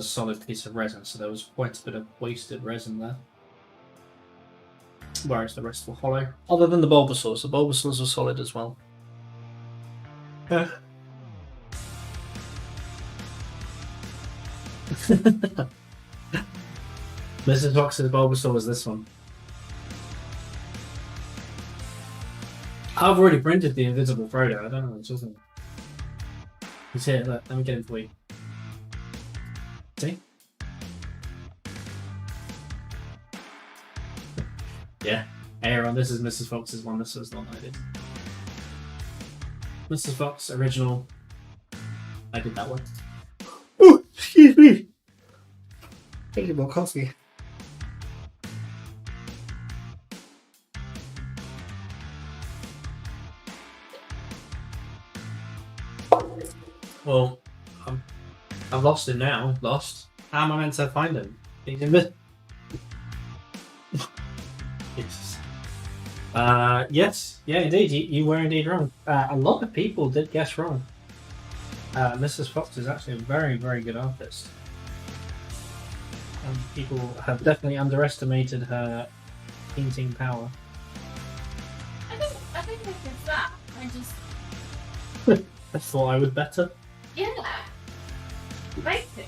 solid piece of resin, so there was quite a bit of wasted resin there. Whereas the rest were hollow. Other than the Bulbasaurs. The Bulbasaurs were solid as well. Yeah. Mrs. Fox's Bulbasaur was this one. I've already printed the invisible Frodo. I don't know what it's talking about. He's here. Look, let me get him for you. See? Yeah. Aaron, this is Mrs. Fox's one. This was the one I did. Mrs. Fox, original. I did that one. Oh, excuse me. Take a more coffee. Well, I've lost him now. Lost. How am I meant to find him? He's in Jesus. Yes. Yeah, indeed. You were indeed wrong. A lot of people did guess wrong. Mrs. Fox is actually a very, very good artist. People have definitely underestimated her painting power. I think it's that. I just... I thought I was better. Yeah. Basically.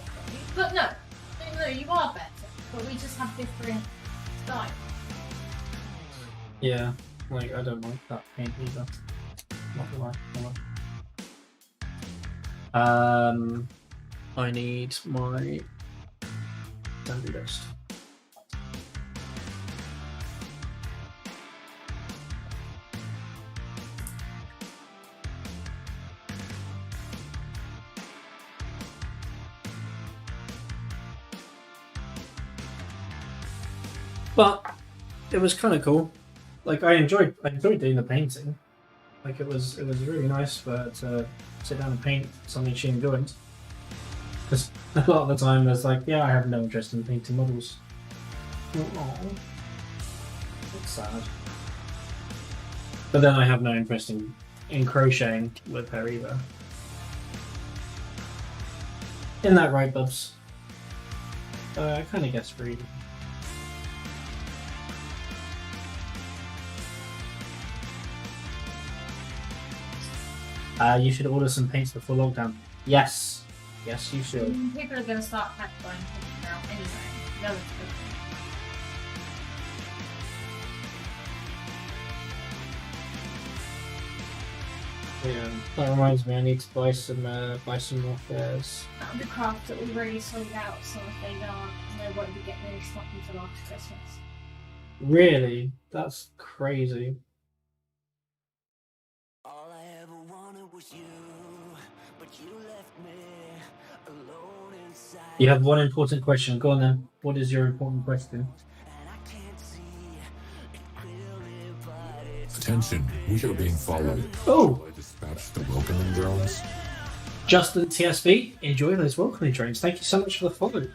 But no, you are better. But we just have different styles. Yeah, like I don't like that paint either. Not gonna lie. I need my sandy dust. But it was kind of cool. Like I enjoyed doing the painting. Like it was really nice for her to sit down and paint something she enjoyed. Because a lot of the time there's like, yeah, I have no interest in painting models. Oh, it's sad. But then I have no interest in crocheting with her either. Isn't that right, Bubs? I kind of guess reading. You should order some paints before lockdown. Yes. Yes, you should. People are going to start pack buying things now anyway. No one's Yeah, that reminds me, I need to buy some more fairs. the craft that we really sold out, so if they don't, they won't be getting any stock until after Christmas. Really? That's crazy. All I ever wanted was you, but you left me alone inside. You have one important question. Go on then. What is your important question? And I can't see it clearly, but it's Attention, we are being followed. Oh! I dispatched the welcoming drones. Justin TSB, enjoy those welcoming drones. Thank you so much for the follow.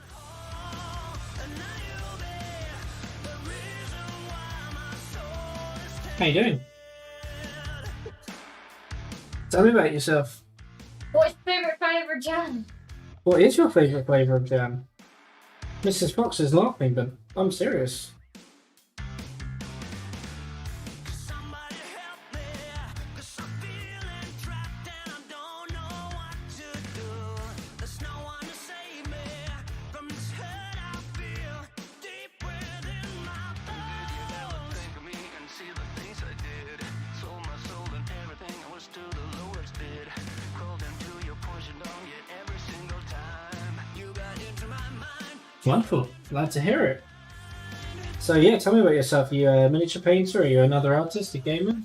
How you doing? Tell me about yourself. What's your favourite flavour of jam? What is your favourite flavour of jam? Mrs. Fox is laughing, but I'm serious. somebody help me, 'cause I'm feeling trapped and I don't know what to do. There's no one to save me from this hurt I feel deep within my bones. Did you ever think of me and see the things I did? Sold my soul and everything I was to the lowest bid. Crawled into your poison dome yet every single time you got into my mind. Wonderful. Glad to hear it. So yeah, tell me about yourself. Are you a miniature painter? Are you another artist, a gamer?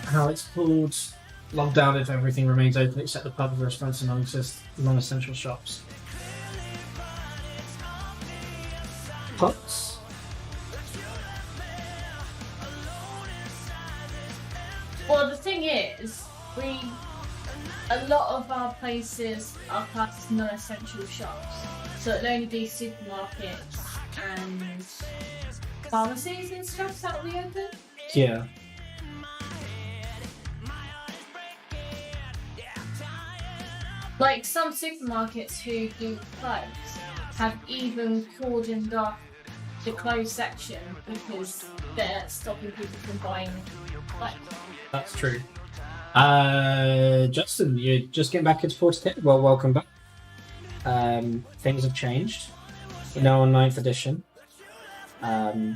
How it's called lockdown if everything remains open except the pub, restaurants, and non-essential shops. Pots? Well, the thing is, a lot of our places are classed as non-essential shops, so it'll only be supermarkets and pharmacies and stuff that will be open. Yeah. Like some supermarkets who do clothes have even cordoned off the clothes section because they're stopping people from buying clothes. That's true. Justin, you're just getting back into 40k. Well, welcome back. Things have changed. We're now on 9th edition. I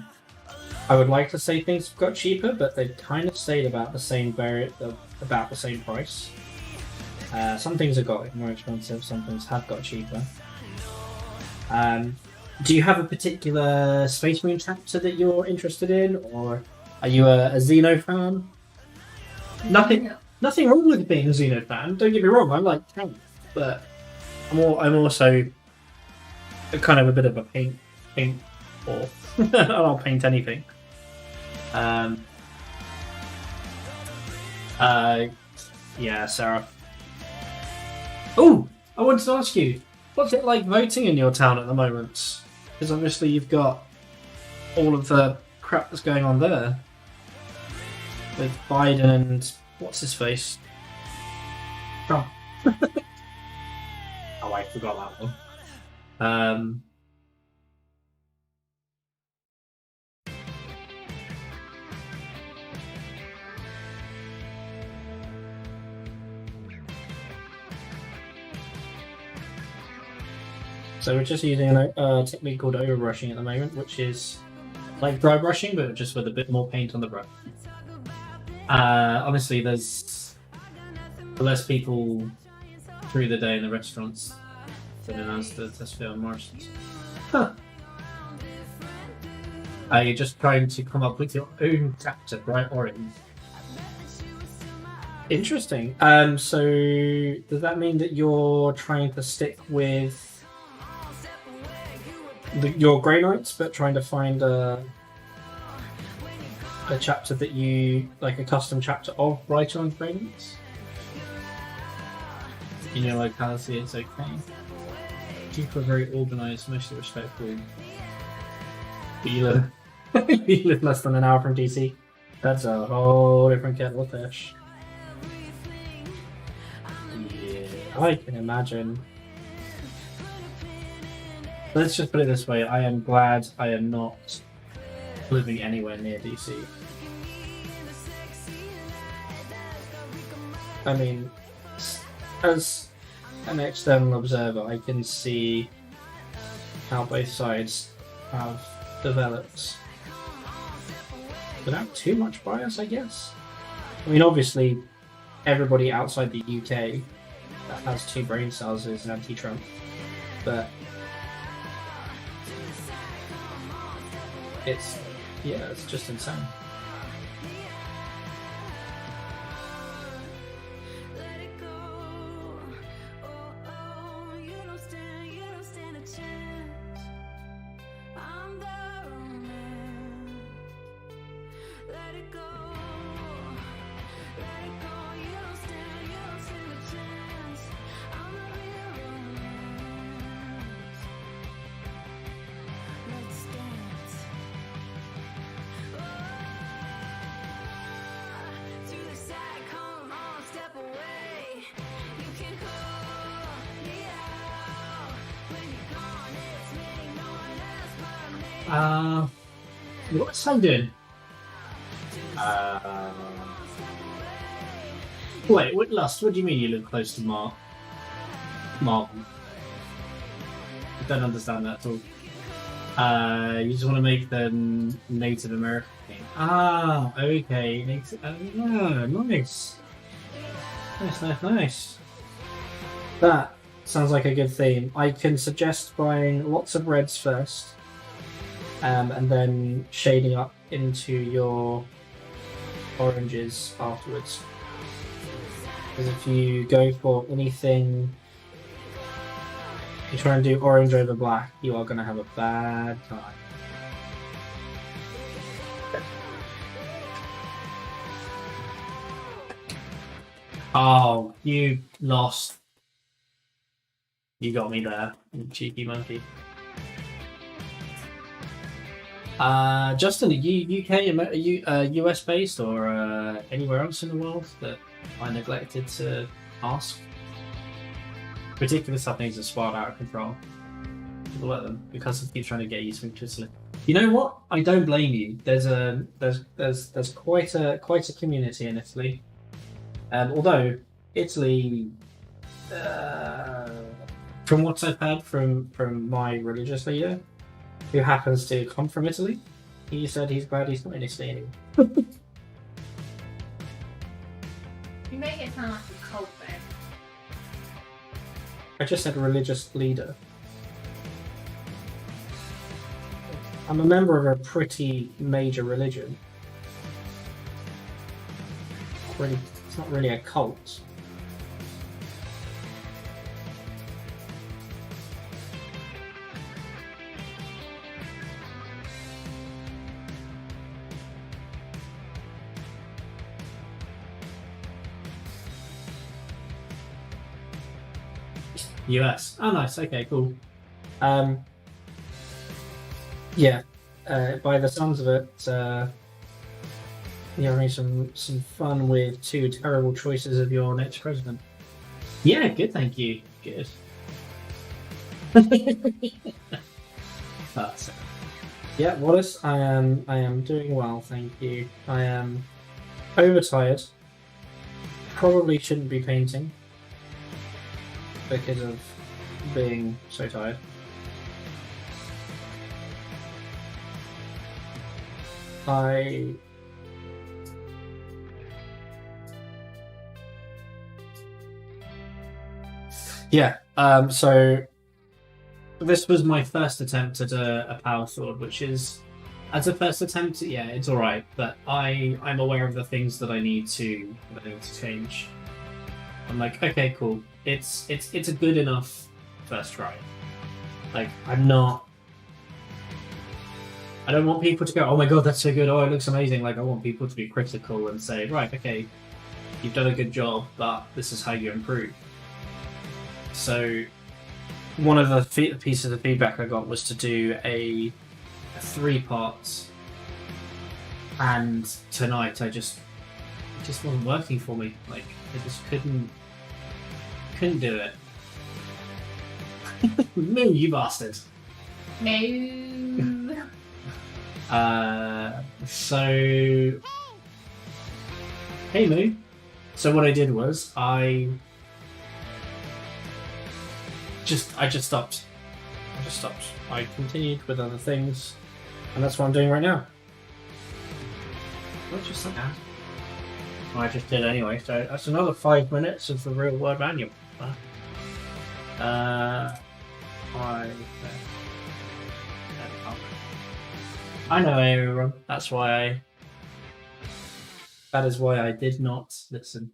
would like to say things have got cheaper, but they've kind of stayed about the same price. Some things have got more expensive, some things have got cheaper. Do you have a particular Space Marine chapter that you're interested in, or are you a Xeno fan? Nothing wrong with being a Xeno fan. Don't get me wrong. I'm like 10, but I'm also kind of a bit of a paint or I'll paint anything. Yeah, Sarah. Oh, I wanted to ask you, what's it like voting in your town at the moment? Because obviously you've got all of the crap that's going on there with Biden and what's his face? Trump. Oh, I forgot that one. So we're just using a technique called overbrushing at the moment, which is like dry brushing, but just with a bit more paint on the brush. Honestly, there's less people through the day in the restaurants than in the Tesco and Morrison's. Huh. You're just trying to come up with your own chapter, bright orange. Interesting. So does that mean that you're trying to stick with your Grey Knights, but trying to find a chapter that you like, a custom chapter of Bright Orange Grey Knights? In your locality, it's okay. People are very organised, mostly respectful. But you live, you live less than an hour from DC. That's a whole different kettle of fish. Yeah, I can imagine. Let's just put it this way, I am glad I am not living anywhere near DC. I mean, as an external observer, I can see how both sides have developed without too much bias, I guess. I mean, obviously, everybody outside the UK that has 2 brain cells is anti-Trump, but it's just insane. What's I doing? Wait, what Lust? What do you mean you live close to Marvel? I don't understand that at all. You just want to make them Native American thing. Ah, okay. Native. Nice. Nice. That sounds like a good theme. I can suggest buying lots of reds first, and then shading up into your oranges afterwards. Because if you go for anything, you try and do orange over black, you are going to have a bad time. Oh, you lost. You got me there, you cheeky monkey. Justin, are you UK, are you US based, or anywhere else in the world that I neglected to ask? Particularly stuff needs to spiral out of control. People let them because they keep trying to get you to Italy. You know what? I don't blame you. There's quite a community in Italy. Although Italy, from what I've heard from my religious leader, who happens to come from Italy, he said he's glad he's not in Italy anymore. You make it sound like a cult, though. I just said religious leader. I'm a member of a pretty major religion. It's not really a cult. US. Oh, nice. Okay, cool. Yeah. By the sounds of it, you're having some fun with two terrible choices of your next president. Yeah, good. Thank you. Good. That's it. Yeah, Wallace. I am doing well. Thank you. I am overtired. Probably shouldn't be painting because of being so tired. So this was my first attempt at a power sword, which is, as a first attempt, yeah, it's alright, but I'm aware of the things that I need to change. I'm like, okay, cool. It's a good enough first try. Like, I don't want people to go, oh my god, that's so good, oh, it looks amazing. Like, I want people to be critical and say, right, okay, you've done a good job, but this is how you improve. So, one of the pieces of feedback I got was to do a 3 parts, and tonight it just wasn't working for me. Like, I just couldn't do it. No, you bastard. No. So, hey Moo. So what I did was I just stopped. I continued with other things, and that's what I'm doing right now. Not just like that. I just did anyway. So that's another 5 minutes of the real word manual. I know everyone. That is why I did not listen.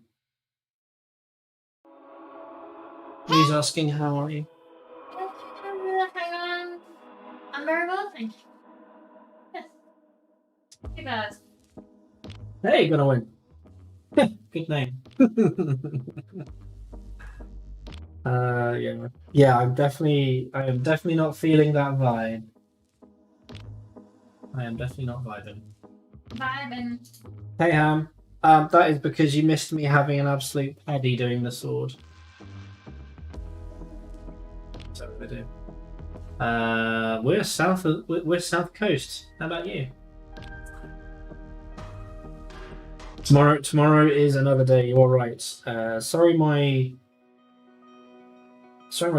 He's asking, how are you? Hang on. I'm very well, thank you. Yes. Too bad. Hey, gonna win. Good name. Yeah. I am definitely not feeling that vibe. I am definitely not vibing. Vibing. Hey Ham, that is because you missed me having an absolute paddy doing the sword. That's what we do. We're south coast. How about you? Tomorrow is another day. You're right. Sorry, my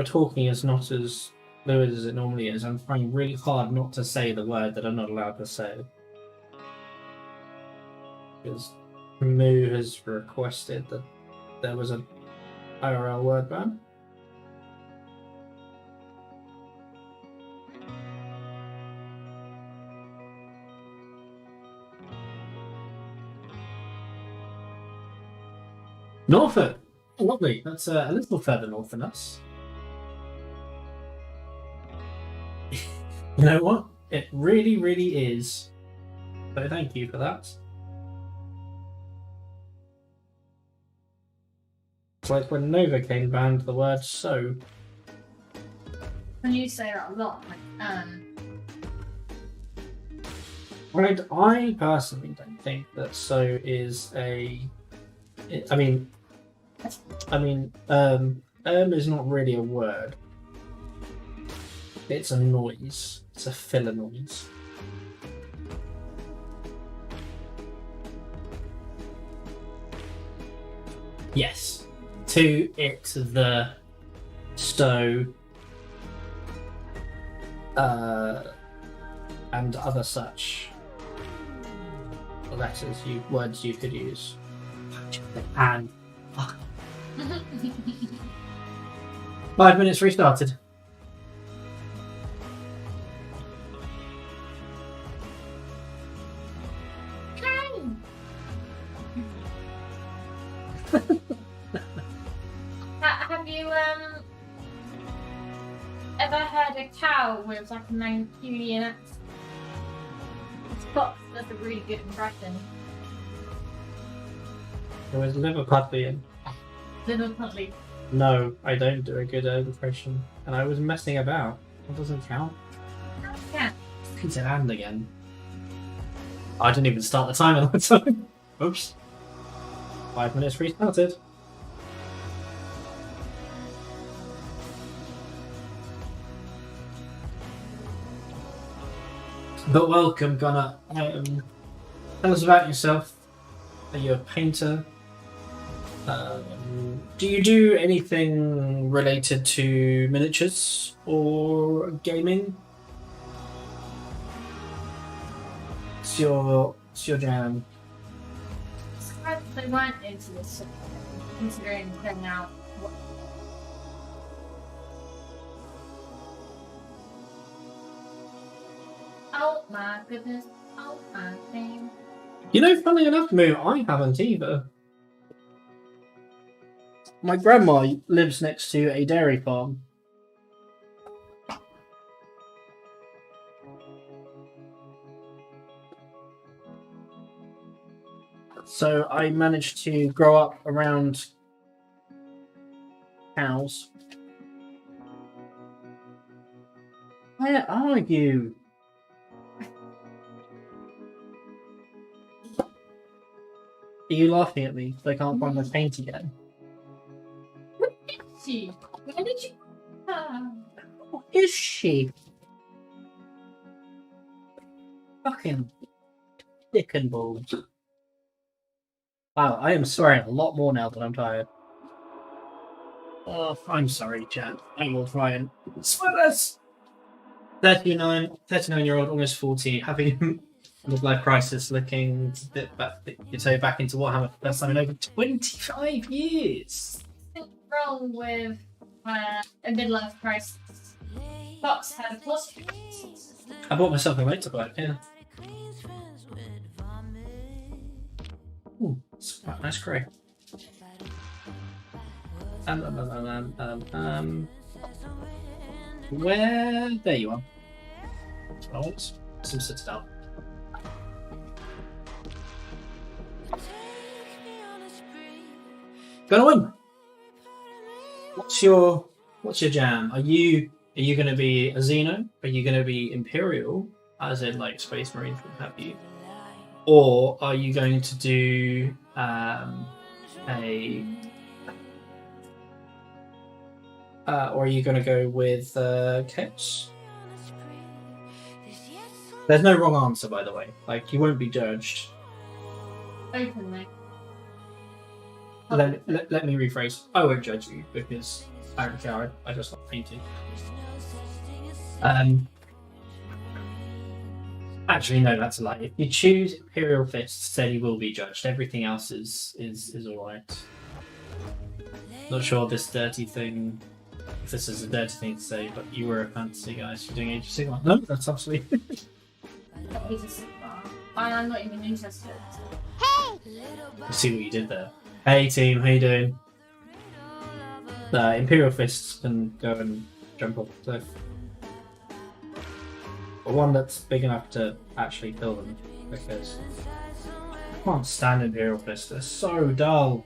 talking is not as fluid as it normally is. I'm trying really hard not to say the word that I'm not allowed to say. Because Moo has requested that there was an IRL word ban. Norfolk. Oh, lovely. That's a little further north than us. You know what? It really, really is. So thank you for that. It's like when Novocaine banned the word so. When you say that a lot, like, I personally don't think that so is a. I mean, is not really a word. It's a noise. It's a filler noise. Yes. To it, the so and other such letters, words you could use. And 5 minutes restarted. have you ever heard a cow with like a Mancunian accent? Fox does a really good impression. It was Liverpudlian. Liverpudlian. No, I don't do a good impression. And I was messing about. That doesn't count. Yeah. Peter and again. I didn't even start the timer that time. Oops. 5 minutes restarted. But welcome, Gunnar. Tell us about yourself. Are you a painter? Do you do anything related to miniatures or gaming? It's your jam. They weren't into this, considering they're now. Oh my goodness. Oh my name. You know, funnily enough, Moo, I haven't either. My grandma lives next to a dairy farm. So I managed to grow up around cows. Where are you? Are you laughing at me? I can't find my paint again. She. Where did you? What is she? Fucking dick and balls. Wow, I am swearing a lot more now that I'm tired. Oh, I'm sorry, chat. I will try and swear less. 39-year-old, almost 40, having a midlife crisis, looking a bit back into Warhammer for the first time in over 25 years. What's wrong with a midlife crisis? Fox had a positive crisis. I bought myself a motorbike, yeah. Ooh, it's quite a nice grey. Where? There you are. That's what I want. Some citadel. Gonna win. What's your jam? Are you gonna be a Xeno? Are you gonna be Imperial, as in like Space Marines, what have you? Or are you going to do or are you going to go with Chaos? There's no wrong answer, by the way. Like, you won't be judged. Openly. Let me rephrase. I won't judge you because I don't care. I just like painting. Actually, no, that's a lie. If you choose Imperial Fists, then you will be judged. Everything else is alright. Not sure this dirty thing. If this is a dirty thing to say, but you were a fantasy guy, so you're doing Age of Sigmar. No, that's absolutely. Age of Sigmar. I'm not even interested. See what you did there. Hey team, how you doing? The Imperial Fists can go and jump off the cliff. But one that's big enough to actually kill them, because I can't stand Imperial Fists, they're so dull.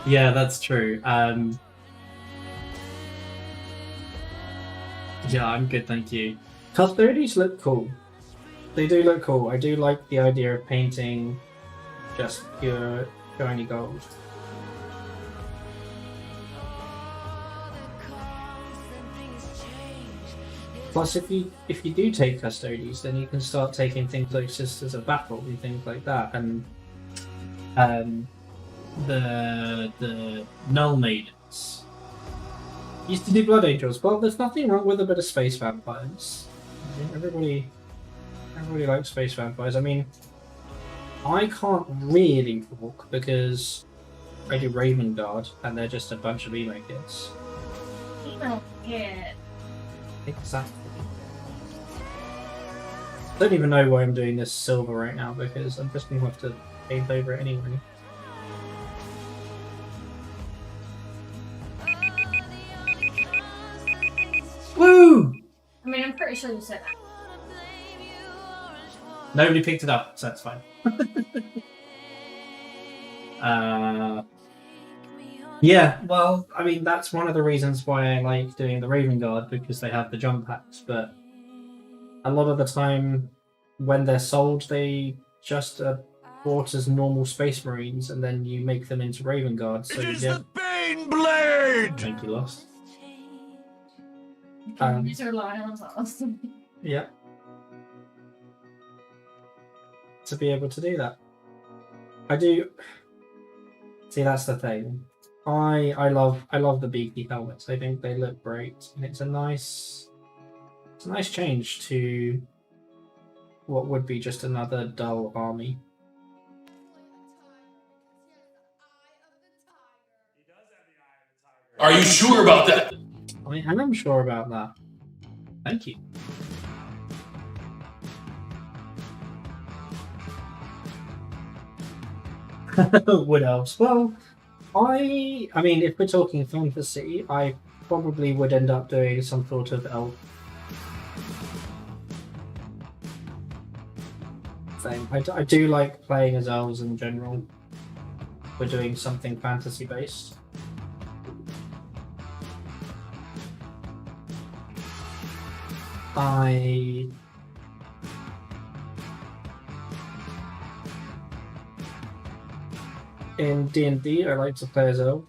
Yeah, that's true. Yeah, I'm good, thank you. Custodies look cool. They do look cool. I do like the idea of painting just pure shiny gold. Plus, if you do take custodies, then you can start taking things like Sisters of Battle and things like that, and the Null Maidens used to do Blood Angels. Well, there's nothing wrong with a bit of space vampires. I mean, everybody likes space vampires. I mean, I can't really talk because I do Raven Guard, and they're just a bunch of emo kids. Emo kid. Exactly. I don't even know why I'm doing this silver right now, because I'm just going to have to paint over it anyway. Woo! I mean, I'm pretty sure you said that. Nobody picked it up, so that's fine. Yeah, well, I mean, that's one of the reasons why I like doing the Raven Guard, because they have the jump packs, but a lot of the time when they're sold, they just are bought as normal Space Marines, and then you make them into Raven Guard, so yeah. Bane Blade! Thank you, Lost. These are lions. Yeah. To be able to do that. I do. See, that's the thing. I love the beaky helmets. I think they look great, and it's a nice change to what would be just another dull army. Are you sure about that? I am sure about that. Thank you. Wood elves. Well, I mean, if we're talking fantasy, I probably would end up doing some sort of elf thing. I do like playing as elves in general. We're doing something fantasy based. In D&D, I like to play as elf.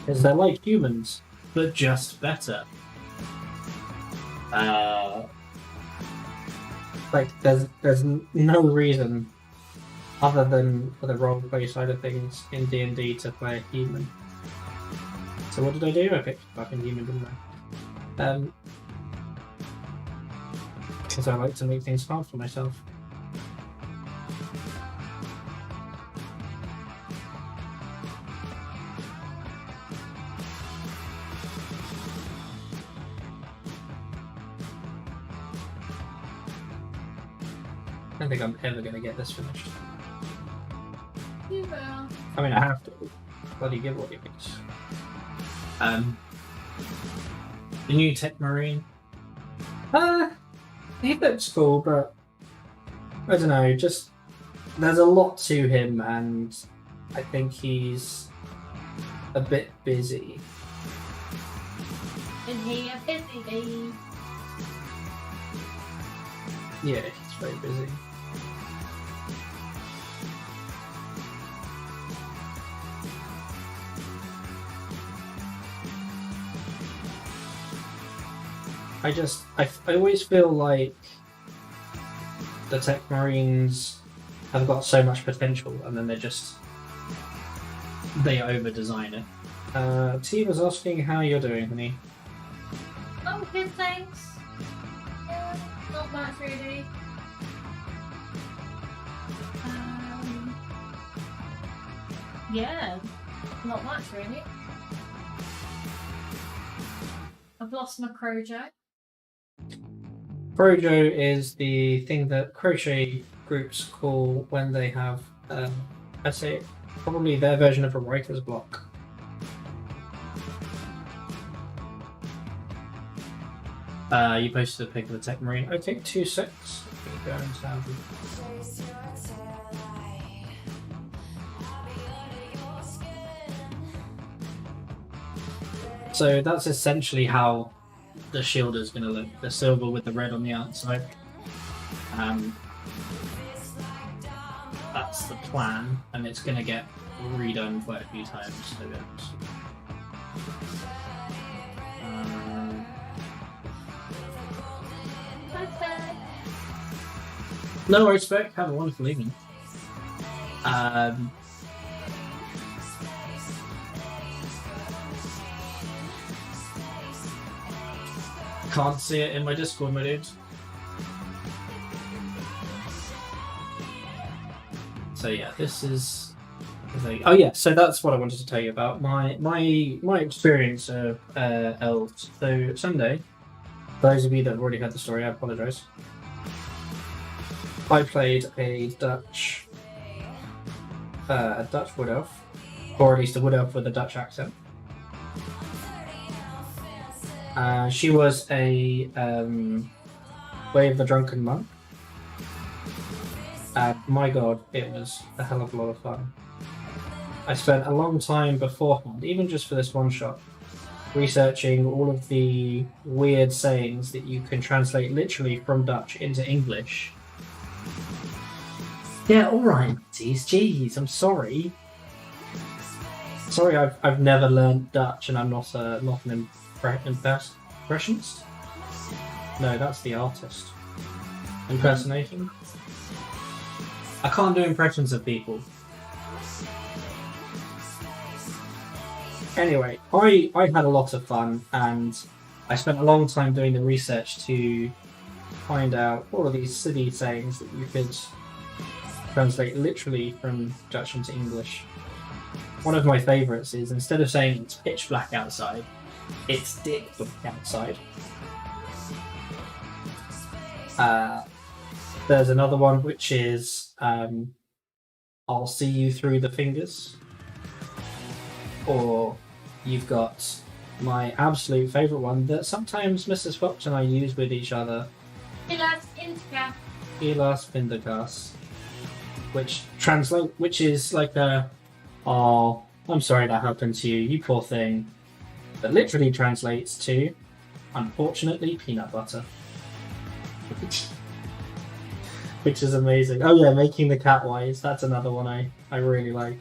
Because they're like humans, but just better. Like, there's no reason other than for the roleplay side of things in D&D to play a human. So what did I do? I picked fucking human, didn't I? Because I like to make things hard for myself. I don't think I'm ever going to get this finished. You will. I mean, I have to. Bloody giveaways. The new Tech Marine. He looks cool, but I don't know, just there's a lot to him, and I think he's a bit busy. Is he a busy? Yeah, he's very busy. I always feel like the Tech Marines have got so much potential, and then they over design it. T was asking how you're doing, honey. Oh, good, thanks. Yeah, not much really. Yeah, not much really. I've lost my Crojo. Crojo is the thing that crochet groups call when they have, I'd say, probably their version of a writer's block. You posted a pic of the Tech Marine. Okay, 2-6. Go and sound. So that's essentially how the shield is going to look. The silver with the red on the outside. That's the plan, and it's going to get redone quite a few times. To be honest. No worries, Spec. Have a wonderful evening. Can't see it in my Discord, my dude. So yeah, this is. Oh yeah, so that's what I wanted to tell you about my experience of elves. So Sunday, for those of you that have already heard the story, I apologise. I played a Dutch wood elf, or at least a wood elf with a Dutch accent. She was a Way of the Drunken Monk. My god, it was a hell of a lot of fun. I spent a long time beforehand, even just for this one shot, researching all of the weird sayings that you can translate literally from Dutch into English. Yeah, alright, jeez, I'm sorry. Sorry, I've never learned Dutch and I'm not an impressionist? No, that's the artist. Impersonation? I can't do impressions of people. Anyway, I had a lot of fun and I spent a long time doing the research to find out all of these silly sayings that you could translate literally from Dutch into English. One of my favourites is, instead of saying it's pitch black outside, it's dick black outside. There's another one which is I'll see you through the fingers. Or you've got my absolute favourite one that sometimes Mrs. Fox and I use with each other. Helaas Indica. Helaas Vindikas. Which is like a, oh, I'm sorry that happened to you, you poor thing. That literally translates to, unfortunately, peanut butter. Which is amazing. Oh yeah, making the cat wise, that's another one I really like.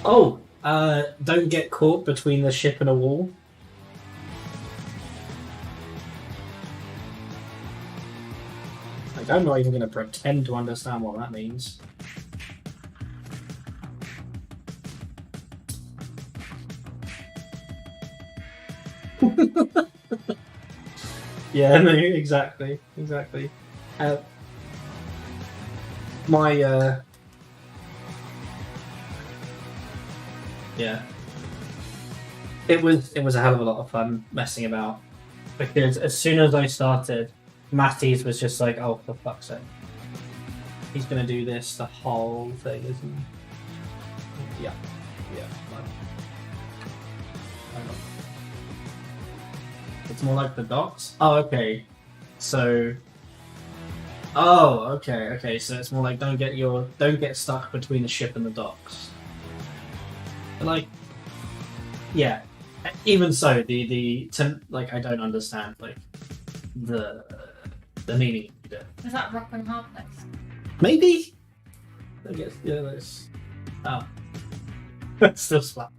Oh, don't get caught between the ship and a wall. Like, I'm not even going to pretend to understand what that means. Yeah, no, exactly. Yeah. It was a hell of a lot of fun messing about, because as soon as I started, Matty's was just like, oh, for fuck's sake. He's gonna do this the whole thing, isn't he? Yeah. It's more like the docks? Oh, okay. So... Oh, okay. So it's more like don't get stuck between the ship and the docks. But like, yeah. Even so, I don't understand like the meaning of it. Is that rock and hard place? Maybe. I guess yeah. There's. Oh, that's still slap.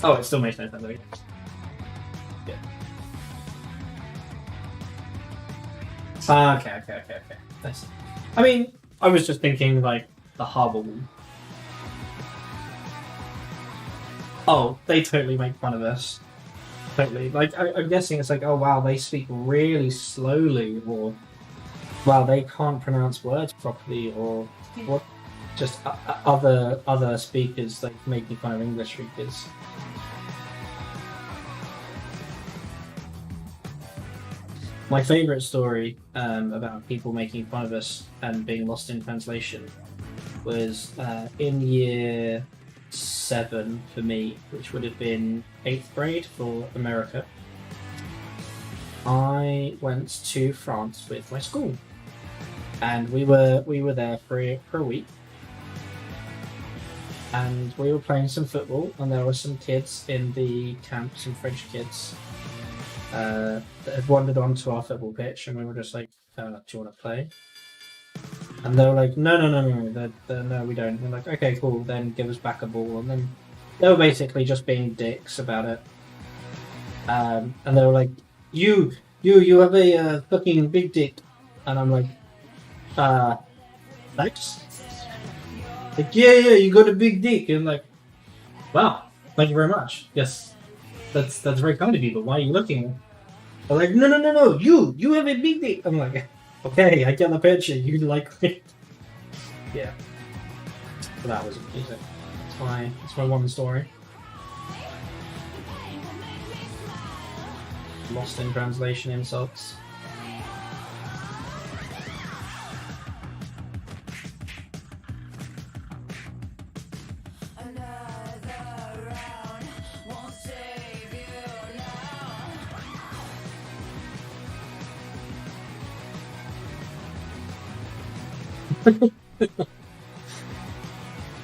Oh, it still makes no sense. Yeah. Okay. Nice. I mean, I was just thinking like the harbour one. Oh, they totally make fun of us. Totally. Like, I'm guessing it's like, oh wow, they speak really slowly, or wow, they can't pronounce words properly, or what? Just other speakers like making fun of English speakers. My favourite story about people making fun of us and being lost in translation was in year 7 for me, which would have been 8th grade for America. I went to France with my school, and we were there for a week, and we were playing some football, and there were some kids in the camp, some French kids, that had wandered onto our football pitch, and we were just like, "Do you want to play?" And they were like, no, we don't. And like, okay, cool, then give us back a ball. And then they were basically just being dicks about it. And they were like, you have a fucking big dick. And I'm like, thanks. Like, yeah, you got a big dick. And like, wow, thank you very much. Yes, that's very kind of you, but why are you looking? They're like, no, you have a big dick. I'm like, okay, I get the picture. You like it. Yeah. So that was amazing. That's my one story. Lost in translation insults.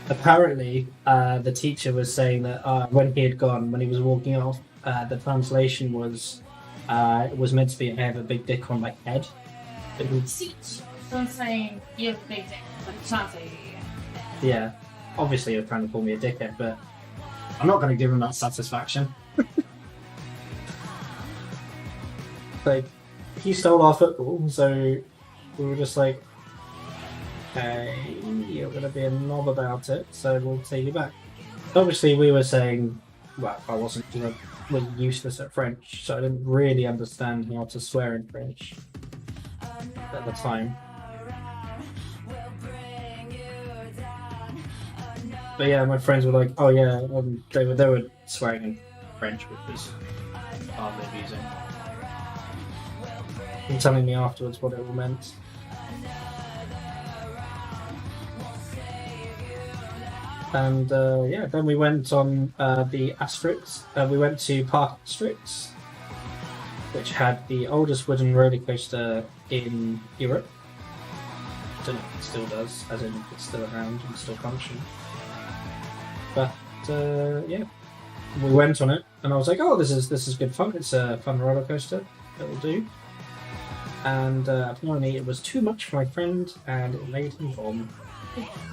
Apparently, the teacher was saying that when he had gone, when he was walking off, the translation was it was meant to be, I have a big dick on my head. It was, Someone saying you have a big dick, but it's not saying yeah, obviously you're trying to call me a dickhead, but I'm not going to give him that satisfaction. Like, he stole our football, so we were just like, okay, you're going to be a knob about it, so we'll take you back. Obviously, we were saying, well, I wasn't really useless at French, so I didn't really understand how to swear in French at the time. But yeah, my friends were like, oh yeah, they were swearing in French, which was hardly amusing. And telling me afterwards what it all meant. And yeah, then we went on the Asterix. We went to Park Asterix, which had the oldest wooden roller coaster in Europe. I don't know if it still does, as in it's still around and still functions. But yeah, we went on it, and I was like, "Oh, this is good fun. It's a fun roller coaster. It'll do." And apparently, it was too much for my friend, and it made him vom.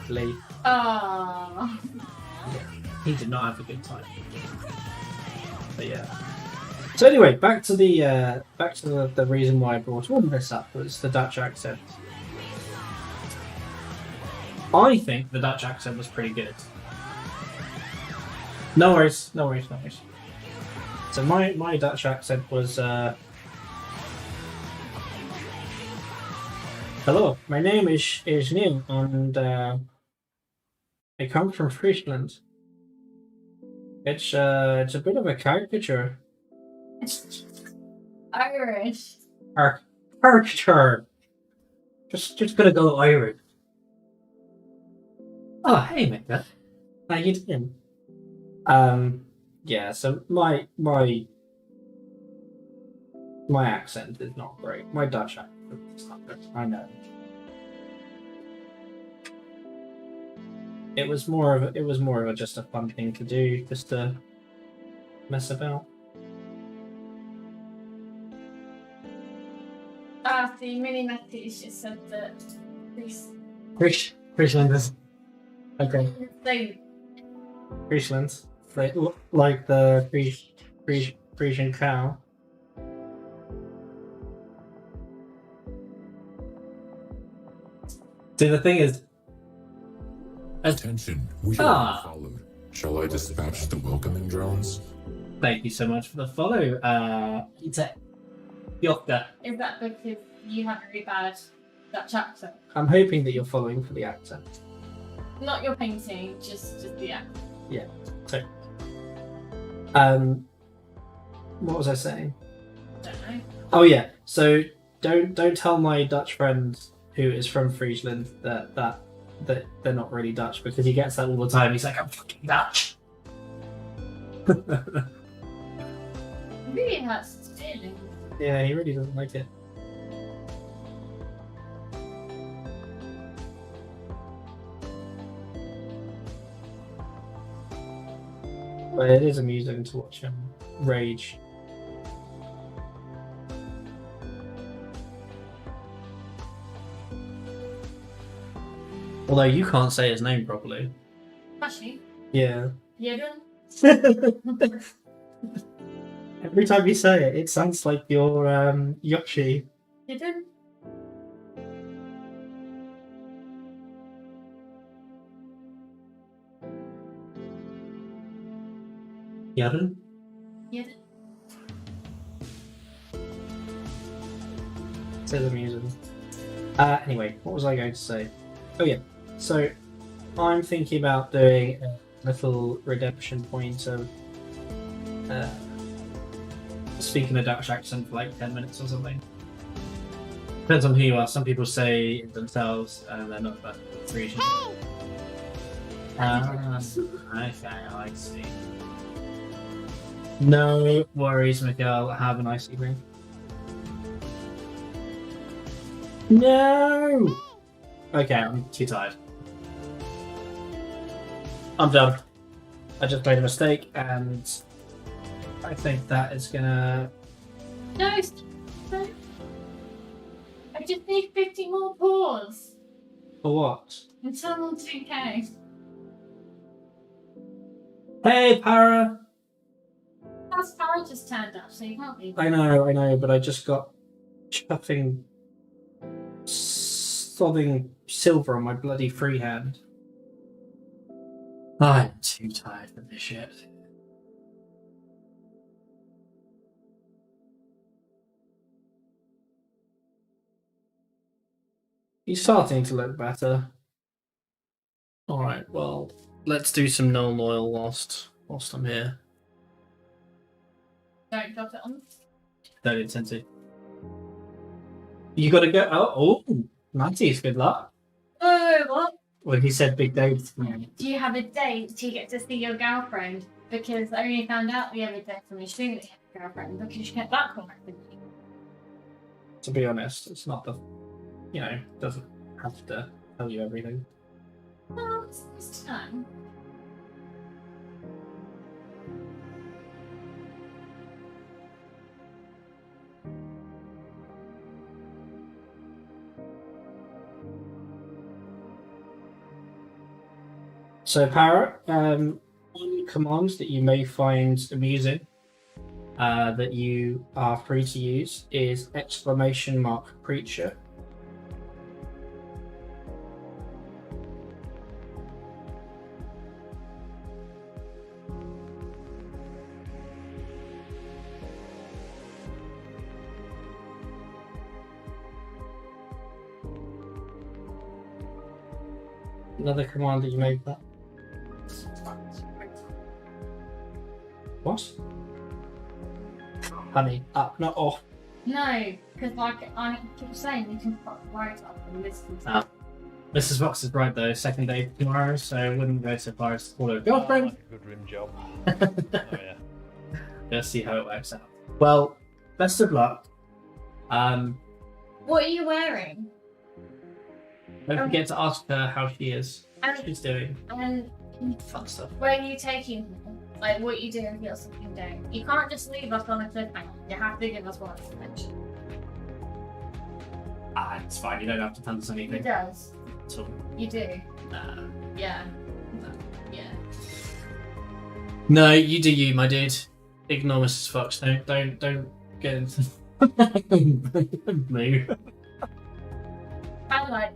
Lee. Ah. Yeah, he did not have a good time. But yeah. So anyway, back to the reason why I brought all this up was the Dutch accent. I think the Dutch accent was pretty good. No worries. So my Dutch accent was hello, my name is Neil, and I come from Friesland. It's a bit of a caricature. Irish. Caricature. Just gonna go Irish. Oh, hey, Mecca. How you doing? Yeah. So my accent is not great. My Dutch accent is not good. I know. It was more of just a fun thing to do, just to mess about. The mini Matthews just said that Friesland. Okay. They Friesland. Like the Frisian cow. See, the thing is, Attention, we are being followed. Shall I dispatch the welcoming drones? thank you so much for the follow. It's Yotka. Is that because you have a really bad Dutch accent? I'm hoping that you're following for the accent. Not your painting, just the accent. Yeah. So, what was I saying? Don't know. Oh yeah. So don't tell my Dutch friend who is from Friesland that they're not really Dutch, because he gets that all the time. He's like, I'm fucking Dutch. Really hurts his feelings. Yeah, he really doesn't like it. But it is amusing to watch him rage. Although you can't say his name properly. Actually, Yeah. Jeden? Every time you say it, it sounds like you're Yoshi. Jeden? Yadun? Jeden? It says amusing. Anyway, what was I going to say? Oh yeah, so I'm thinking about doing a little redemption point of speaking a Dutch accent for like 10 minutes or something. Depends on who you are. Some people say it themselves and they're not, but it's region. Okay, I see. No worries, Miguel. Have a nice evening. No! Okay, I'm too tired. I'm done. I just made a mistake, and I think that is gonna. No, no. I just need 50 more paws For what? until I'm 2K. Hey, Para! That's Farah just turned up, so you can't be. I know, but I just got chuffing, sodding silver on my bloody freehand. I'm too tired for this shit. He's starting to look better. Alright, well, let's do some non-loyal whilst I'm here. Don't drop it on. Don't intend to. You gotta go. Oh, Matty's good luck. Oh, what? Well, he said big day to me. Do you have a date to get to see your girlfriend? Because I only found out the other day from your stream that you have a girlfriend because you kept that comment with me. To be honest, it's not the. Doesn't have to tell you everything. Well, it's time. So, Parrot, one command that you may find amusing, that you are free to use, is !preacher. Another command that you may. What? Honey, up, not off. No, because like I keep saying, you can fuck right up and listen to Ah. Mrs. Fox is right though, second day tomorrow, so I wouldn't go so far as to call her a girlfriend. Like a good rim job. Oh yeah. Let's see how it works out. Well, best of luck. What are you wearing? Don't forget to ask her how she is. And, She's doing and fun stuff. where are you taking her? Like, what you doing for your second day? You can't just leave us on a cliffhanger. You have to give us one information. It's fine. You don't have to tell us He anything. does. at all. You do. Nah. Yeah. No. Yeah. No, you do you, my dude. Ignore Mrs. Fox. Don't get into. Move. I like.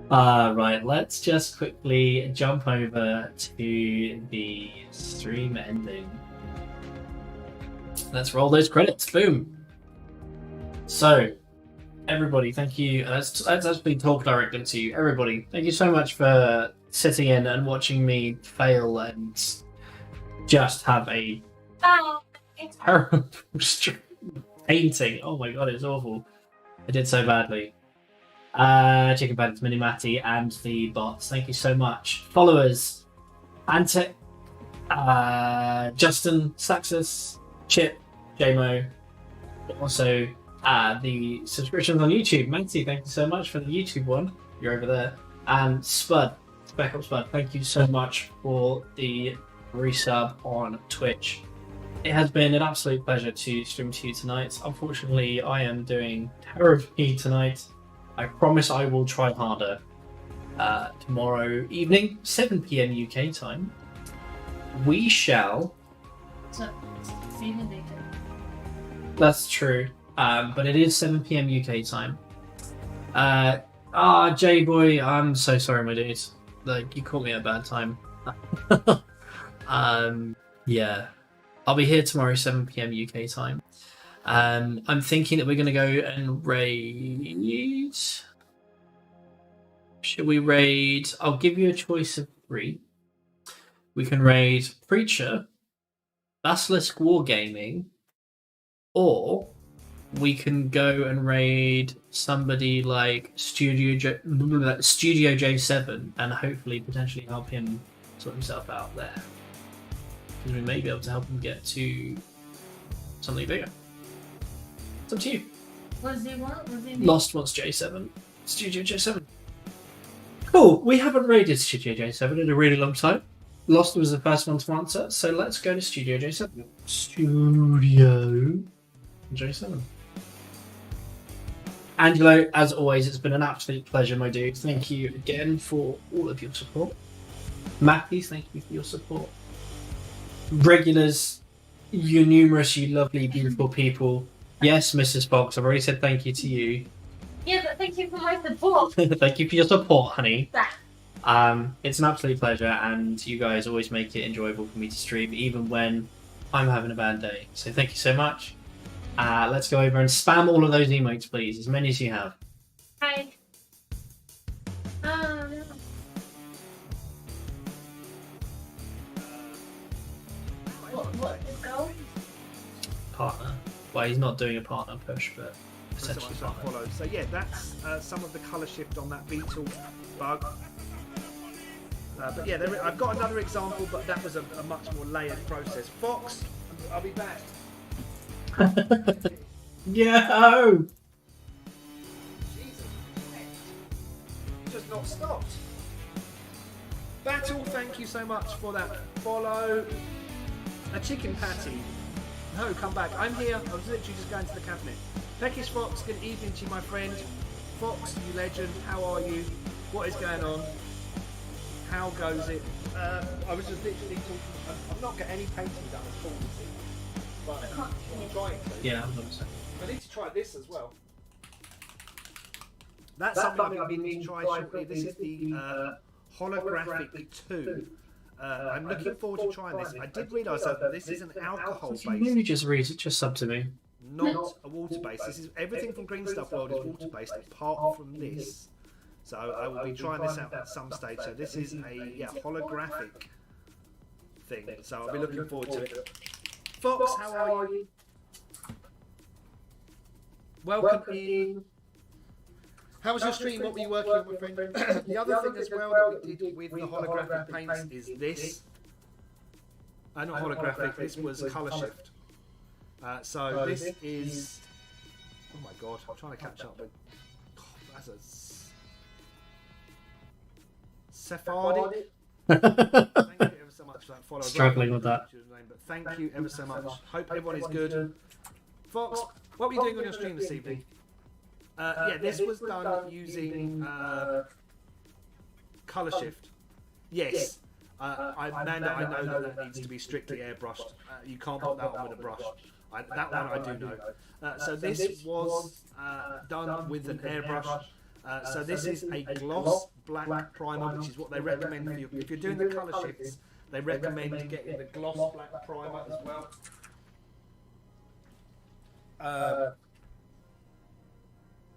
Right, let's just quickly jump over to the stream ending. Let's roll those credits. Boom. So, everybody, thank you. Let's actually talk directly to you. Everybody, thank you so much for sitting in and watching me fail and just have a terrible stream. Painting. Oh my god, it's awful. I did so badly. Chicken Bandits, Mini Matty, and the bots. Thank you so much. Followers, Antic, Justin, Saxus, Chip, JMO, also the subscriptions on YouTube. Matty, thank you so much for the YouTube one. You're over there. And Spud, Spec Up Spud, thank you so much for the resub on Twitch. It has been an absolute pleasure to stream to you tonight. Unfortunately, I am doing terribly tonight. I promise I will try harder. Tomorrow evening, 7 p.m. UK time, we shall. That's true, but it is 7 p.m. UK time. J boy, I'm so sorry, my dude. Like, you caught me at a bad time. Yeah, I'll be here tomorrow, 7 p.m. UK time. I'm thinking that we're going to go and raid. Should we raid? I'll give you a choice of 3. We can raid Preacher, Basilisk Wargaming, or we can go and raid somebody like Studio J7 and hopefully potentially help him sort himself out there. Because we may be able to help him get to something bigger. It's up to you. What does he want? What does he need? Lost wants J7. Studio J7. Cool. We haven't raided Studio J7 in a really long time. Lost was the first one to answer, so let's go to Studio J7. Studio J7. Angelo, as always, it's been an absolute pleasure, my dude. Thank you again for all of your support. Matthew, thank you for your support. Regulars, you numerous, you lovely, beautiful people. Yes, Mrs. Fox, I've already said thank you to you. Yeah, but thank you for my support. Thank you for your support, honey. That. It's an absolute pleasure, and you guys always make it enjoyable for me to stream, even when I'm having a bad day. So thank you so much. Let's go over and spam all of those emotes, please, as many as you have. Hi. What is goal? Partner. Well, he's not doing a partner push, but essentially So partner. So yeah, that's some of the colour shift on that beetle bug. But yeah, I've got another example, but that was a much more layered process. Fox, I'll be back. Yo! Jesus. Just not stopped. Battle, thank you so much for that follow. A chicken patty. No, come back. I'm here. I was literally just going to the cabinet. Peckish Fox, good evening to you, my friend. Fox, you legend. How are you? What is going on? How goes it? I was just literally talking. I've not got any painting done at all this evening. But I'm trying to. Yeah, I'm gonna say. I need to try this as well. That's something I've been meaning to try shortly. This is the holographic 2. I'm looking forward to trying this. I did realise that this is an alcohol-based, You just sub to me. not a water-based. This is everything from Green Stuff World is water-based, apart from this. So I will be trying this out at some stage. So this is a holographic thing. So I'll be looking forward to it. Fox, how are you? Welcome in. How was your stream? What were you working on, my friend? The other thing as well that we did with the holographic paints is this. Not holographic, this was colour shift. So this is... Oh my god, I'm trying to catch up with... That's a... Sephardic? Thank you ever so much for that follow. Struggling with that. But thank you ever so much. Hope everyone is good. Fox, what were you doing on your stream this evening? Yeah, this was done using colour shift. Yes. Amanda, I know that needs to be strictly airbrushed. You can't put that on with a brush. That one I do know. So this was done with an airbrush. So this is a gloss black primer, which is what they recommend for you. If you're doing the colour shifts, they recommend getting the gloss black primer as well.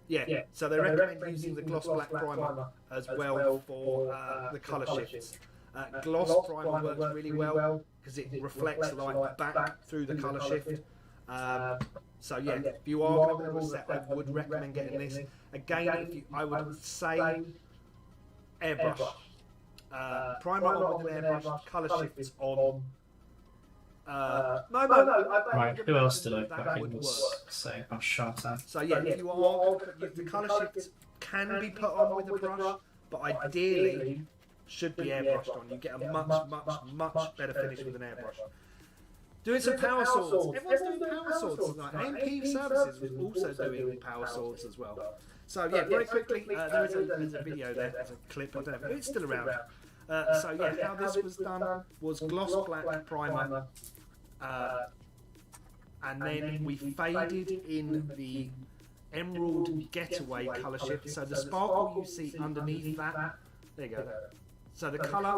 Yeah, so they recommend using the gloss black primer as well for the colour shifts. Gloss primer works really well because it reflects light back through the colour shift. So yeah, if you are going to build a set, I would recommend getting this. Again, I would say airbrush. Primer on with an airbrush, colour shifts on. Right, who else did I fucking say? I'm shot at. So yeah, if you are, the colour shifts can be put on with a brush, but ideally should be airbrushed on. You get a much better finish with an airbrush. Doing some power swords. Everyone's doing power swords tonight. AMP Services was also doing power swords as well. So yeah, very quickly, there's a video there, there's a clip, I don't know if it's still around. So yeah, how this was done was gloss black primer, and then we faded in the emerald getaway colour shift. So the sparkle you see underneath that, there you go. So the colour